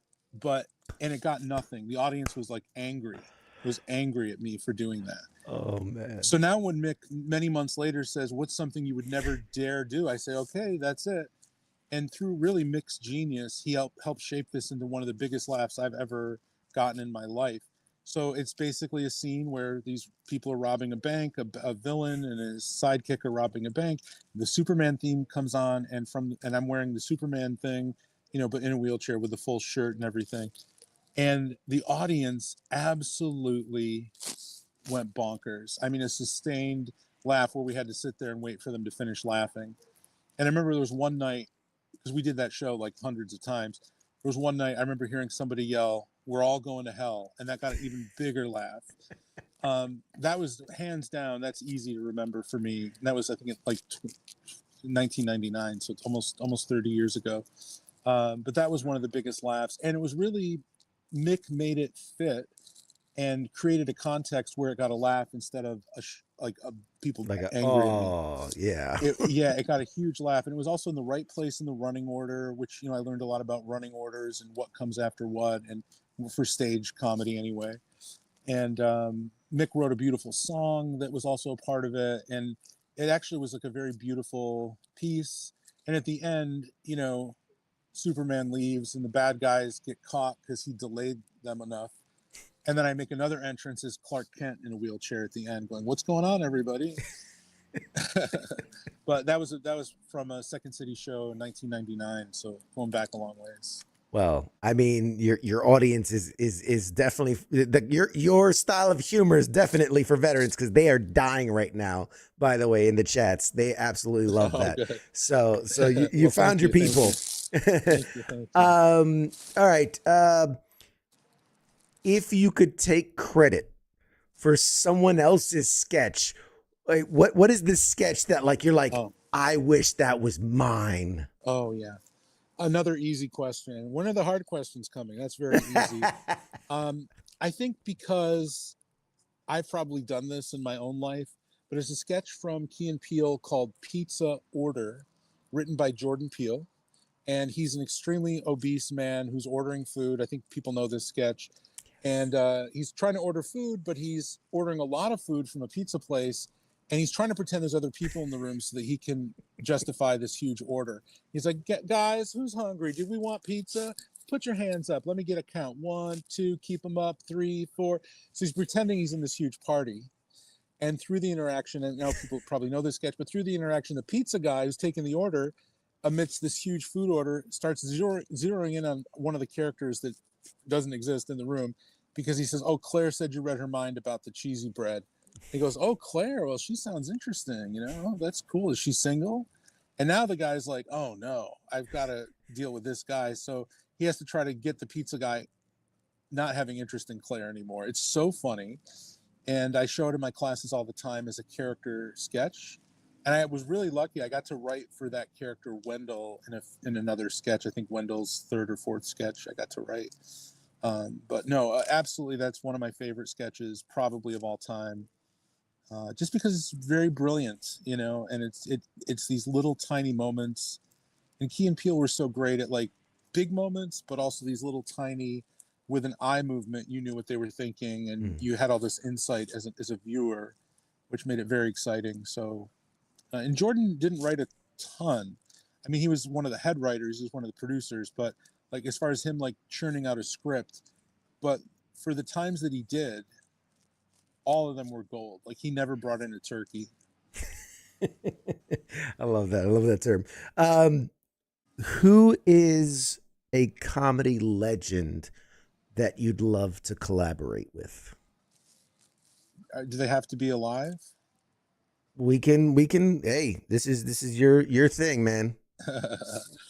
and it got nothing. The audience was like angry. Was angry at me for doing that. Oh man. So now when Mick many months later says, what's something you would never dare do? I say, okay, that's it. And through really Mick's genius, he helped shape this into one of the biggest laughs I've ever gotten in my life. So it's basically a scene where these people are robbing a bank, a villain and his sidekick are robbing a bank. The Superman theme comes on, and I'm wearing the Superman thing, but in a wheelchair with the full shirt and everything. And the audience absolutely went bonkers. I mean, a sustained laugh where we had to sit there and wait for them to finish laughing. And I remember there was one night, because we did that show like hundreds of times. There was one night I remember hearing somebody yell, "We're all going to hell." And that got an even bigger laugh. That was hands down, that's easy to remember for me. And that was, I think, like 1999. So it's almost 30 years ago. But that was one of the biggest laughs. And it was really, Mick made it fit and created a context where it got a laugh instead of people Like angry at me. Oh yeah. It got a huge laugh, and it was also in the right place in the running order, which I learned a lot about running orders and what comes after what, and for stage comedy anyway. And Mick wrote a beautiful song that was also a part of it, and it actually was like a very beautiful piece. And at the end, Superman leaves and the bad guys get caught because he delayed them enough. And then I make another entrance as Clark Kent in a wheelchair at the end going, "What's going on, everybody?" But that was from a Second City show in 1999. So going back a long ways. Well, I mean, your audience is definitely your style of humor is definitely for veterans, because they are dying right now. By the way, in the chats, they absolutely love that. Good. So you found your people. Thank you. All right. If you could take credit for someone else's sketch, like what is the sketch that you're like, I wish that was mine? Oh yeah. Another easy question. When are the hard questions coming? That's very easy. I think because I've probably done this in my own life, but it's a sketch from Key Peele called Pizza Order, written by Jordan Peele. And he's an extremely obese man who's ordering food. I think people know this sketch. And he's trying to order food, but he's ordering a lot of food from a pizza place. and he's trying to pretend there's other people in the room so that he can justify this huge order. He's like, guys, who's hungry? Do we want pizza? Put your hands up. Let me get a count. 1, 2, keep them up. 3, 4. So he's pretending he's in this huge party. And through the interaction, and now people probably know this sketch, but through the interaction, the pizza guy who's taking the order amidst this huge food order starts zeroing in on one of the characters that doesn't exist in the room, because he says, oh, Claire said you read her mind about the cheesy bread. He goes, oh, Claire, well, she sounds interesting. You know, oh, that's cool. Is she single? And now the guy's like, oh, no, I've got to deal with this guy. So he has to try to get the pizza guy not having interest in Claire anymore. It's so funny. And I show it in my classes all the time as a character sketch. And I was really lucky. I got to write for that character Wendell in another sketch. I think Wendell's third or fourth sketch I got to write. But no, absolutely, that's one of my favorite sketches, probably of all time. Just because it's very brilliant, you know, and it's these little tiny moments. And Key and Peele were so great at like big moments, but also these little tiny, with an eye movement, you knew what they were thinking, and you had all this insight as a viewer, which made it very exciting. So, and Jordan didn't write a ton. I mean, he was one of the head writers, he was one of the producers, but like as far as him like churning out a script, but for the times that he did, all of them were gold. Like he never brought in a turkey. I love that. I love that term. Who is a comedy legend that you'd love to collaborate with? Do they have to be alive? We can. Hey, this is your thing, man.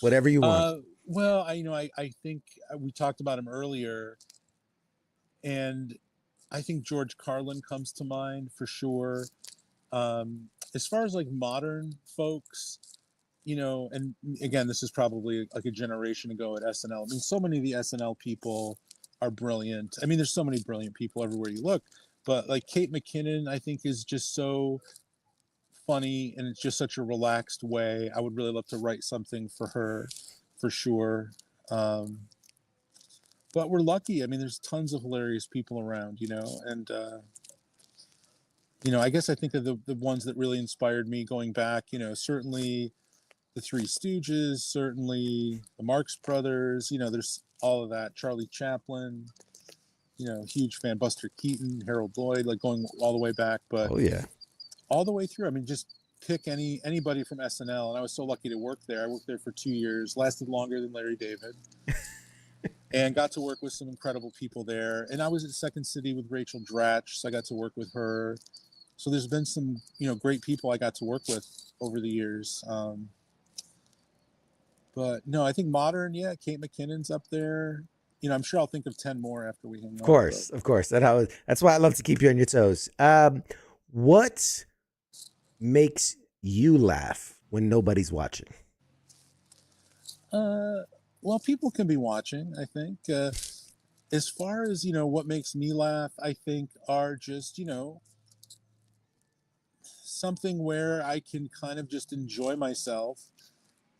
Whatever you want. Well, I think we talked about him earlier, and I think George Carlin comes to mind for sure. As far as like modern folks, you know, and again, this is probably like a generation ago at SNL. I mean, so many of the SNL people are brilliant. I mean, there's so many brilliant people everywhere you look, but like Kate McKinnon, I think is just so funny, and it's just such a relaxed way. I would really love to write something for her, for sure. But we're lucky. I mean, there's tons of hilarious people around, you know, and you know, I guess I think of the ones that really inspired me going back, you know, certainly the Three Stooges, certainly the Marx Brothers, you know, there's all of that. Charlie Chaplin, you know, huge fan. Buster Keaton, Harold Lloyd, like going all the way back. But Oh yeah. all the way through, I mean, just pick anybody from SNL. And I was so lucky to work there. I worked there for 2 years, lasted longer than Larry David. And got to work with some incredible people there. And I was at Second City with Rachel Dratch, so I got to work with her. So there's been some, you know, great people I got to work with over the years. But no, I think modern, yeah, Kate McKinnon's up there. You know, I'm sure I'll think of 10 more after we hang up. Of course. That's why I love to keep you on your toes. What makes you laugh when nobody's watching? Well, people can be watching, I think. As far as, you know, what makes me laugh, I think are just, you know, something where I can kind of just enjoy myself,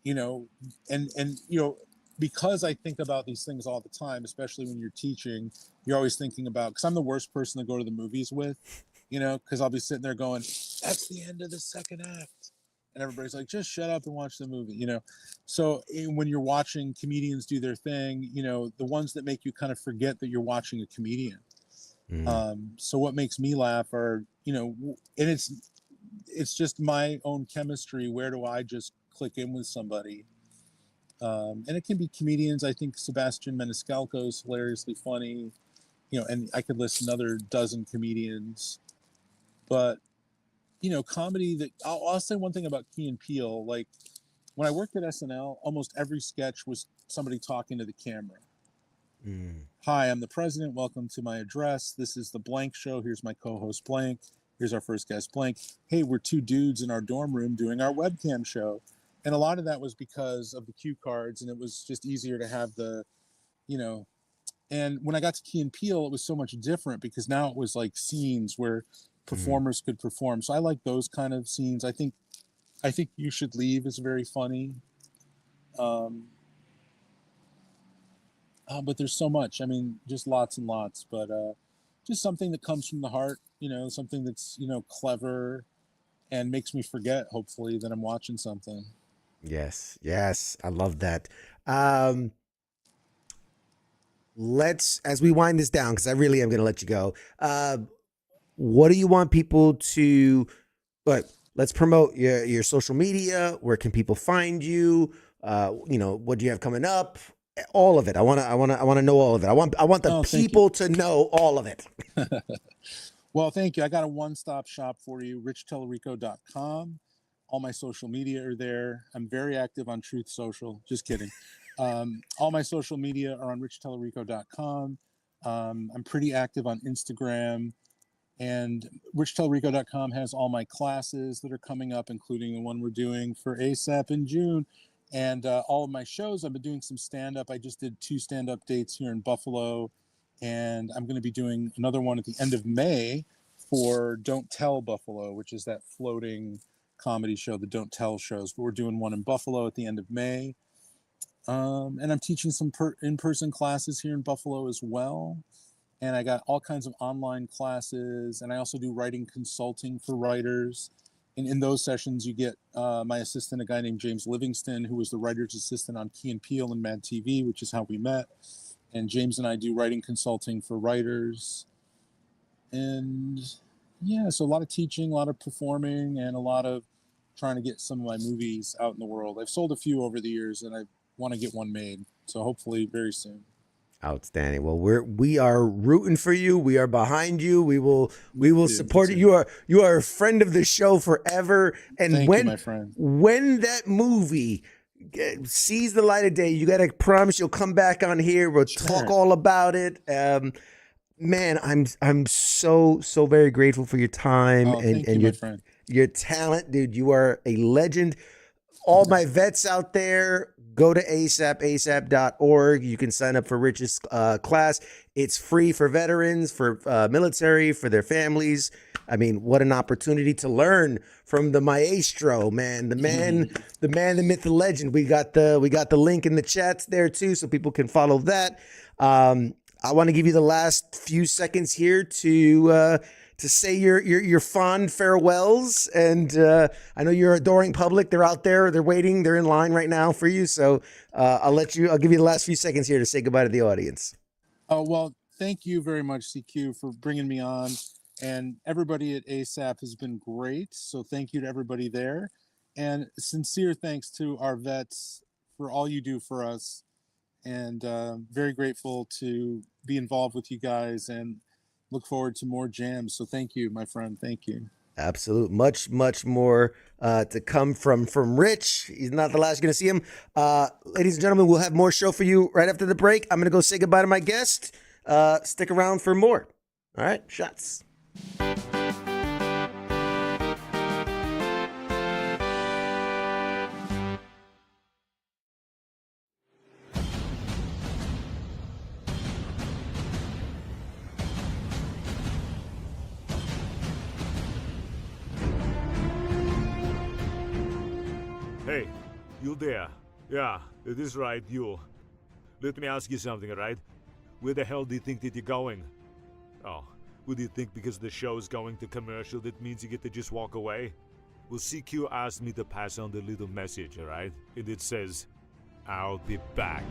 you know, and you know, because I think about these things all the time, especially when you're teaching, you're always thinking about, because I'm the worst person to go to the movies with, you know, because I'll be sitting there going, that's the end of the second act. And everybody's like, just shut up and watch the movie, you know. So when you're watching comedians do their thing, you know, the ones that make you kind of forget that you're watching a comedian. So what makes me laugh are, you know, and it's just my own chemistry. Where do I just click in with somebody? And it can be comedians. I think Sebastian Maniscalco is hilariously funny, you know, and I could list another dozen comedians. But, you know, comedy that I'll say one thing about Key and Peele. Like when I worked at SNL, almost every sketch was somebody talking to the camera. Hi, I'm the president. Welcome to my address. This is the blank show. Here's my co-host blank. Here's our first guest blank. Hey, we're two dudes in our dorm room doing our webcam show. And a lot of that was because of the cue cards, and it was just easier to have the, you know, and when I got to Key and Peele, it was so much different because now it was like scenes where performers could perform. So I like those kind of scenes. I think You Should Leave is very funny. But there's so much. I mean, just lots and lots. But just something that comes from the heart, you know, something that's, you know, clever, and makes me forget, hopefully, that I'm watching something. Yes, yes, I love that. Let's, as we wind this down, because I really am going to let you go. What do you want people to? But let's promote your social media. Where can people find you? What do you have coming up? All of it. I want to know all of it. I want the people to know all of it. Well, thank you. I got a one-stop shop for you, richtalarico.com. All my social media are there. I'm very active on Truth Social. Just kidding. All my social media are on richtalarico.com. I'm pretty active on Instagram. And richtalarico.com has all my classes that are coming up, including the one we're doing for ASAP in June. And all of my shows. I've been doing some stand-up. I just did 2 stand-up dates here in Buffalo. And I'm going to be doing another one at the end of May for Don't Tell Buffalo, which is that floating comedy show, the Don't Tell shows. But we're doing one in Buffalo at the end of May. And I'm teaching some in-person classes here in Buffalo as well. And I got all kinds of online classes. And I also do writing consulting for writers. And in those sessions, you get my assistant, a guy named James Livingston, who was the writer's assistant on Key Peele and MADtv, which is how we met. And James and I do writing consulting for writers. And yeah, so a lot of teaching, a lot of performing, and a lot of trying to get some of my movies out in the world. I've sold a few over the years, and I want to get one made. So hopefully very soon. Outstanding. Well, we are rooting for you. We are behind you. We will support you. You are a friend of the show forever. And Thank you, my friend. When that movie sees the light of day, you got to promise you'll come back on here. We'll talk all about it. Man, I'm so very grateful for your time and your talent, dude. You are a legend. All my vets out there, go to asap.org. You can sign up for Rich's class. It's free for veterans, for military, for their families. I mean, what an opportunity to learn from the maestro, man. The myth, the legend. We got the link in the chats there too, so people can follow that. I want to give you the last few seconds here to say your fond farewells. And I know you're adoring public. They're out there. They're waiting. They're in line right now for you. So I'll give you the last few seconds here to say goodbye to the audience. Oh, well, thank you very much, CQ, for bringing me on. And everybody at ASAP has been great. So thank you to everybody there. And sincere thanks to our vets for all you do for us. And very grateful to be involved with you guys and look forward to more jams. So thank you, my friend. Thank you. Absolute. Much more to come from Rich. He's not the last you're going to see him. Ladies and gentlemen, we'll have more show for you right after the break. I'm going to go say goodbye to my guest. Stick around for more. All right, shots. Hey, you there? Yeah, it is right, you. Let me ask you something, right? Where the hell do you think that you're going? Oh, would you think because the show's going to commercial that means you get to just walk away? Well, CQ asked me to pass on the little message, alright? And it says, I'll be back.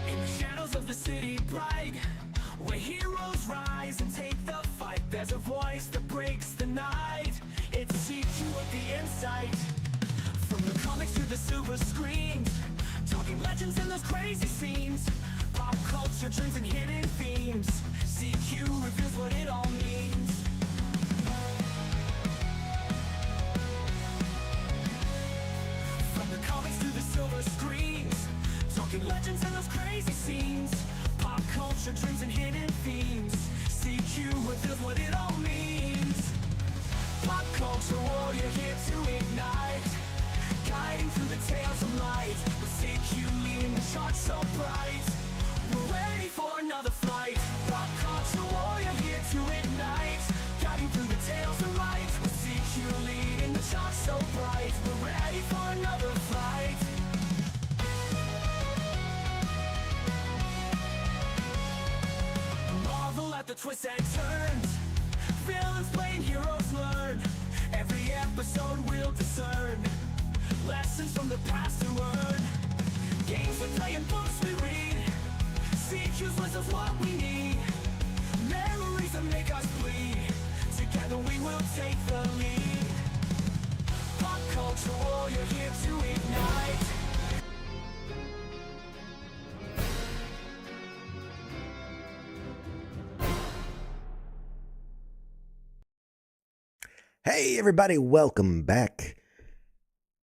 In the shadows of the city bright, where heroes rise and take the fight, there's a voice that breaks the night. It seeks you at the insight. From the comics to the silver screens, talking legends and those crazy scenes, pop culture dreams and hidden themes. CQ reveals what it all means. From the comics to the silver screens, talking legends and those crazy scenes, pop culture dreams and hidden themes. CQ reveals what it all means. Pop culture warrior here to ignite, guiding through the tales of light, with CQ leading leading the charts so bright. We're ready for another flight. Pop culture warrior here to ignite. Guiding through the tales of light. We'll see you leading the charts so bright. We're ready for another flight. Marvel at the twists and turns. Villains playing heroes learn. Every episode we'll discern lessons from the past to learn. Games we play and books we read. Secrets wisdom's what we need. Memories that make us bleed. Together we will take the lead. Pop culture warrior here to ignite. Hey, everybody, welcome back.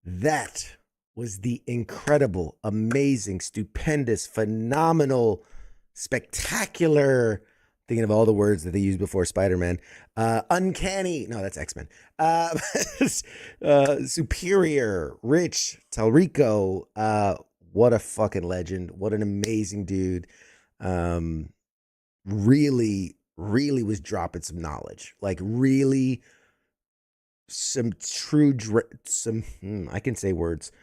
That was the incredible, amazing, stupendous, phenomenal, spectacular, thinking of all the words that they used before Spider-Man, uncanny, no, that's X-Men, superior, Rich Talarico, what a fucking legend, what an amazing dude, really was dropping some knowledge, like really some true I can say words,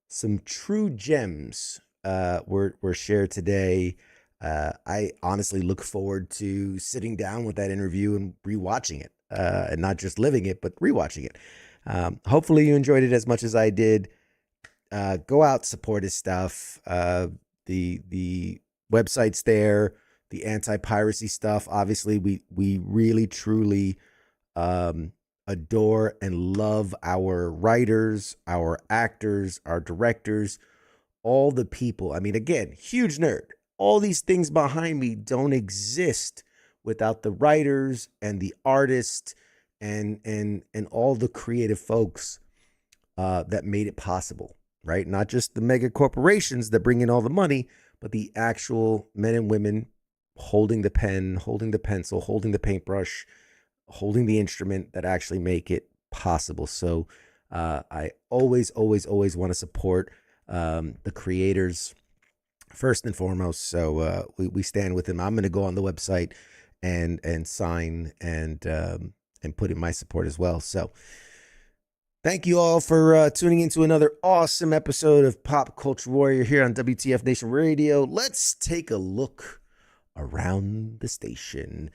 some true gems were shared today. I honestly look forward to sitting down with that interview and rewatching it, and not just living it but rewatching it. Hopefully you enjoyed it as much as I did. Go out, support his stuff. The website's there, the anti-piracy stuff. Obviously we really truly adore and love our writers, our actors, our directors, all the people. I mean, again, huge nerd. All these things behind me don't exist without the writers and the artists and all the creative folks that made it possible, right? Not just the mega corporations that bring in all the money, but the actual men and women holding the pen, holding the pencil, holding the paintbrush, holding the instrument that actually make it possible. So I always want to support the creators first and foremost. So we stand with them. I'm going to go on the website and sign and put in my support as well. So thank you all for tuning into another awesome episode of Pop Culture Warrior here on WTF Nation Radio. Let's take a look around the station.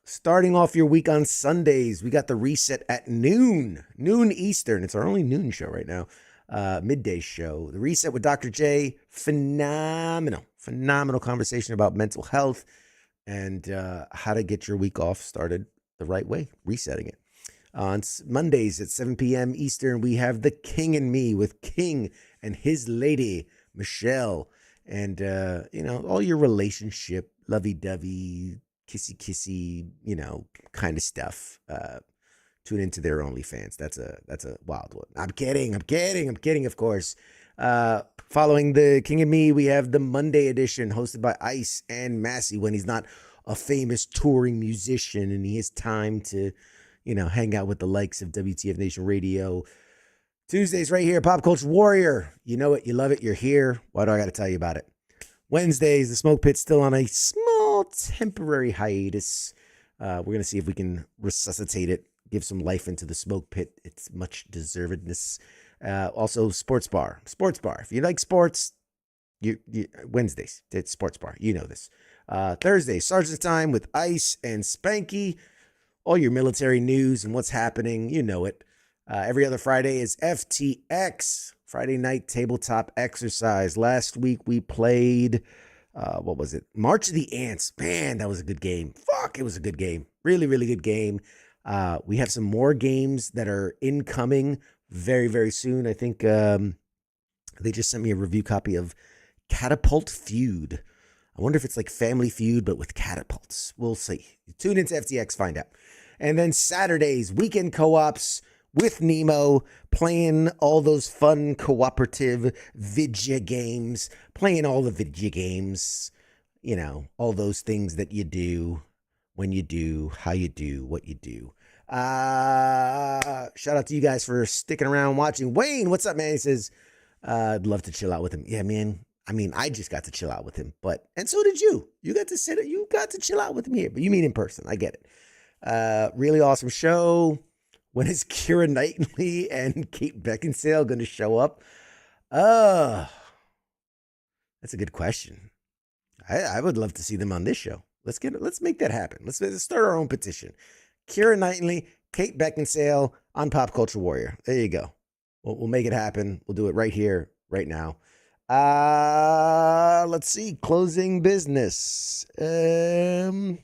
Starting off your week on Sundays, we got the Reset at noon Eastern. It's our only noon show right now, midday show. The Reset with Dr. J, phenomenal conversation about mental health and how to get your week off started the right way, resetting it. On Mondays at 7 p.m. Eastern, we have The King and Me with King and his lady, Michelle. And, all your relationship, lovey-dovey, kissy, kind of stuff. Tune into their OnlyFans. That's a wild one. I'm kidding, of course. Following The King and Me, we have the Monday edition hosted by Ice and Massey when he's not a famous touring musician and he has time to, hang out with the likes of WTF Nation Radio. Tuesdays right here, Pop Culture Warrior. You know it, you love it, you're here. Why do I got to tell you about it? Wednesdays, the Smoke Pit's still on a small temporary hiatus. We're going to see if we can resuscitate it, give some life into the Smoke Pit. It's much deservedness. Also, Sports Bar. If you like sports, you Wednesdays, it's Sports Bar. You know this. Thursday, Sergeant's Time with Ice and Spanky. All your military news and what's happening, you know it. Every other Friday is FTX, Friday Night Tabletop Exercise. Last week we played, what was it? March of the Ants. Man, that was a good game. Fuck, it was a good game. Really, really good game. We have some more games that are incoming very, very soon. I think they just sent me a review copy of Catapult Feud. I wonder if it's like Family Feud, but with catapults. We'll see. Tune into FTX, find out. And then Saturdays, weekend co-ops with Nemo, playing all those fun cooperative vidya games, playing all the vidya games, all those things that you do, when you do, how you do, what you do. Shout out to you guys for sticking around watching. Wayne, what's up, man? He says, I'd love to chill out with him. Yeah, man. I mean, I just got to chill out with him, and so did you. You got to chill out with him here, but you mean in person. I get it. Really awesome show. When is Keira Knightley and Kate Beckinsale going to show up? That's a good question. I would love to see them on this show. Let's make that happen. Let's start our own petition. Keira Knightley, Kate Beckinsale on Pop Culture Warrior. There you go. We'll make it happen. We'll do it right here, right now. Let's see. Closing business. If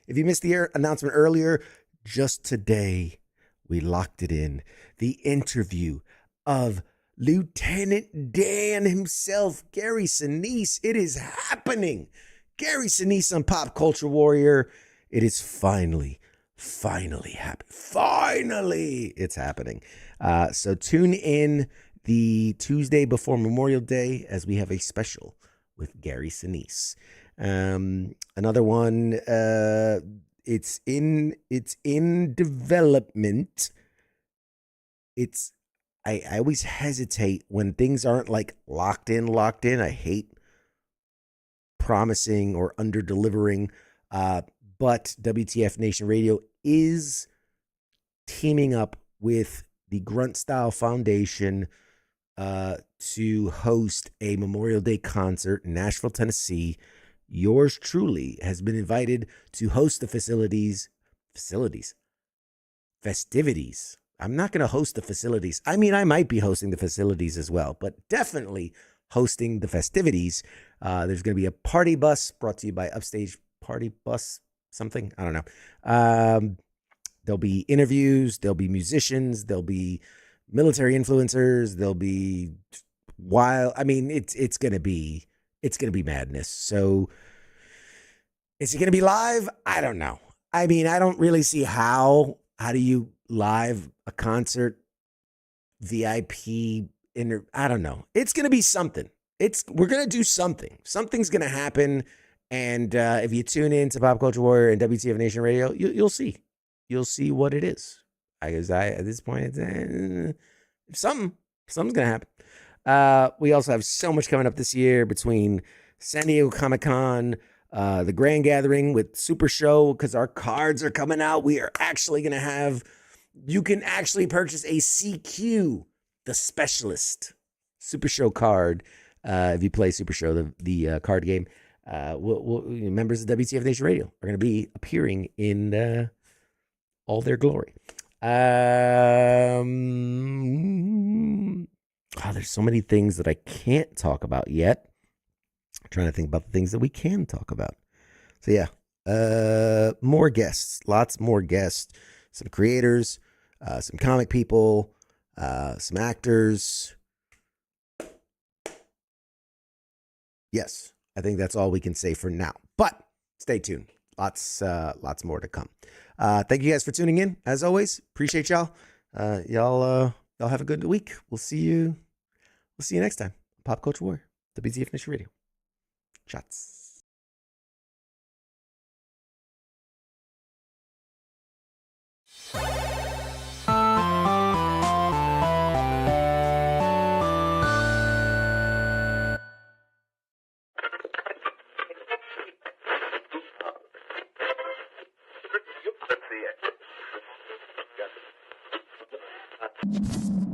you missed the announcement earlier, just today we locked it in. The interview of Lieutenant Dan himself, Gary Sinise. It is happening. Gary Sinise on Pop Culture Warrior. It is finally happening. Finally, it's happening. So tune in the Tuesday before Memorial Day as we have a special with Gary Sinise. Another one, it's in development. I always hesitate when things aren't like locked in. I hate promising or under delivering. But WTF Nation Radio is teaming up with the Grunt Style Foundation to host a Memorial Day concert in Nashville, Tennessee. Yours truly has been invited to host the festivities. I'm not going to host the facilities. I mean, I might be hosting the facilities as well, but definitely hosting the festivities. There's going to be a party bus brought to you by Upstage Party Bus something. I don't know. There'll be interviews. There'll be musicians. There'll be military influencers. There'll be wild. I mean, it's going to be madness. So is it going to be live? I don't know. I mean, I don't really see how do you live a concert VIP I don't know. It's going to be something. We're going to do something. Something's going to happen. And if you tune in to Pop Culture Warrior and WTF Nation Radio, you'll see. You'll see what it is. At this point, something's going to happen. We also have so much coming up this year between San Diego Comic-Con, the Grand Gathering with Super Show, because our cards are coming out. We are actually going to have, you can actually purchase a CQ, the Specialist Super Show card. If you play Super Show, the card game, members of WTF Nation Radio are going to be appearing in all their glory. There's so many things that I can't talk about yet. I'm trying to think about the things that we can talk about. So yeah, more guests, lots more guests, some creators, some comic people, some actors. Yes, I think that's all we can say for now. But stay tuned. Lots more to come. Thank you guys for tuning in. As always, appreciate y'all. Y'all have a good week. We'll see you next time. Pop Culture War, WTF Nation Radio. Shots. Let's see it.